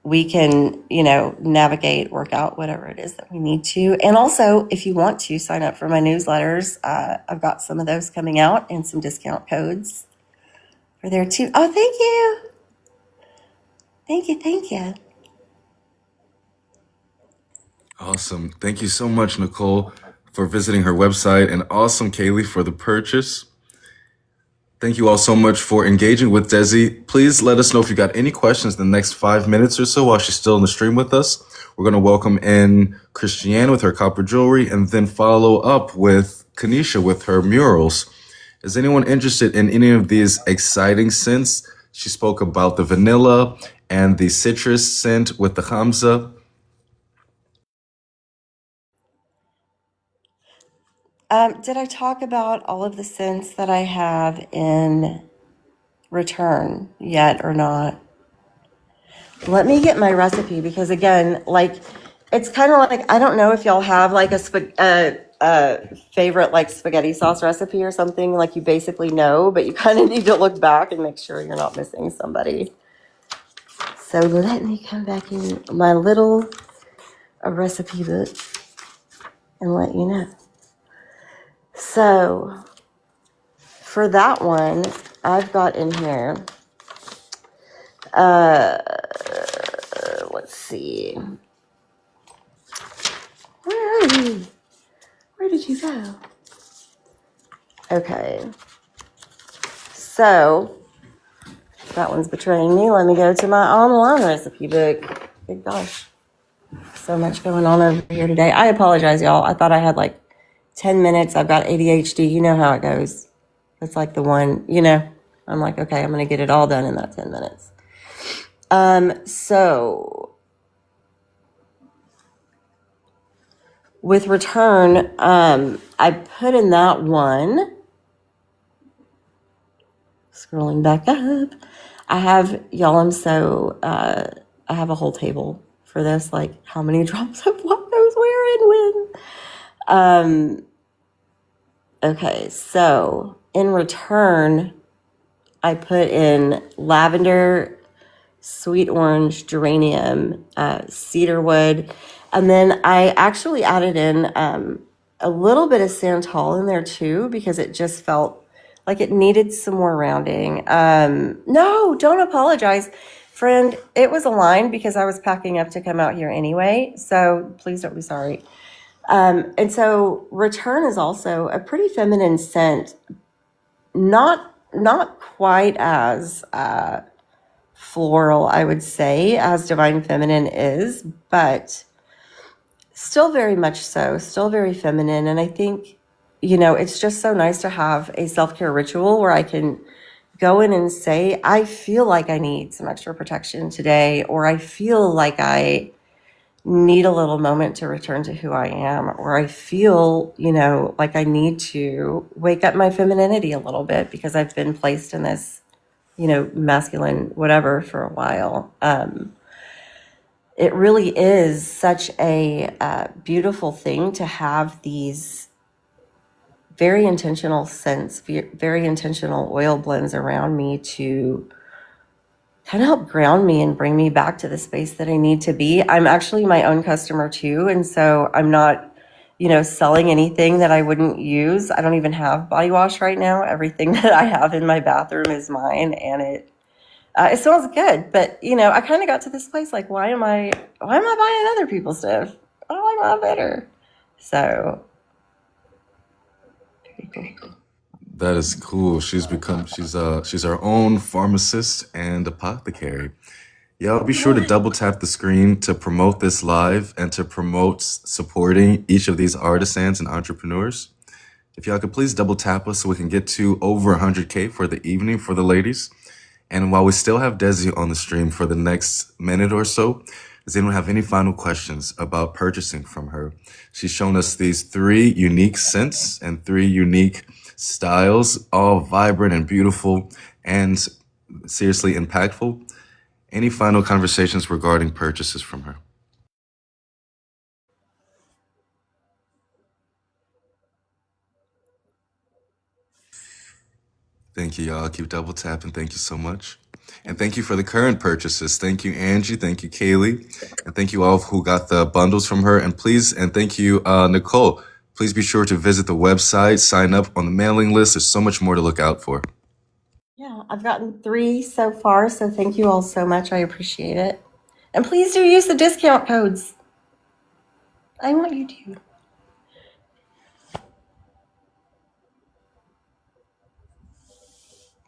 we can, navigate, work out whatever it is that we need to. And also, if you want to sign up for my newsletters, I've got some of those coming out and some discount codes for there too. Oh, thank you. Thank you. Awesome. Thank you so much, Nicole, for visiting her website, and awesome, Kaylee, for the purchase. Thank you all so much for engaging with Desi. Please let us know if you got any questions in the next 5 minutes or so while she's still in the stream with us. We're going to welcome in Christiane with her copper jewelry and then follow up with Kanisha with her murals. Is anyone interested in any of these exciting scents? She spoke about the vanilla and the citrus scent with the Hamza. Did I talk about all of the scents that I have in return yet or not? Let me get my recipe because again, like it's kind of like I don't know if y'all have like a favorite like spaghetti sauce recipe or something like you basically know, but you kind of need to look back and make sure you're not missing somebody. So let me come back in my little recipe book and let you know. So for that one, I've got in here, let's see. Where are you? Where did you go? Okay. So that one's betraying me. Let me go to my online recipe book. Good gosh. So much going on over here today. I apologize, y'all. I thought I had like 10 minutes. I've got ADHD. You know how it goes. It's like the one, I'm like, okay, I'm going to get it all done in that 10 minutes. So with return, I put in that one, scrolling back up, I have, y'all, I have a whole table for this, like how many drops of what goes where and when. Okay, so in return, I put in lavender, sweet orange, geranium, cedarwood, and then I actually added in a little bit of santal in there too because it just felt like it needed some more rounding. No, don't apologize, friend. It was a line because I was packing up to come out here anyway, so please don't be sorry. And so return is also a pretty feminine scent, not quite as floral, I would say, as Divine Feminine is, but still very much so, still very feminine. And I think, it's just so nice to have a self-care ritual where I can go in and say, I feel like I need some extra protection today, or I feel like I need a little moment to return to who I am, or I feel, like I need to wake up my femininity a little bit because I've been placed in this, masculine whatever for a while. It really is such a beautiful thing to have these very intentional scents, very intentional oil blends around me to kind of help ground me and bring me back to the space that I need to be. I'm actually my own customer too. And so I'm not, selling anything that I wouldn't use. I don't even have body wash right now. Everything that I have in my bathroom is mine, and it smells good. But, I kind of got to this place like, why am I buying other people's stuff? I like mine better. So pretty cool. That is cool. She's our own pharmacist and apothecary. Y'all be sure to double tap the screen to promote this live and to promote supporting each of these artisans and entrepreneurs. If y'all could please double tap us so we can get to over 100K for the evening for the ladies. And while we still have Desi on the stream for the next minute or so, does anyone have any final questions about purchasing from her? She's shown us these 3 unique scents and 3 unique styles, all vibrant and beautiful and seriously impactful. Any final conversations regarding purchases from her? Thank you, y'all. Keep double tapping. Thank you so much. And thank you for the current purchases. Thank you, Angie. Thank you, Kaylee. And thank you all who got the bundles from her. And thank you, Nicole. Please be sure to visit the website, sign up on the mailing list. There's so much more to look out for. Yeah, I've gotten 3 so far, so thank you all so much. I appreciate it. And please do use the discount codes. I want you to.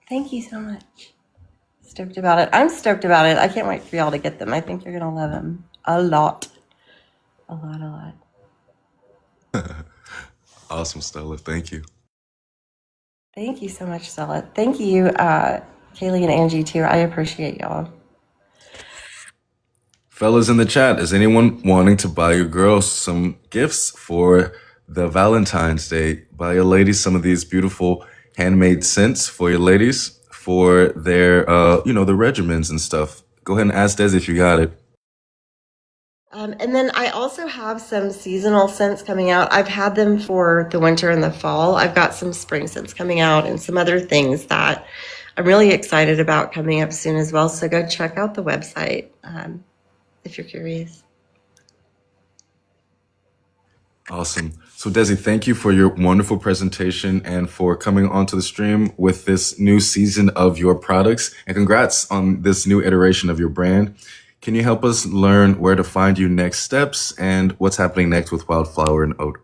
Thank you so much. Stoked about it. I'm stoked about it. I can't wait for y'all to get them. I think you're going to love them a lot. A lot, a lot. Awesome, Stella. Thank you. Thank you so much, Stella. Thank you, Kaylee and Angie, too. I appreciate y'all. Fellas in the chat, is anyone wanting to buy your girls some gifts for the Valentine's Day? Buy your ladies some of these beautiful handmade scents for your ladies for their, the regimens and stuff. Go ahead and ask Des if you got it. And then I also have some seasonal scents coming out. I've had them for the winter and the fall. I've got some spring scents coming out and some other things that I'm really excited about coming up soon as well. So go check out the website if you're curious. Awesome. So Desi, thank you for your wonderful presentation and for coming onto the stream with this new season of your products. And congrats on this new iteration of your brand. Can you help us learn where to find you next steps and what's happening next with Wildflower and Oat?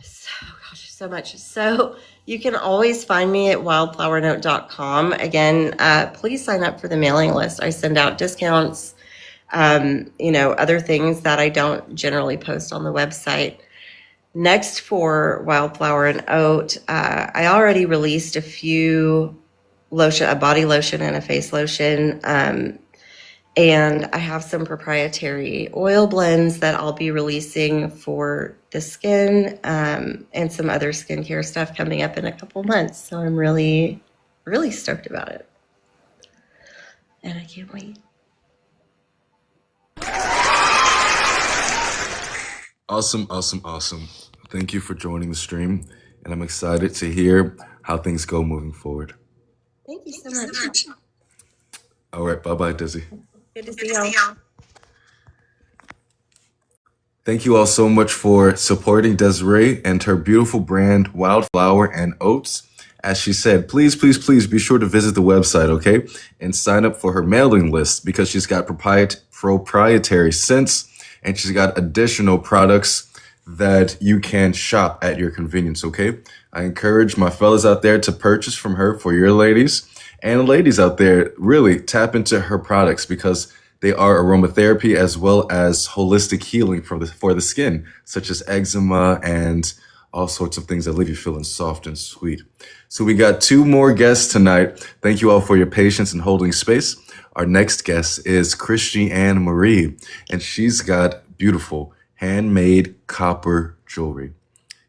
So much. So you can always find me at wildflowernote.com. Again, please sign up for the mailing list. I send out discounts, other things that I don't generally post on the website. Next for Wildflower and Oat, I already released a few lotion, a body lotion and a face lotion. And I have some proprietary oil blends that I'll be releasing for the skin, and some other skincare stuff coming up in a couple months. So I'm really, really stoked about it. And I can't wait. Awesome, awesome, awesome. Thank you for joining the stream. And I'm excited to hear how things go moving forward. Thank you so much. All right. Bye-bye, Desi. Good to see y'all. Thank you all so much for supporting Desiree and her beautiful brand, Wildflower and Oats. As she said, please, please, please be sure to visit the website, okay? And sign up for her mailing list because she's got proprietary scents and she's got additional products that you can shop at your convenience, okay? I encourage my fellas out there to purchase from her for your ladies. And ladies out there, really tap into her products because they are aromatherapy as well as holistic healing for the skin, such as eczema and all sorts of things that leave you feeling soft and sweet. So we got 2 more guests tonight. Thank you all for your patience and holding space. Our next guest is Christiane Marie, and she's got beautiful handmade copper jewelry.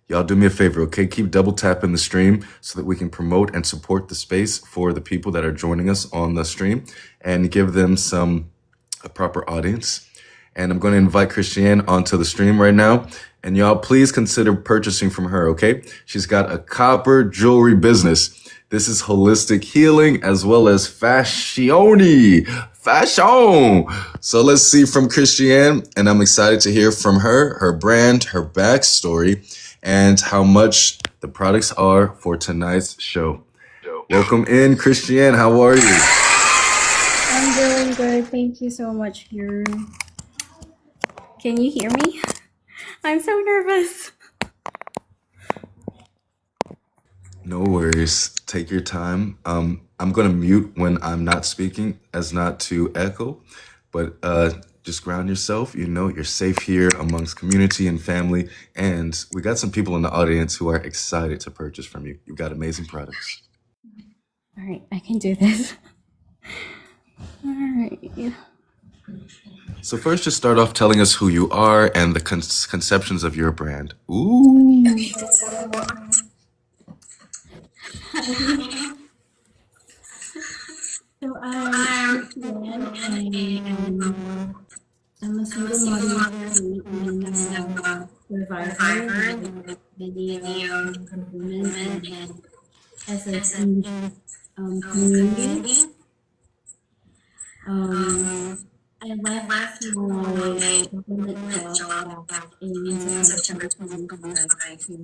Y'all do me a favor, okay? Keep double tapping the stream so that we can promote and support the space for the people that are joining us on the stream and give them a proper audience. And I'm going to invite Christiane onto the stream right now. And y'all, please consider purchasing from her, okay? She's got a copper jewelry business. This is holistic healing as well as fashion. So let's see from Christiane. And I'm excited to hear from her brand, her backstory, and how much the products are for tonight's show. Welcome in, Christiane. How are you? I'm doing good. Thank you so much here. Can you hear me? I'm so nervous. No worries. Take your time. I'm going to mute when I'm not speaking as not to echo, but just ground yourself. You know, you're safe here amongst community and family. And we got some people in the audience who are excited to purchase from you. You've got amazing products. All right, I can do this. All right. So first, just start off telling us who you are and the conceptions of your brand. Ooh. So I'm I'm a single mother and survivor with many women and as a community. I left my government job back in September 2025 to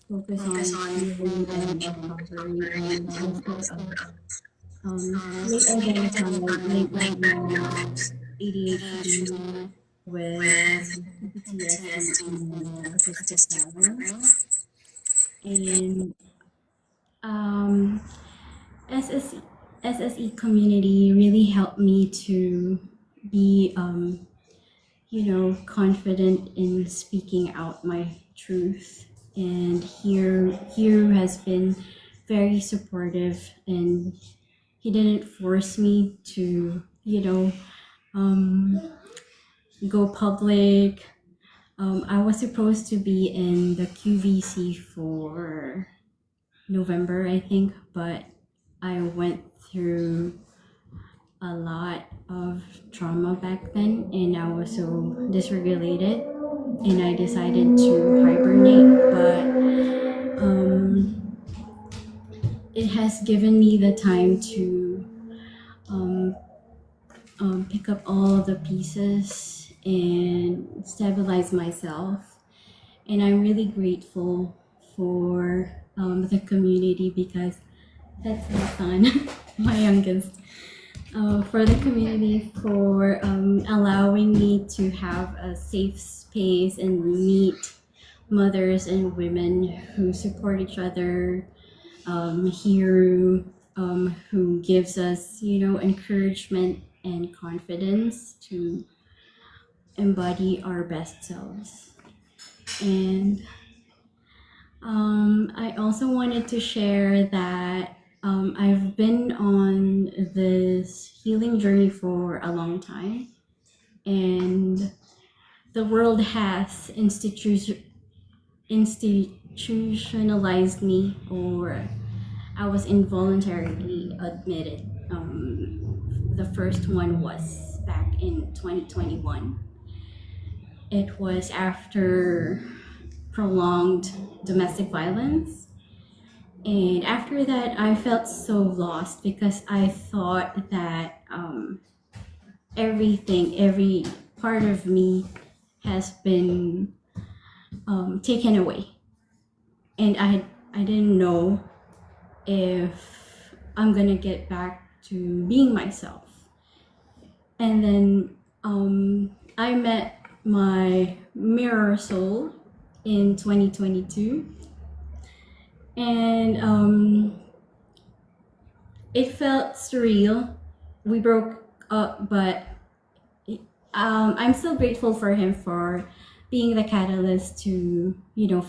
focus on healing and recovering and also late identified, late diagnosed ADHD with PTSD and autistic trauma. And um, SSE, SSE community really helped me to be, confident in speaking out my truth. And here has been very supportive, and he didn't force me to, go public. I was supposed to be in the QVC for November, I think, but I went through a lot of trauma back then, and I was so dysregulated, and I decided to hibernate. But it has given me the time to pick up all the pieces and stabilize myself. And I'm really grateful for the community, because that's my son, my youngest. For the community, for allowing me to have a safe space and meet mothers and women who support each other, here, who gives us, encouragement and confidence to embody our best selves. And I also wanted to share that I've been on this healing journey for a long time, and the world has institutionalized me, or I was involuntarily admitted. The first one was back in 2021. It was after prolonged domestic violence. And after that, I felt so lost, because I thought that every part of me has been taken away. And I didn't know if I'm gonna get back to being myself. And then I met my mirror soul in 2022, and it felt surreal. We broke up, but I'm still grateful for him for being the catalyst to,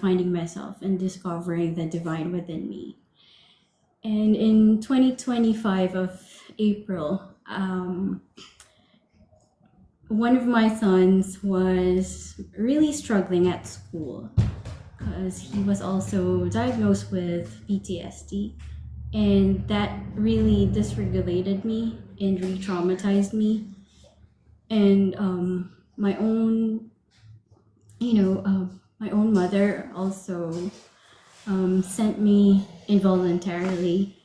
finding myself and discovering the divine within me. And in 2025 of April, one of my sons was really struggling at school, because he was also diagnosed with PTSD, and that really dysregulated me and re-traumatized me. And my own mother also sent me involuntarily,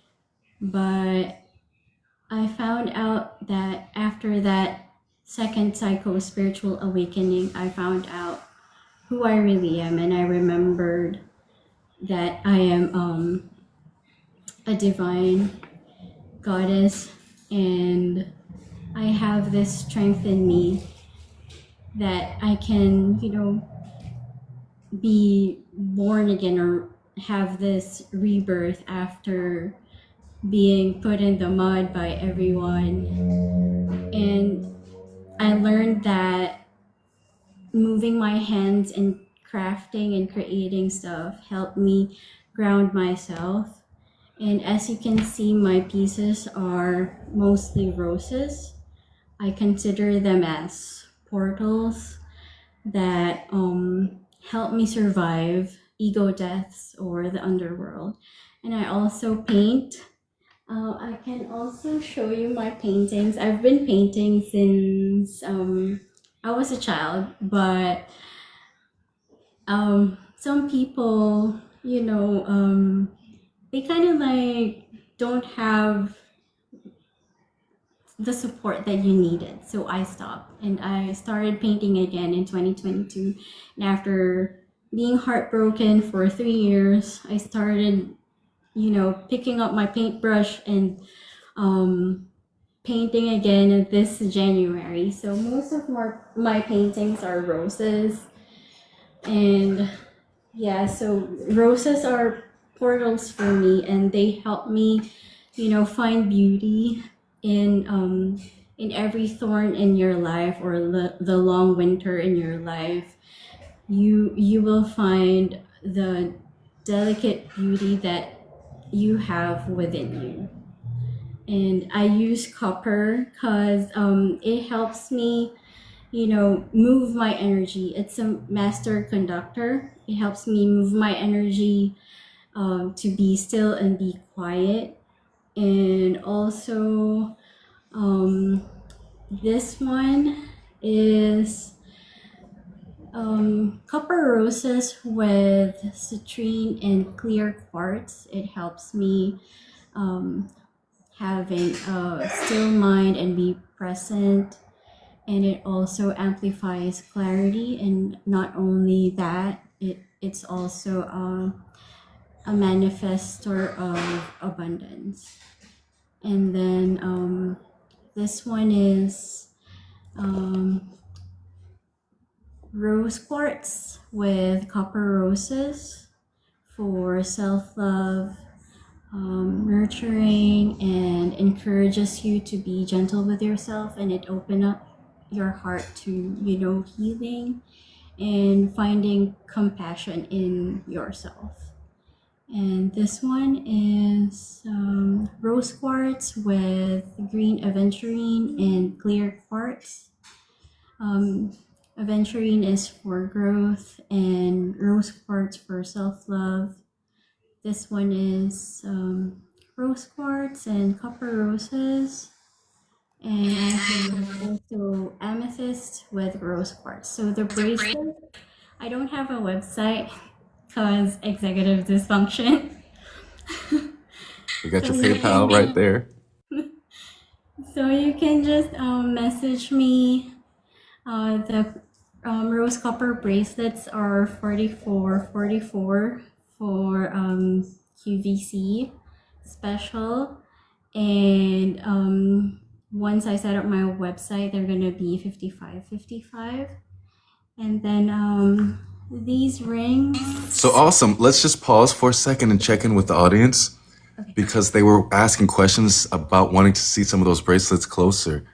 but I found out that after that second psycho-spiritual awakening, I found out who I really am, and I remembered that I am a divine goddess, and I have this strength in me that I can, be born again, or have this rebirth after being put in the mud by everyone. And I learned that moving my hands and crafting and creating stuff helped me ground myself. And as you can see, my pieces are mostly roses. I consider them as portals that help me survive ego deaths or the underworld. And I also paint. I can also show you my paintings. I've been painting since I was a child, but some people, they kind of like don't have the support that you needed. So I stopped, and I started painting again in 2022. And after being heartbroken for 3 years, I started, picking up my paintbrush and painting again this January. So most of my paintings are roses. And yeah, so roses are portals for me, and they help me, find beauty in every thorn in your life, or the long winter in your life. You will find the delicate beauty that you have within you. And I use copper because it helps me, move my energy. It's a master conductor. It helps me move my energy to be still and be quiet. And also, this one is copper roses with citrine and clear quartz. It helps me having a still mind and be present. And it also amplifies clarity. And not only that, it's also a manifestor of abundance. And then this one is rose quartz with copper roses for self-love, nurturing, and encourages you to be gentle with yourself, and it opens up your heart to healing and finding compassion in yourself. And this one is rose quartz with green aventurine and clear quartz. Aventurine is for growth, and rose quartz for self-love. This one is rose quartz and copper roses. And I have also amethyst with rose quartz. So the bracelet, I don't have a website because executive dysfunction. We got your PayPal right there. So you can just message me. The rose copper bracelets are $44.44 for QVC special, and once I set up my website, they're gonna be $55.55. And then these rings. So awesome. Let's just pause for a second and check in with the audience, because they were asking questions about wanting to see some of those bracelets closer,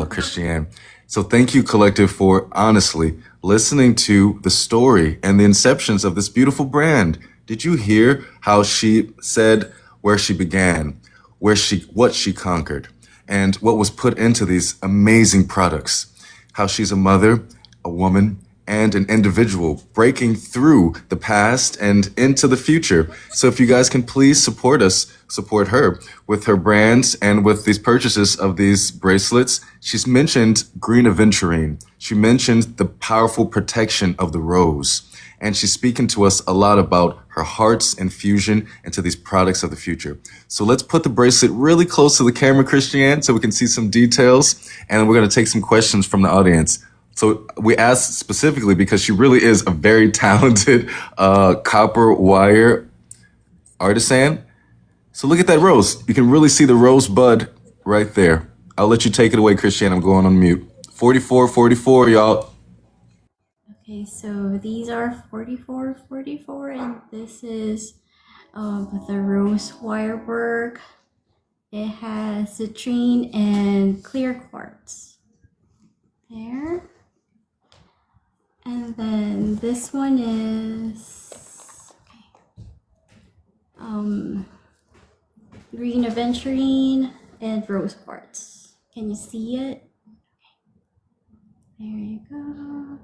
Christiane. So thank you, Collective, for honestly listening to the story and the inceptions of this beautiful brand. Did you hear how she said where she began, what she conquered, and what was put into these amazing products? How she's a mother, a woman, and an individual breaking through the past and into the future. So if you guys can please support her with her brands and with these purchases of these bracelets. She's mentioned green aventurine. She mentioned the powerful protection of the rose. And she's speaking to us a lot about her heart's infusion into these products of the future. So let's put the bracelet really close to the camera, Christiane, so we can see some details. And we're going to take some questions from the audience. So we asked specifically because she really is a very talented copper wire artisan. So look at that rose. You can really see the rose bud right there. I'll let you take it away, Christiane. I'm going on mute. 44.44, y'all. Okay, so these are $44.44, and this is the rose wire work. It has citrine and clear quartz there. And then this one is green aventurine and rose quartz. Can you see it? There you go.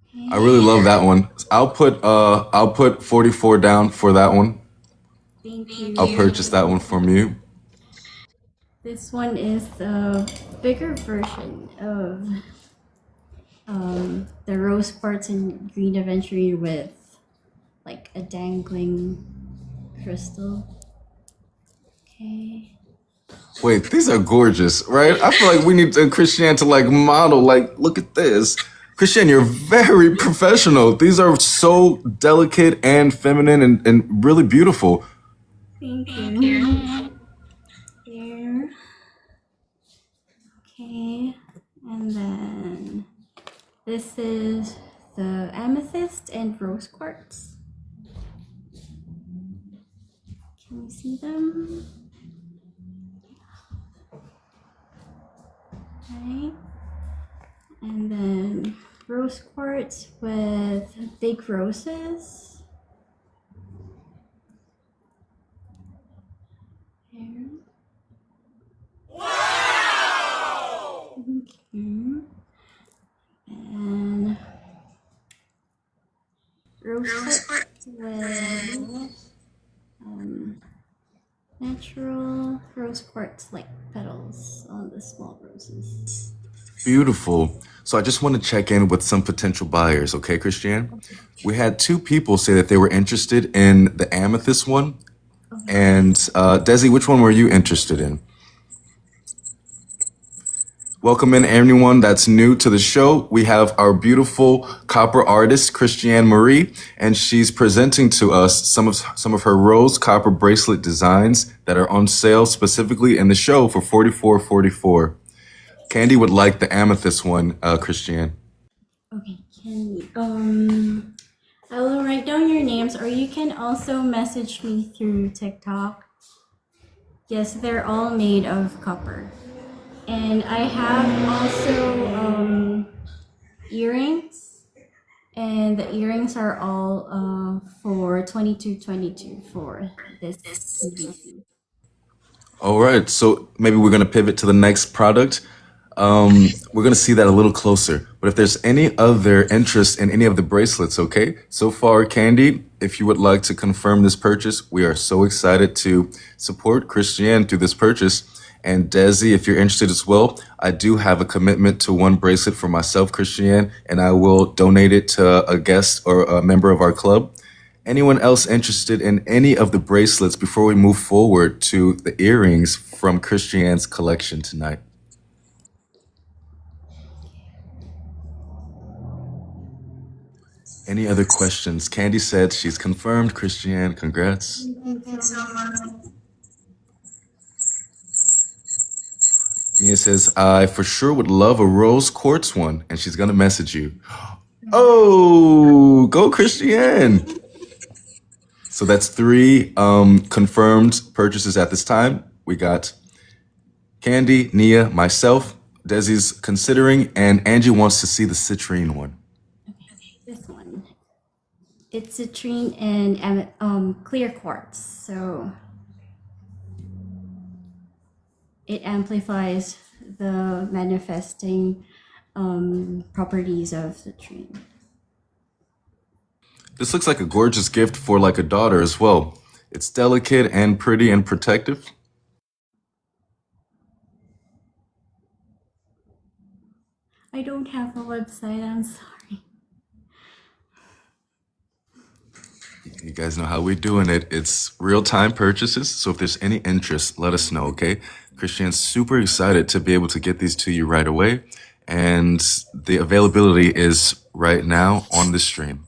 Okay. I really love that one. I'll put 44 down for that one. Thank you. I'll purchase that one from you. This one is the bigger version of the rose quartz and green aventurine with like a dangling crystal. Okay. Wait, these are gorgeous, right? I feel like we need Christiane to like model, like, look at this. Christiane, you're very professional. These are so delicate and feminine and really beautiful. Thank you. Okay, and then this is the amethyst and rose quartz. Can you see them? Okay, and then rose quartz with big roses. Here. Okay. And rose quartz with natural rose quartz like petals on the small roses. Beautiful. So I just want to check in with some potential buyers, okay, Christiane? We had 2 people say that they were interested in the amethyst one. And Desi, which one were you interested in? Welcome in anyone that's new to the show. We have our beautiful copper artist, Christiane Marie, and she's presenting to us some of her rose copper bracelet designs that are on sale specifically in the show for $44.44. Candy would like the amethyst one, Christiane. Okay, I will write down your names, or you can also message me through TikTok. Yes, they're all made of copper. And I have also earrings, and the earrings are all for $22.22 for this CVC. All right, so maybe we're going to pivot to the next product. We're going to see that a little closer. But if there's any other interest in any of the bracelets, okay? So far, Candy, if you would like to confirm this purchase, we are so excited to support Christiane through this purchase. And Desi, if you're interested as well, I do have a commitment to 1 bracelet for myself, Christiane, and I will donate it to a guest or a member of our club. Anyone else interested in any of the bracelets before we move forward to the earrings from Christiane's collection tonight? Any other questions? Candy said she's confirmed. Christiane, congrats. Mia says, I for sure would love a rose quartz one, and she's going to message you. Oh, go Christiane. So that's 3 confirmed purchases at this time. We got Candy, Nia, myself, Desi's considering, and Angie wants to see the citrine one. This one. It's citrine and clear quartz, so it amplifies the manifesting properties of citrine. This looks like a gorgeous gift for like a daughter as well. It's delicate and pretty and protective. I don't have a website, I'm sorry. You guys know how we're doing it. It's real-time purchases. So if there's any interest, let us know, okay? Christiane's super excited to be able to get these to you right away. And the availability is right now on the stream.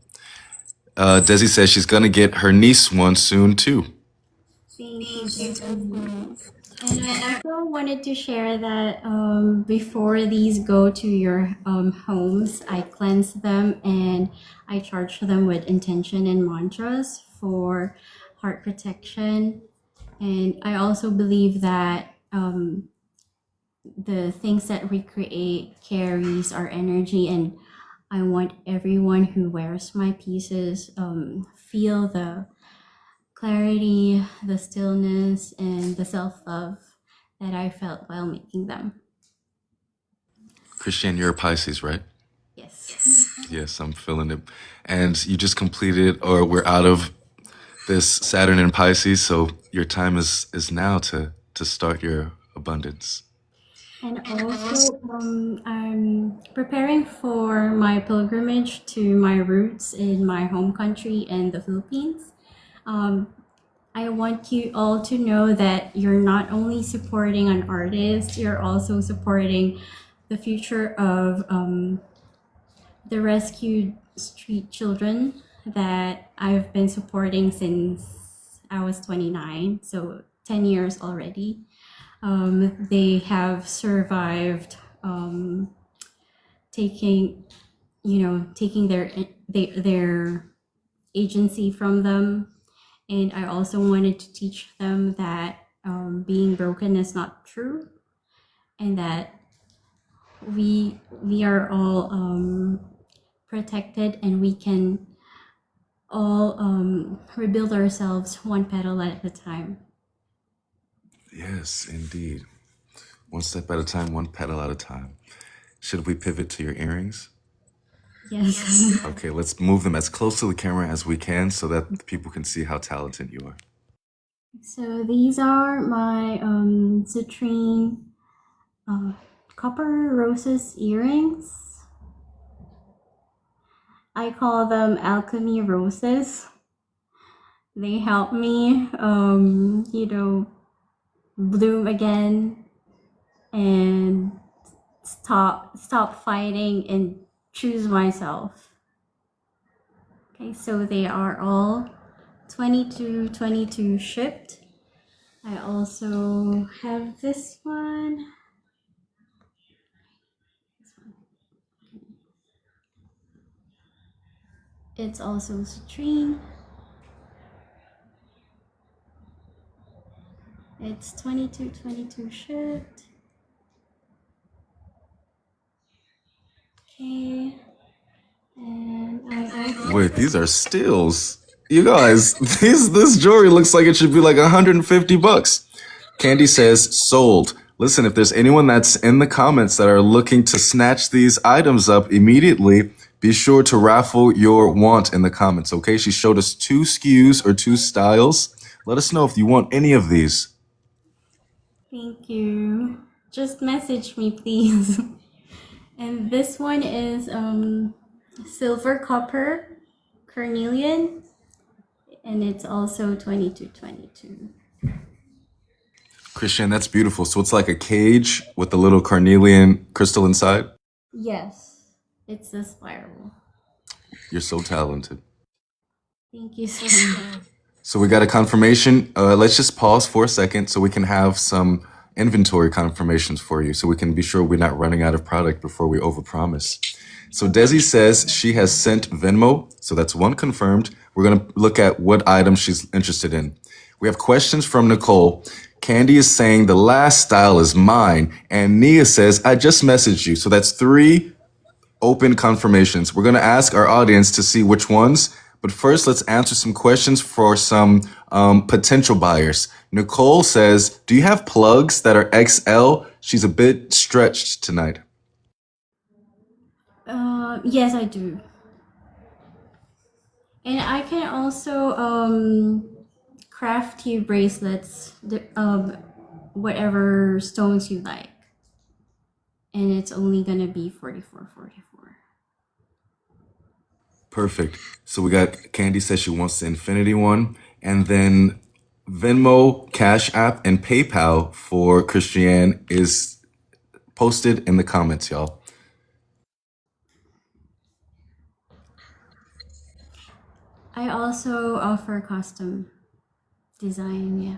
Desi says she's going to get her niece one soon, too. Thank you. And I also wanted to share that before these go to your homes, I cleanse them and I charge them with intention and mantras for heart protection. And I also believe that the things that we create carries our energy, and I want everyone who wears my pieces feel the clarity, the stillness, and the self-love that I felt while making them. Christiane, you're a Pisces, right? Yes. Yes, I'm feeling it. And you just completed, or we're out of this Saturn in Pisces, so your time is now to start your abundance. And also, I'm preparing for my pilgrimage to my roots in my home country in the Philippines. I want you all to know that you're not only supporting an artist, you're also supporting the future of the rescued street children that I've been supporting since I was 29, so 10 years already. They have survived taking their agency from them. And I also wanted to teach them that being broken is not true, and that we are all protected, and we can all rebuild ourselves one petal at a time. Yes, indeed. One step at a time, one petal at a time. Should we pivot to your earrings? Yes. Okay, let's move them as close to the camera as we can so that people can see how talented you are. So these are my citrine copper roses earrings. I call them alchemy roses. They help me, bloom again and stop fighting and choose myself. Okay, so they are all 22 shipped. I also have this one. It's also citrine. It's 22 shipped. Okay. And Wait, these are stills. You guys, this jewelry looks like it should be like $150. Candy says sold. Listen, if there's anyone that's in the comments that are looking to snatch these items up immediately, be sure to raffle your want in the comments, okay? She showed us 2 SKUs or 2 styles. Let us know if you want any of these. Thank you. Just message me, please. And this one is silver copper carnelian, and it's also 22. Christian, that's beautiful. So it's like a cage with a little carnelian crystal inside? Yes, it's the spiral. You're so talented. Thank you so much. So we got a confirmation. Let's just pause for a second so we can have some inventory confirmations for you so we can be sure we're not running out of product before we overpromise. So Desi says she has sent Venmo. So that's one confirmed. We're going to look at what item she's interested in. We have questions from Nicole. Candy is saying the last style is mine. And Nia says, I just messaged you. So that's 3 open confirmations. We're going to ask our audience to see which ones. But first, let's answer some questions for some potential buyers. Nicole says, do you have plugs that are XL? She's a bit stretched tonight. Yes, I do. And I can also craft you bracelets, whatever stones you like. And it's only gonna be $44.44. Perfect. So we got Candy says she wants the infinity one. And then Venmo, Cash App, and PayPal for Christiane is posted in the comments, y'all. I also offer custom design, yeah.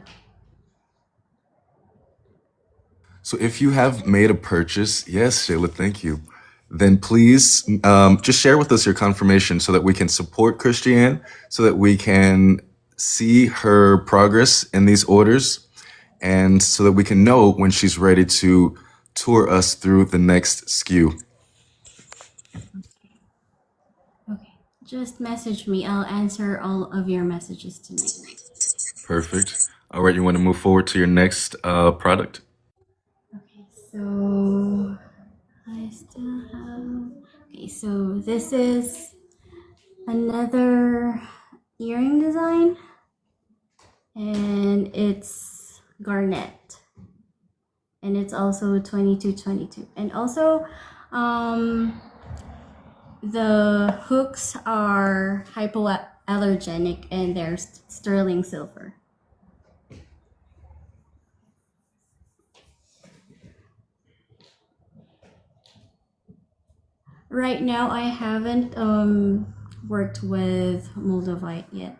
So if you have made a purchase, yes, Shayla, thank you. Then please just share with us your confirmation so that we can support Christiane, so that we can see her progress in these orders, and so that we can know when she's ready to tour us through the next SKU. Okay, just message me. I'll answer all of your messages tonight. Perfect. All right, you want to move forward to your next product? Okay, so I still have... Okay, so this is another earring design, and it's garnet, and it's also 22. And also the hooks are hypoallergenic, and they're sterling silver. Right now, I haven't worked with Moldavite yet.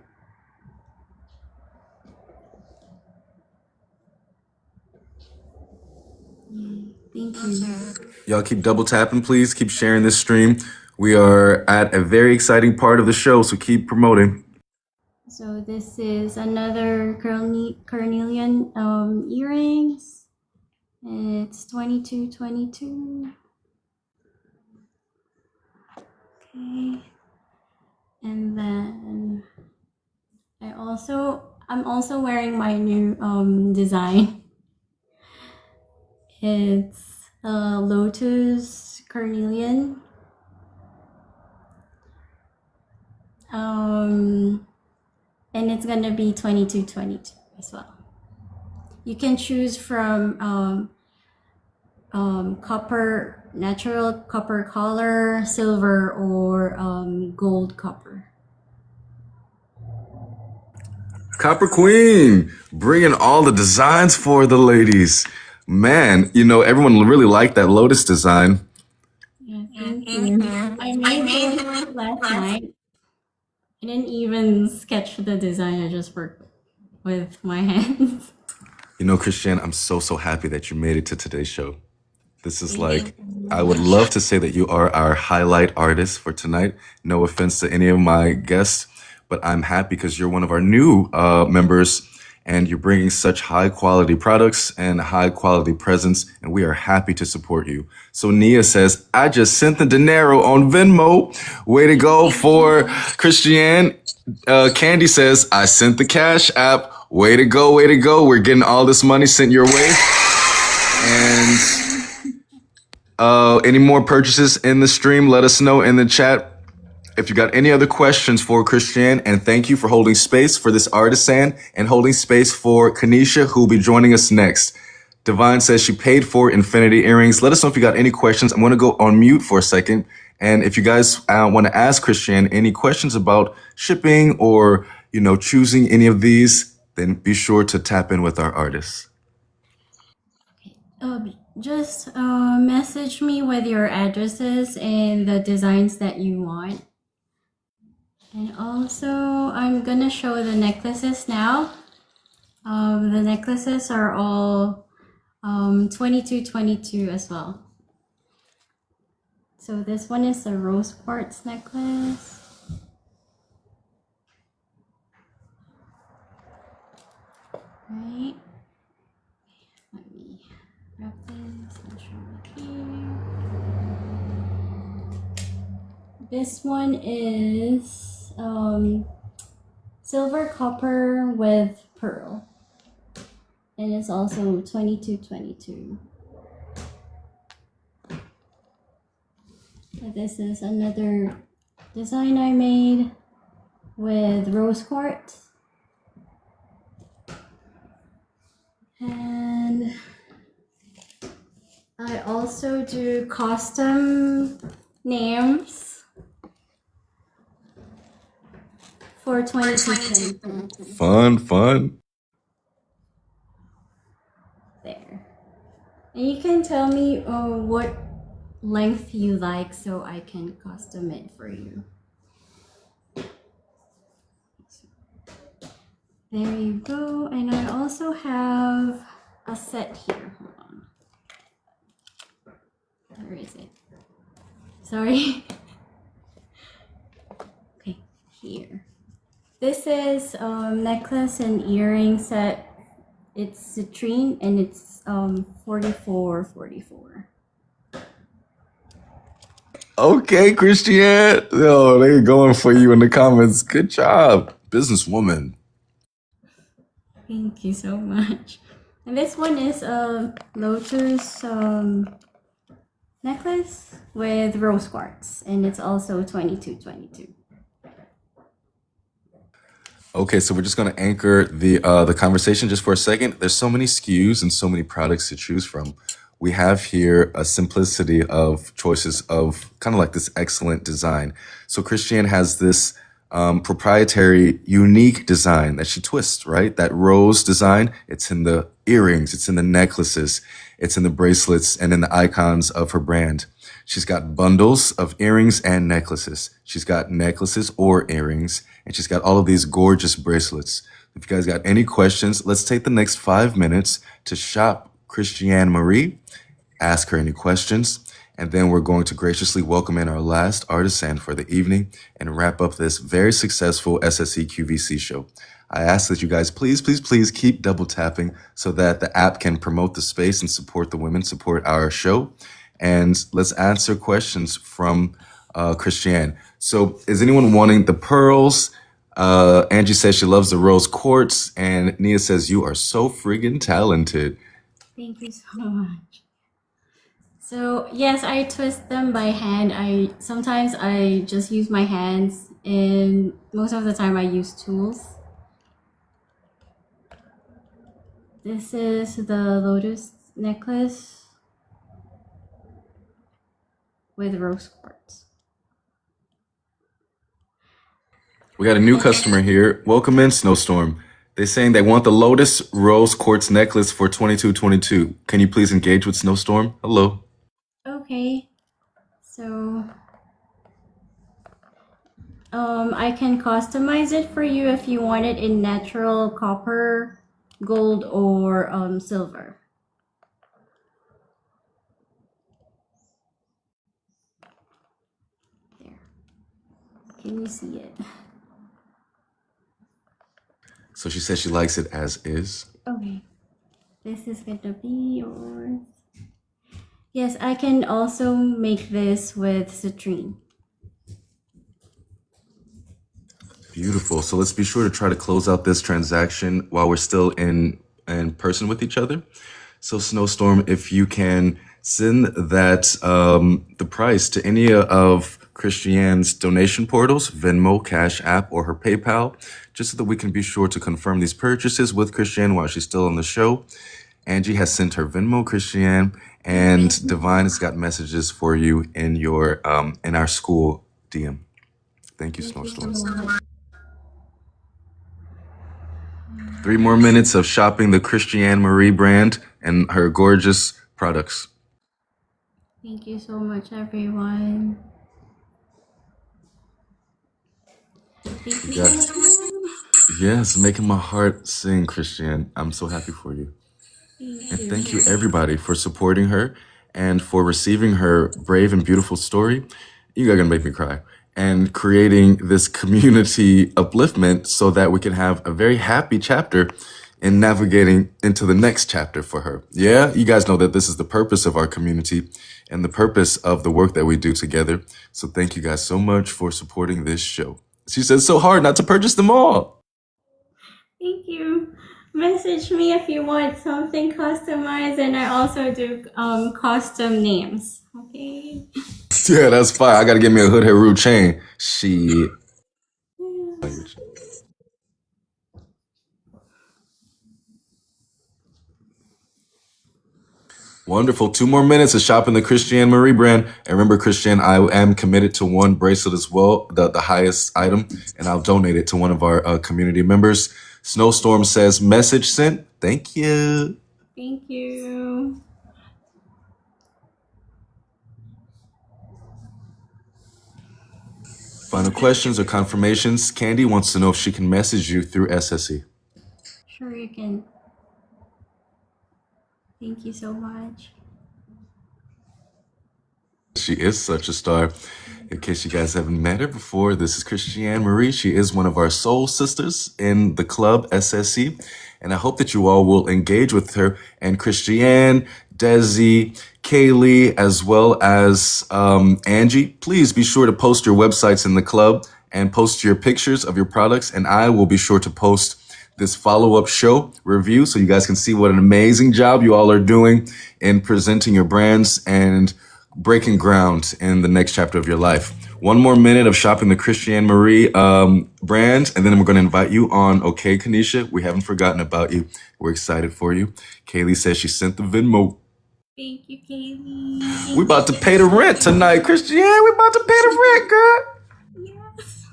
Thank you. Y'all keep double tapping, please. Keep sharing this stream. We are at a very exciting part of the show, so keep promoting. So this is another carnelian earrings. It's 2222. Okay. And then I'm also wearing my new design. It's a lotus carnelian. And it's gonna be 2222 as well. You can choose from copper, natural copper color, silver, or gold copper. Copper Queen, bringing all the designs for the ladies. Man, you know, everyone really liked that lotus design. Yeah, thank you. I made this last night. I didn't even sketch the design. I just worked with my hands. You know, Christiane, I'm so happy that you made it to today's show. This is like, I would love to say that you are our highlight artist for tonight. No offense to any of my guests, but I'm happy because you're one of our new members and you're bringing such high quality products and high quality presence, and we are happy to support you. So Nia says, I just sent the dinero on Venmo. Way to go for Christiane. Candy says, I sent the Cash App. Way to go, way to go. We're getting all this money sent your way. And any more purchases in the stream, let us know in the chat. If you got any other questions for Christiane, and thank you for holding space for this artisan and holding space for Kanisha, who will be joining us next. Divine says she paid for infinity earrings. Let us know if you got any questions. I'm going to go on mute for a second. And if you guys want to ask Christiane any questions about shipping or, you know, choosing any of these, then be sure to tap in with our artists. Just message me with your addresses and the designs that you want. And also, I'm gonna show the necklaces now. The necklaces are all 2222 as well. So this one is a rose quartz necklace. Right. Let me grab this and show it here. This one is silver copper with pearl, and it's also 2222. This is another design I made with rose quartz, and I also do custom names for 2222. Fun. There. And you can tell me what length you like so I can custom it for you. There you go. And I also have a set here. Hold on. Where is it? Sorry. Okay, here. This is necklace and earring set. It's citrine and it's $44.44. Okay, Christiane. Oh, they're going for you in the comments. Good job, businesswoman. Thank you so much. And this one is a lotus necklace with rose quartz, and it's also 2222. Okay, so we're just going to anchor the conversation just for a second. There's so many SKUs and so many products to choose from. We have here a simplicity of choices of kind of like this excellent design. So Christiane has this proprietary, unique design that she twists, right? That rose design, it's in the earrings, it's in the necklaces, it's in the bracelets, and in the icons of her brand. She's got bundles of earrings and necklaces. She's got necklaces or earrings, and she's got all of these gorgeous bracelets. If you guys got any questions, let's take the next 5 minutes to shop Christiane Marie ask her any questions. And then we're going to graciously welcome in our last artisan for the evening and wrap up this very successful Sse QVC show. I ask that you guys please keep double tapping so that the app can promote the space and support the women, support our show. And let's answer questions from Christiane. So is anyone wanting the pearls? Angie says she loves the rose quartz. And Nia says, you are so friggin' talented. Thank you so much. So yes, I twist them by hand. Sometimes I just use my hands, and most of the time I use tools. This is the lotus necklace with rose quartz. We got a new customer here. Welcome in, Snowstorm. They're saying they want the lotus rose quartz necklace for 2222. Can you please engage with Snowstorm? Hello. Okay, so I can customize it for you if you want it in natural copper, gold, or silver. There. Can you see it? So she says she likes it as is. Okay. This is gonna be yours. Yes, I can also make this with citrine. Beautiful. So let's be sure to try to close out this transaction while we're still in person with each other. So Snowstorm, if you can send that the price to any of Christiane's donation portals, Venmo, Cash App, or her PayPal, just so that we can be sure to confirm these purchases with Christiane while she's still on the show. Angie has sent her Venmo, Christiane, and Divine has got messages for you in your in our school DM. Thank you, Snowstorm. 3 more minutes of shopping the Christiane Marie brand and her gorgeous products. Thank you so much, everyone. Thank you. Yes, making my heart sing, Christiane. I'm so happy for you. And thank you, everybody, for supporting her and for receiving her brave and beautiful story. You are going to make me cry. And creating this community upliftment so that we can have a very happy chapter in navigating into the next chapter for her. Yeah, you guys know that this is the purpose of our community and the purpose of the work that we do together. So thank you guys so much for supporting this show. She said it's so hard not to purchase them all. Thank you. Message me if you want something customized, and I also do custom names. Okay. Yeah, that's fine. I gotta get me a Hood Heru chain. Shit. Wonderful. 2 more minutes of shopping the Christiane Marie brand. And remember, Christiane, I am committed to one bracelet as well, the highest item, and I'll donate it to one of our community members. Snowstorm says, message sent. Thank you. Thank you. Final questions or confirmations? Candy wants to know if she can message you through SSE. Sure, you can. Thank you so much. She is such a star. In case you guys haven't met her before, this is Christiane Marie. She is one of our soul sisters in the club SSE. And I hope that you all will engage with her. And Christiane, Desi, Kaylee, as well as Angie, please be sure to post your websites in the club and post your pictures of your products. And I will be sure to post this follow-up show review so you guys can see what an amazing job you all are doing in presenting your brands and breaking ground in the next chapter of your life. 1 more minute of shopping the Christiane Marie brand, and then we're going to invite you on. Okay, Kanisha, we haven't forgotten about you. We're excited for you. Kaylee says she sent the Venmo. Thank you, Kaylee. We about to pay the rent tonight, Christiane. We about to pay the rent, girl. Yes.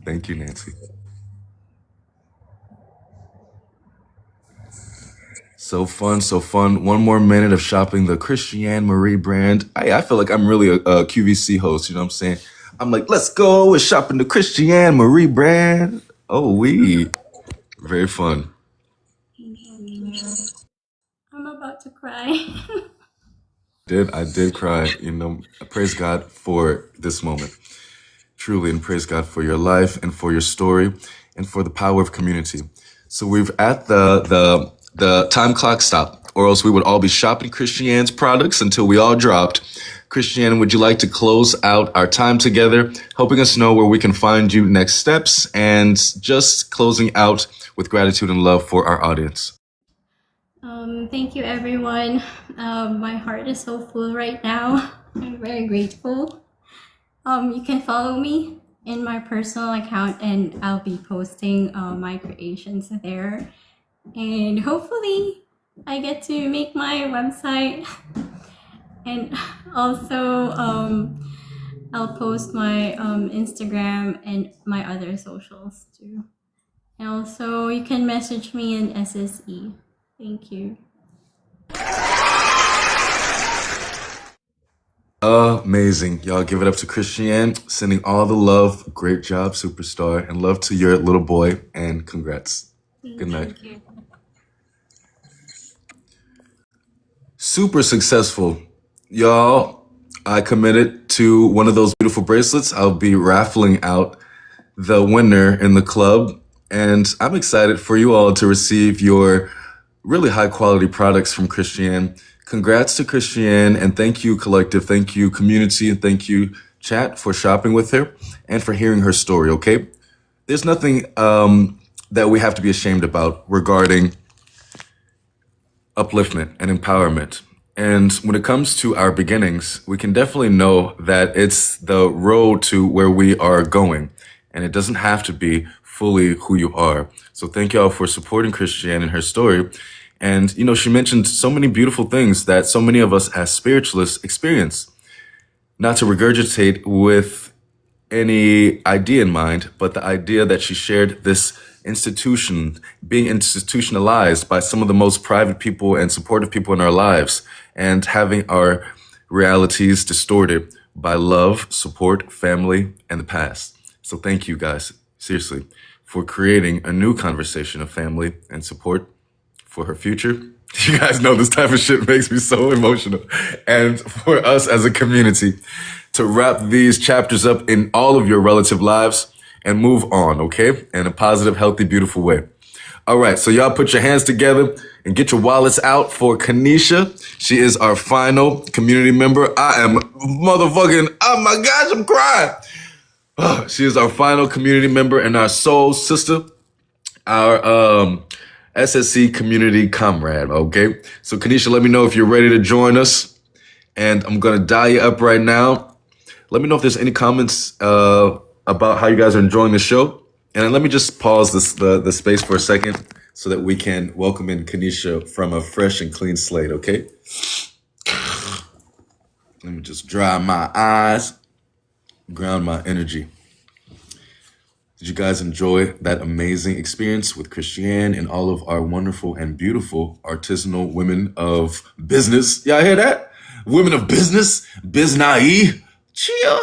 Thank you, Nancy. So fun, so fun. 1 more minute of shopping the Christiane Marie brand. I feel like I'm really a QVC host, you know what I'm saying? I'm like, let's go with shopping the Christiane Marie brand. Oh, very fun. I'm about to cry. I did cry. Praise God for this moment. Truly, and praise God for your life and for your story and for the power of community. So we've at the time clock stop, or else we would all be shopping Christiane's products until we all dropped. Christiane, would you like to close out our time together, helping us know where we can find you next steps, and just closing out with gratitude and love for our audience? Thank you, everyone. My heart is so full right now. I'm very grateful. You can follow me in my personal account, and I'll be posting my creations there. And hopefully, I get to make my website. And also, I'll post my Instagram and my other socials too. And also, you can message me in SSE. Thank you. Amazing. Y'all give it up to Christiane. Sending all the love. Great job, superstar. And love to your little boy. And congrats. Good night. Thank you. Super successful. Y'all, I committed to one of those beautiful bracelets. I'll be raffling out the winner in the club. And I'm excited for you all to receive your really high quality products from Christiane. Congrats to Christiane, and thank you, collective. Thank you, community, and thank you, chat, for shopping with her and for hearing her story, okay? There's nothing that we have to be ashamed about regarding upliftment and empowerment. And when it comes to our beginnings, we can definitely know that it's the road to where we are going. And it doesn't have to be fully who you are. So thank y'all for supporting Christiane and her story. And, she mentioned so many beautiful things that so many of us as spiritualists experience. Not to regurgitate with any idea in mind, but the idea that she shared this institution, being institutionalized by some of the most private people and supportive people in our lives, and having our realities distorted by love, support, family, and the past. So thank you guys, seriously, for creating a new conversation of family and support for her future. You guys know this type of shit makes me so emotional. And for us as a community to wrap these chapters up in all of your relative lives and move on, okay? In a positive, healthy, beautiful way. All right, so y'all put your hands together and get your wallets out for Kanisha. She is our final community member. I am motherfucking, oh my gosh, I'm crying. She is our final community member and our soul sister, our SSC community comrade, okay? So Kanisha, let me know if you're ready to join us. And I'm gonna dial you up right now. Let me know if there's any comments about how you guys are enjoying the show. And then let me just pause the space for a second so that we can welcome in Kanisha from a fresh and clean slate, okay? Let me just dry my eyes, ground my energy. Did you guys enjoy that amazing experience with Christiane and all of our wonderful and beautiful artisanal women of business? Y'all hear that? Women of business, biznai, chia,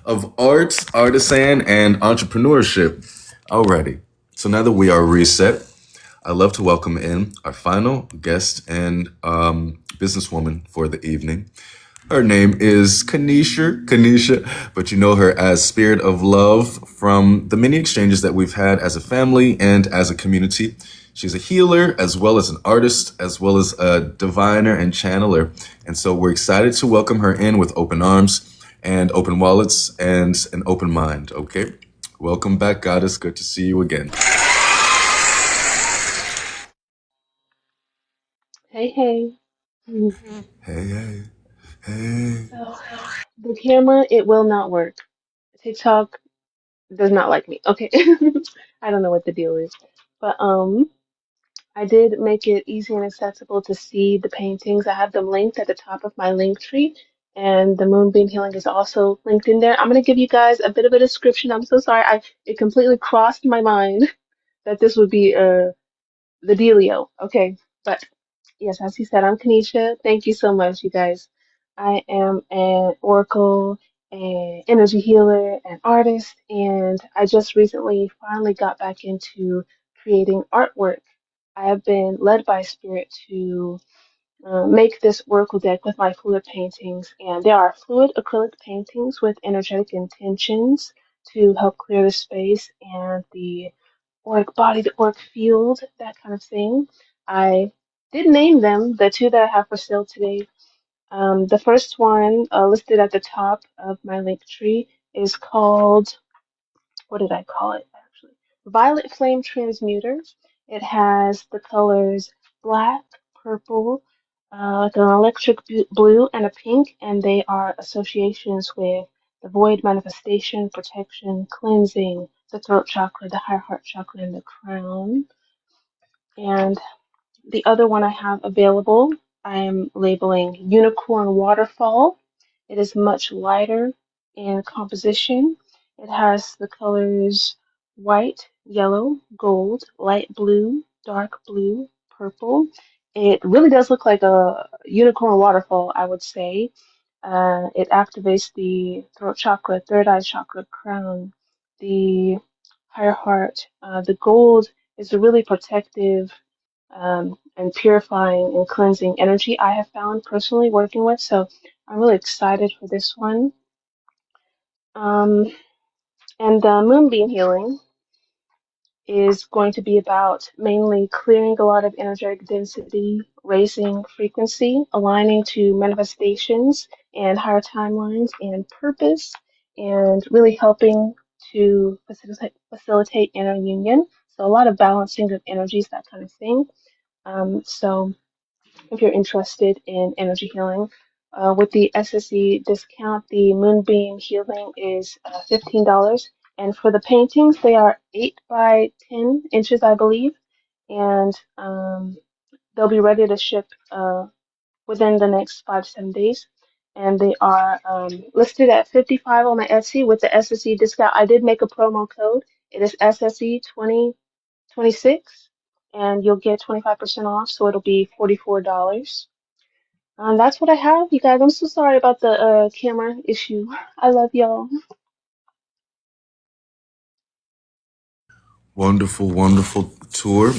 of art, artisan, and entrepreneurship. Alrighty, so now that we are reset, I'd love to welcome in our final guest and businesswoman for the evening. Her name is Kanisha, but you know her as Spirit of Love from the many exchanges that we've had as a family and as a community. She's a healer, as well as an artist, as well as a diviner and channeler. And so we're excited to welcome her in with open arms and open wallets and an open mind, okay? Welcome back, Goddess. Good to see you again. Hey, hey. Hey, hey. So the camera, it will not work. TikTok does not like me. Okay. I don't know what the deal is. But I did make it easy and accessible to see the paintings. I have them linked at the top of my link tree, and the Moonbeam Healing is also linked in there. I'm gonna give you guys a bit of a description. I'm so sorry. It completely crossed my mind that this would be the dealio. Okay. But yes, as he said, I'm Kanisha. Thank you so much, you guys. I am an oracle, an energy healer, an artist, and I just recently finally got back into creating artwork. I have been led by spirit to make this oracle deck with my fluid paintings. And there are fluid acrylic paintings with energetic intentions to help clear the space and the auric body, the auric field, that kind of thing. I did name them, the two that I have for sale today. The first one listed at the top of my link tree is called, what did I call it actually? Violet Flame Transmuter. It has the colors black, purple, like an electric blue, and a pink, and they are associations with the void manifestation, protection, cleansing, the throat chakra, the higher heart chakra, and the crown. And the other one I have available, I'm labeling Unicorn Waterfall. It is much lighter in composition. It has the colors white, yellow, gold, light blue, dark blue, purple. It really does look like a unicorn waterfall, I would say. It activates the throat chakra, third eye chakra, crown, the higher heart. The gold is a really protective and purifying and cleansing energy I have found personally working with. So I'm really excited for this one. Um, and the moonbeam healing is going to be about mainly clearing a lot of energetic density, raising frequency, aligning to manifestations and higher timelines and purpose, and really helping to facilitate inner union. So a lot of balancing of energies, that kind of thing. So if you're interested in energy healing. With the SSE discount, the Moonbeam Healing is $15. And for the paintings, they are 8 by 10 inches, I believe. And they'll be ready to ship within the next 5 to 7 days. And they are listed at 55 on my Etsy with the SSE discount. I did make a promo code. It is SSE 2026, and you'll get 25% off, so it'll be $44. That's what I have, you guys. I'm so sorry about the camera issue. I love y'all. Wonderful, wonderful tour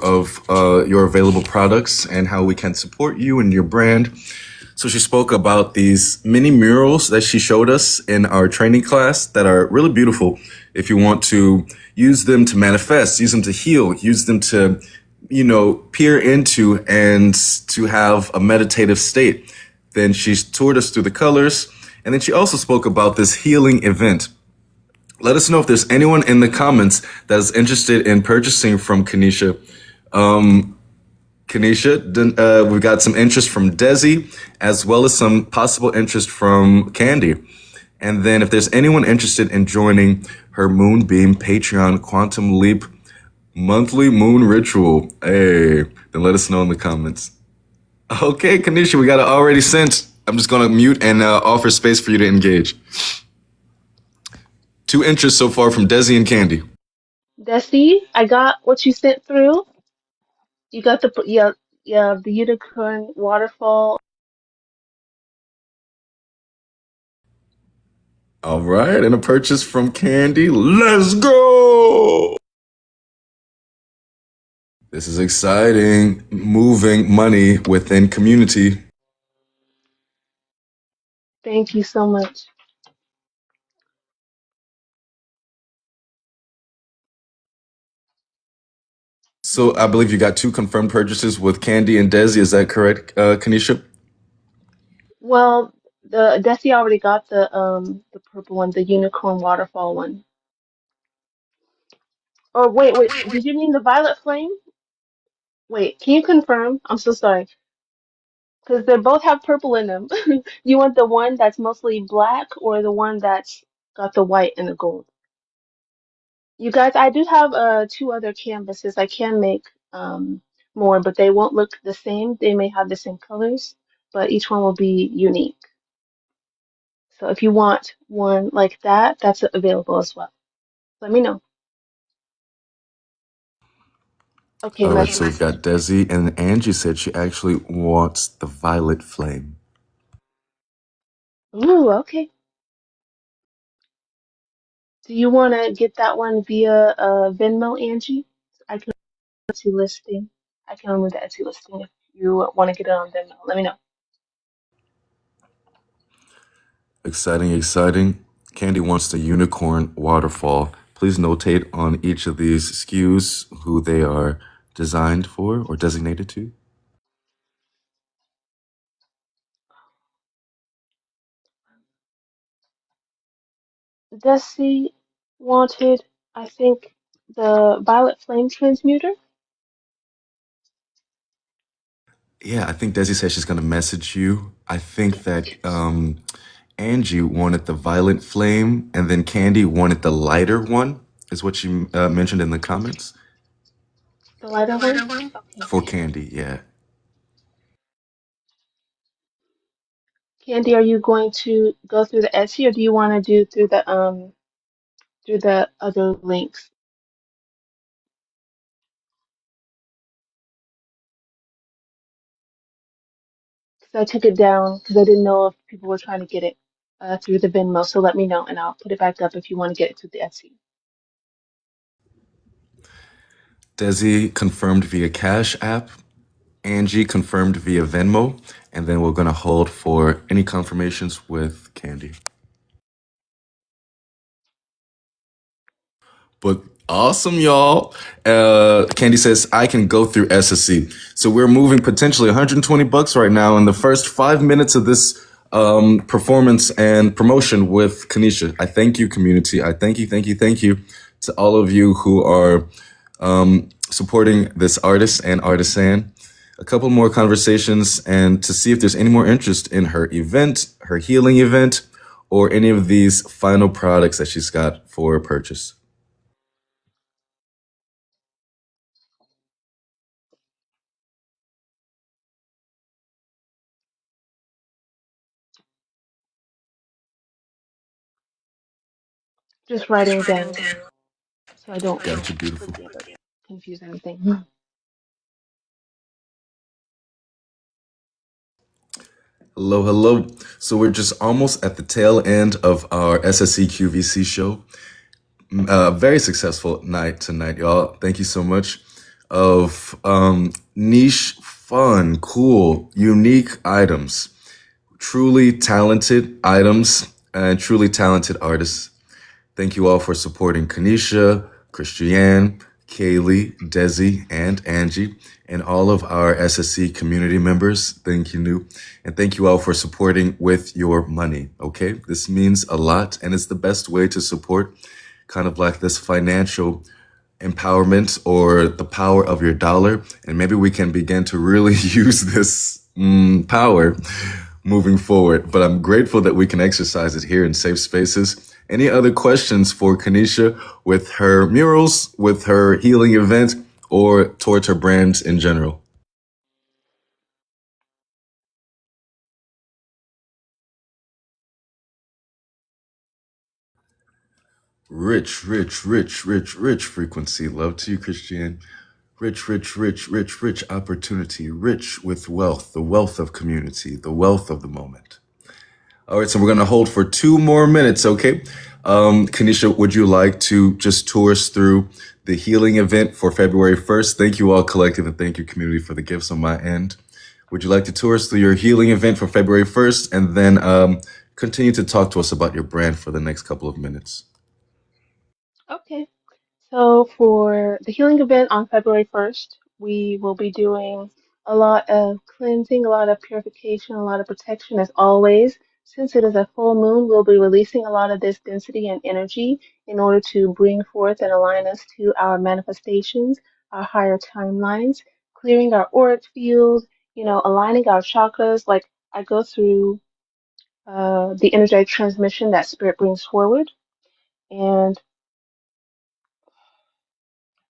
of your available products and how we can support you and your brand. So she spoke about these mini murals that she showed us in our training class that are really beautiful. If you want to use them to manifest, use them to heal, use them to, peer into and to have a meditative state. Then she toured us through the colors. And then she also spoke about this healing event. Let us know if there's anyone in the comments that is interested in purchasing from Kanisha. Kanisha, we've got some interest from Desi, as well as some possible interest from Candy. And then if there's anyone interested in joining her Moonbeam Patreon Quantum Leap monthly moon ritual, hey, then let us know in the comments. Okay, Kanisha, we got it already sent. I'm just going to mute and offer space for you to engage. 2 interests so far from Desi and Candy. Desi, I got what you sent through. You got the unicorn waterfall. All right, and a purchase from Candy. Let's go! This is exciting. Moving money within community. Thank you so much. So I believe you got 2 confirmed purchases with Candy and Desi. Is that correct, Kanisha? Well, the Desi already got the purple one, the unicorn waterfall one. Or wait, did you mean the violet flame? Wait, can you confirm? I'm so sorry. Because they both have purple in them. You want the one that's mostly black or the one that's got the white and the gold? You guys, I do have 2 other canvases. I can make more, but they won't look the same. They may have the same colors, but each one will be unique. So if you want one like that, that's available as well. Let me know. Okay, All right, much. so we've got Desi, and Angie said she actually wants the violet flame. Ooh, okay. Do you want to get that one via Venmo, Angie? I can Etsy listing. I can remove the Etsy listing you want to get it on them, let me know. Exciting, exciting. Candy wants the unicorn waterfall. Please notate on each of these SKUs who they are designed for or designated to. Desi wanted, I think, the violet flame transmuter. Yeah, I think Desi said she's going to message you. I think that Angie wanted the violet flame, and then Candy wanted the lighter one, is what she mentioned in the comments. The lighter one? Okay. For Candy, yeah. Candy, are you going to go through the Etsy or do you want to do through the other links? Because I took it down because I didn't know if people were trying to get it through the Venmo. So let me know and I'll put it back up if you want to get it through the Etsy. Desi confirmed via Cash App. Angie confirmed via Venmo. And then we're going to hold for any confirmations with Candy. But awesome, y'all. Candy says, I can go through SSC. So we're moving potentially $120 right now in the first 5 minutes of this performance and promotion with Kanisha. I thank you, community. I thank you to all of you who are supporting this artist and artisan. A couple more conversations and to see if there's any more interest in her event, her healing event, or any of these final products that she's got for purchase. Just writing down so I don't Got you, beautiful. forget or confuse anything. Hello, hello. So we're just almost at the tail end of our Sse QVC show. Very successful night tonight, y'all. Thank you so much. Of niche, fun, cool, unique items, truly talented items, and truly talented artists. Thank you all for supporting Kanisha, Christiane, Kaylee, Desi, and Angie, and all of our SSC community members. Thank you, New. And thank you all for supporting with your money, okay? This means a lot, and it's the best way to support kind of like this financial empowerment or the power of your dollar. And maybe we can begin to really use this power moving forward. But I'm grateful that we can exercise it here in safe spaces. Any other questions for Kanisha with her murals, with her healing event, or towards her brand in general? Rich frequency. Love to you, Christiane. Rich opportunity. Rich with wealth, the wealth of community, the wealth of the moment. All right, so we're going to hold for 2 more minutes, okay? Kanisha, would you like to just tour us through the healing event for February 1st? Thank you all, collective, and thank you, community, for the gifts on my end. Would you like to tour us through your healing event for February 1st and then continue to talk to us about your brand for the next couple of minutes? Okay. So for the healing event on February 1st, we will be doing a lot of cleansing, a lot of purification, a lot of protection as always. Since it is a full moon, we'll be releasing a lot of this density and energy in order to bring forth and align us to our manifestations, our higher timelines, clearing our auric field, aligning our chakras. Like I go through the energetic transmission that spirit brings forward. And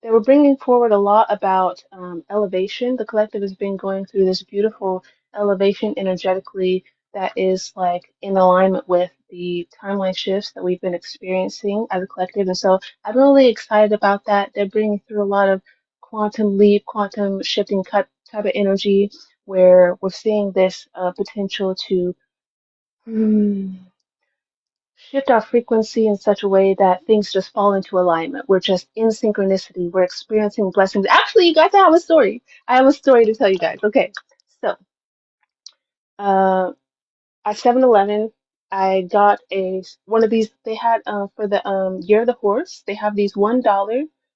they were bringing forward a lot about elevation. The collective has been going through this beautiful elevation energetically that is like in alignment with the timeline shifts that we've been experiencing as a collective. And so I'm really excited about that. They're bringing through a lot of quantum leap, quantum shifting type of energy where we're seeing this potential to shift our frequency in such a way that things just fall into alignment. We're just in synchronicity. We're experiencing blessings. Actually, you guys, I have a story. I have a story to tell you guys. Okay. So, uh, at 7-Eleven, I got a one of these. They had for the Year of the Horse. They have these $1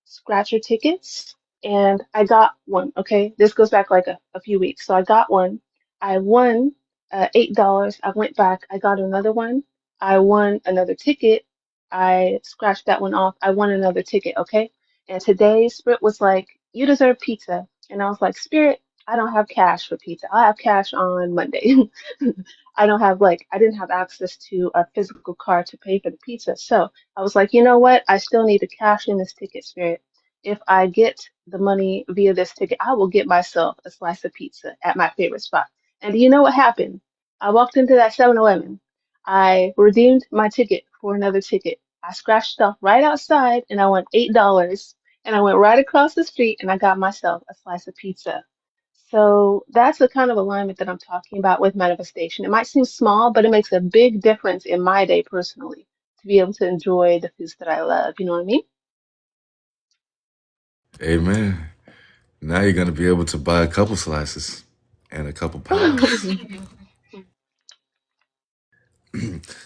scratcher tickets, and I got one. Okay, this goes back like a few weeks. So I got one. I won $8. I went back. I got another one. I won another ticket. I scratched that one off. I won another ticket. Okay, and today Spirit was like, "You deserve pizza," and I was like, "Spirit, I don't have cash for pizza. I'll have cash on Monday." I don't have like I didn't have access to a physical card to pay for the pizza. So I was like, you know what? I still need to cash in this ticket, Spirit. If I get the money via this ticket, I will get myself a slice of pizza at my favorite spot. And do you know what happened? I walked into that 7-Eleven. I redeemed my ticket for another ticket. I scratched stuff right outside and I won $8. And I went right across the street and I got myself a slice of pizza. So that's the kind of alignment that I'm talking about with manifestation. It might seem small, but it makes a big difference in my day personally to be able to enjoy the foods that I love. You know what I mean? Amen. Now you're going to be able to buy a couple slices and a couple pies.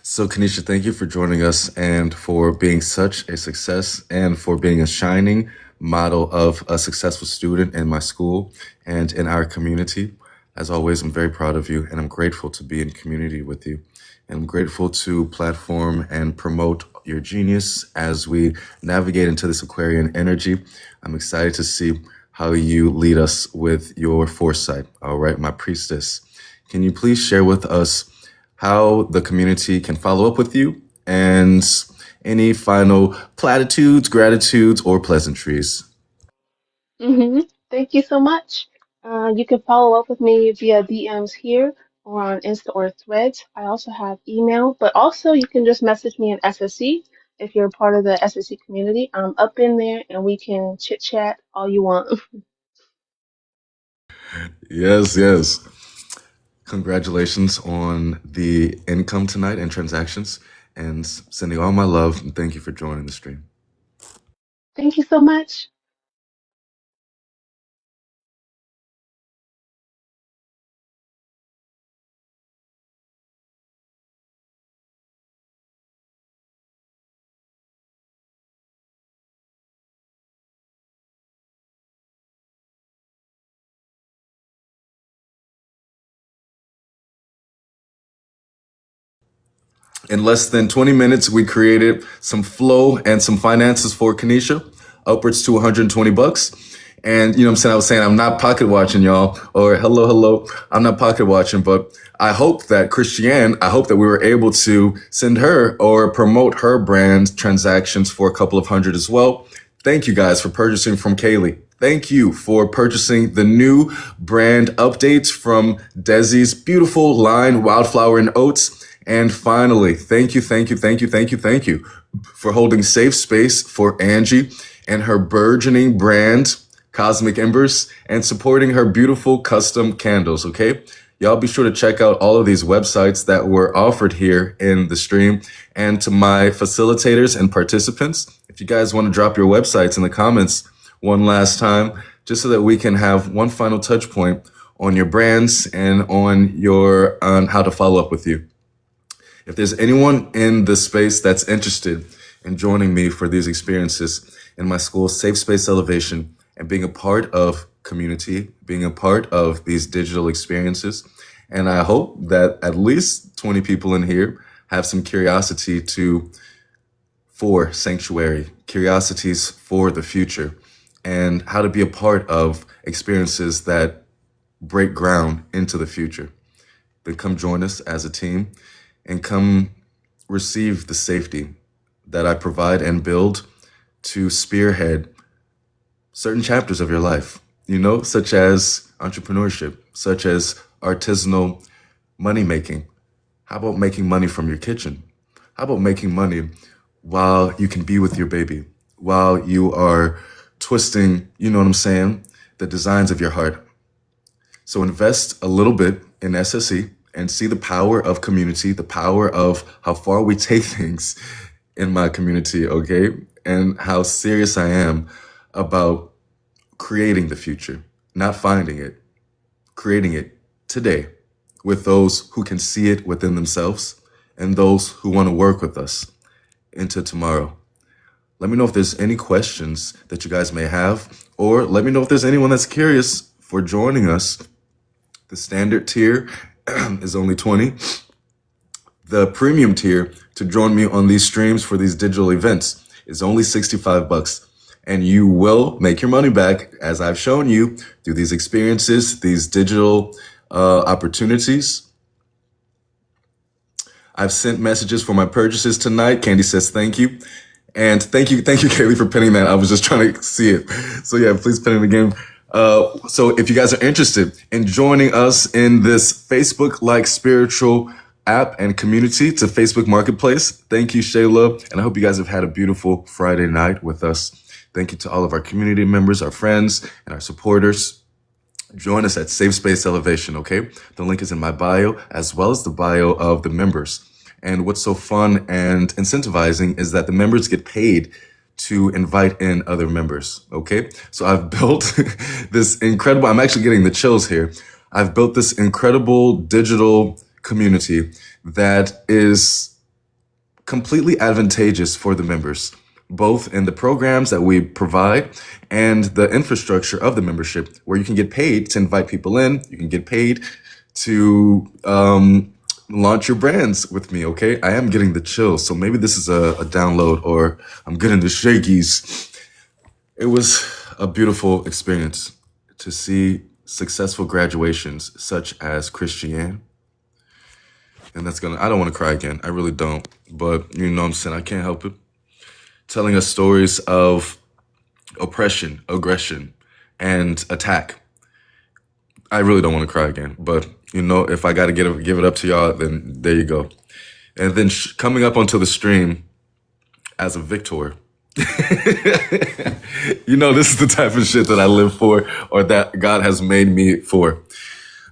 So, Kanisha, thank you for joining us and for being such a success and for being a shining model of a successful student in my school and in our community. As always, I'm very proud of you and I'm grateful to be in community with you. And I'm grateful to platform and promote your genius as we navigate into this Aquarian energy. I'm excited to see how you lead us with your foresight. All right, my priestess, can you please share with us how the community can follow up with you and any final platitudes, gratitudes, or pleasantries? hmm Thank you so much. You can follow up with me via DMs here or on Insta or Threads. I also have email, but also you can just message me in SSC if you're a part of the SSC community. I'm up in there and we can chit chat all you want. Yes, yes. Congratulations on the income tonight and transactions, and sending all my love and thank you for joining the stream. Thank you so much. In less than 20 minutes, we created some flow and some finances for Kanisha, upwards to 120 bucks. And you know what I'm saying? I was saying I'm not pocket watching, y'all, or hello, hello. I'm not pocket watching, but I hope that I hope that we were able to send her or promote her brand transactions for a couple of hundred as well. Thank you guys for purchasing from Kaylee. Thank you for purchasing the new brand updates from Desi's beautiful line, Wildflower and Oats. And finally, thank you for holding safe space for Angie and her burgeoning brand, Cosmic Embers, and supporting her beautiful custom candles, okay? Y'all be sure to check out all of these websites that were offered here in the stream. And to my facilitators and participants, if you guys want to drop your websites in the comments one last time, just so that we can have one final touch point on your brands and on how to follow up with you. If there's anyone in the space that's interested in joining me for these experiences in my school's Safe Space Elevation and being a part of community, being a part of these digital experiences, and I hope that at least 20 people in here have some curiosity for sanctuary, curiosities for the future, and how to be a part of experiences that break ground into the future. Then come join us as a team and come receive the safety that I provide and build to spearhead certain chapters of your life, such as entrepreneurship, such as artisanal money making. How about making money from your kitchen? How about making money while you can be with your baby, while you are twisting, you know what I'm saying, the designs of your heart? So invest a little bit in SSE and see the power of community, the power of how far we take things in my community, okay? And how serious I am about creating the future, not finding it, creating it today with those who can see it within themselves and those who want to work with us into tomorrow. Let me know if there's any questions that you guys may have, or let me know if there's anyone that's curious for joining us. The standard tier is only $20. The premium tier to join me on these streams for these digital events is only $65. And you will make your money back, as I've shown you, through these experiences, these digital opportunities. I've sent messages for my purchases tonight. Candy says thank you. And thank you, Kaylee, for pinning that. I was just trying to see it. So yeah, please pin it again. So if you guys are interested in joining us in this Facebook-like spiritual app and community, it's a Facebook marketplace. Thank you, Shayla. And I hope you guys have had a beautiful Friday night with us. Thank you to all of our community members, our friends, and our supporters. Join us at Safe Space Elevation, okay? The link is in my bio, as well as the bio of the members. And what's so fun and incentivizing is that the members get paid to invite in other members, okay? So I've built this incredible, I'm actually getting the chills here. I've built this incredible digital community that is completely advantageous for the members, both in the programs that we provide and the infrastructure of the membership, where you can get paid to invite people in. You can get paid to launch your brands with me, okay? I am getting the chills, so maybe this is a download, or I'm getting the shakies. It was a beautiful experience to see successful graduations such as Christiane. And I don't want to cry again. I really don't. But you know what I'm saying? I can't help it. Telling us stories of oppression, aggression, and attack. I really don't want to cry again. But, you know, if I got to give it up to y'all, then there you go. And then coming up onto the stream as a victor. You know, this is the type of shit that I live for, or that God has made me for.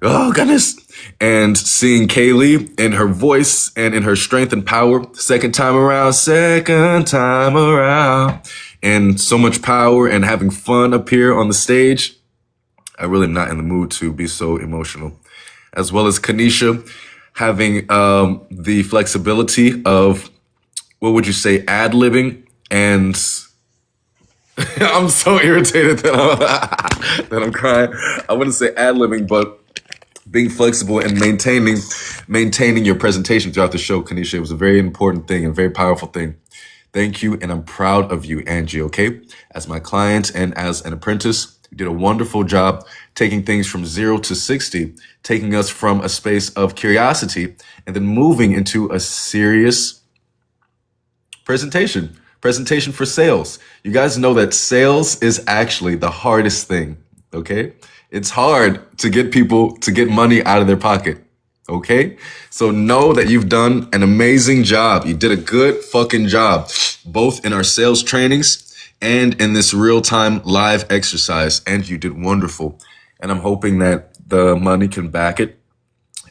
Oh, goodness. And seeing Kaylee in her voice and in her strength and power, second time around, and so much power and having fun up here on the stage. I really am not in the mood to be so emotional. As well as Kanisha having the flexibility of, what would you say, ad-libbing. And I'm so irritated that I'm crying. I wouldn't say ad-libbing, but being flexible and maintaining your presentation throughout the show, Kanisha, was a very important thing and very powerful thing. Thank you, and I'm proud of you, Angie, okay? As my client and as an apprentice, you did a wonderful job taking things from 0 to 60, taking us from a space of curiosity and then moving into a serious presentation for sales. You guys know that sales is actually the hardest thing, okay? It's hard to get people to get money out of their pocket, okay? So know that you've done an amazing job. You did a good fucking job, both in our sales trainings and in this real-time live exercise, and you did wonderful. And I'm hoping that the money can back it,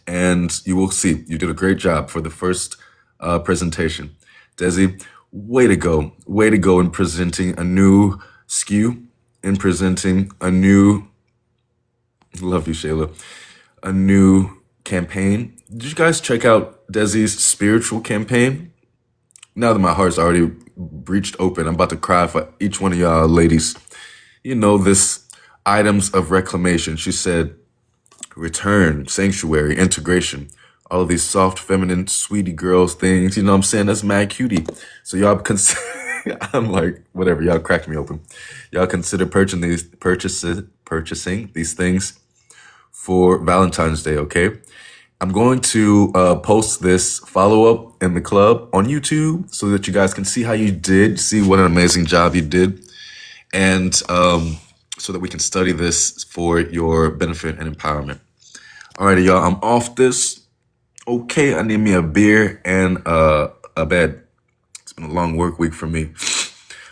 and you will see. You did a great job for the first presentation. Desi, way to go. Way to go in presenting a new SKU, in presenting a new, love you, Shayla, a new campaign. Did you guys check out Desi's spiritual campaign? Now that my heart's already breached open, I'm about to cry for each one of y'all ladies. You know, this items of reclamation. She said, return, sanctuary, integration. All of these soft, feminine, sweetie girls things. You know what I'm saying? That's mad cutie. So y'all I'm like, whatever. Y'all cracked me open. Y'all consider purchasing these things for Valentine's Day, okay? I'm going to post this follow-up in the club on YouTube so that you guys can see how you did, see what an amazing job you did, and so that we can study this for your benefit and empowerment. Alrighty, y'all, I'm off this. Okay, I need me a beer and a bed. It's been a long work week for me.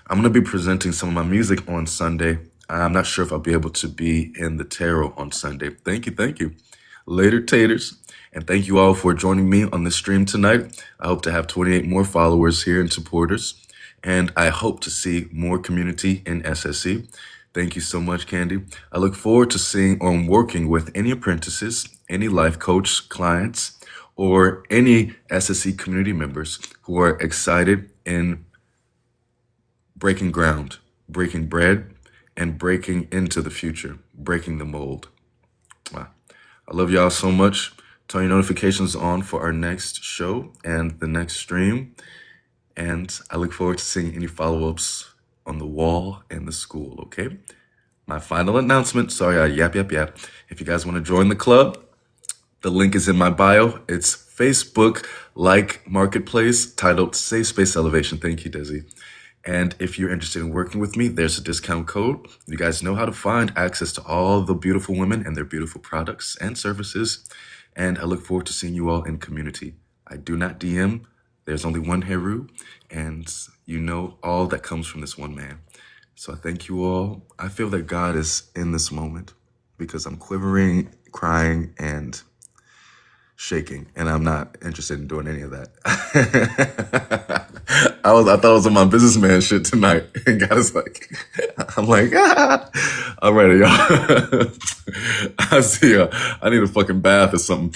I'm going to be presenting some of my music on Sunday. I'm not sure if I'll be able to be in the tarot on Sunday. Thank you. Later, taters. And thank you all for joining me on this stream tonight. I hope to have 28 more followers here and supporters. And I hope to see more community in SSC. Thank you so much, Candy. I look forward to seeing or working with any apprentices, any life coach clients or any SSC community members who are excited in breaking ground, breaking bread, and breaking into the future, breaking the mold. Wow. I love y'all so much. Turn your notifications on for our next show and the next stream. And I look forward to seeing any follow-ups on the wall and the school, okay? My final announcement, sorry, I yap. If you guys want to join the club, the link is in my bio. It's Facebook-like marketplace titled Safe Space Elevation. Thank you, Desi. And if you're interested in working with me, there's a discount code. You guys know how to find access to all the beautiful women and their beautiful products and services. And I look forward to seeing you all in community. I do not DM. There's only one Heru, and you know all that comes from this one man. So I thank you all. I feel that God is in this moment because I'm quivering, crying, and shaking, and I'm not interested in doing any of that. I thought I was on my businessman shit tonight, and God is like, I'm like, all right, y'all. I see y'all. I need a fucking bath or something.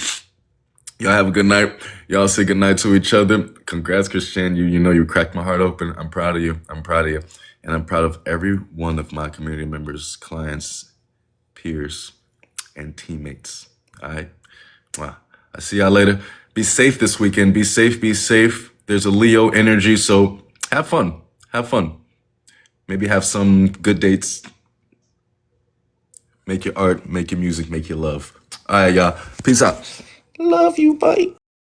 Y'all have a good night. Y'all say good night to each other. Congrats, Christian. You know you cracked my heart open. I'm proud of you. I'm proud of you. And I'm proud of every one of my community members, clients, peers, and teammates. All right? Wow. I see y'all later. Be safe this weekend. Be safe. Be safe. There's a Leo energy, so have fun. Have fun. Maybe have some good dates. Make your art, make your music, make your love. All right, y'all. Peace out. Love you, bye.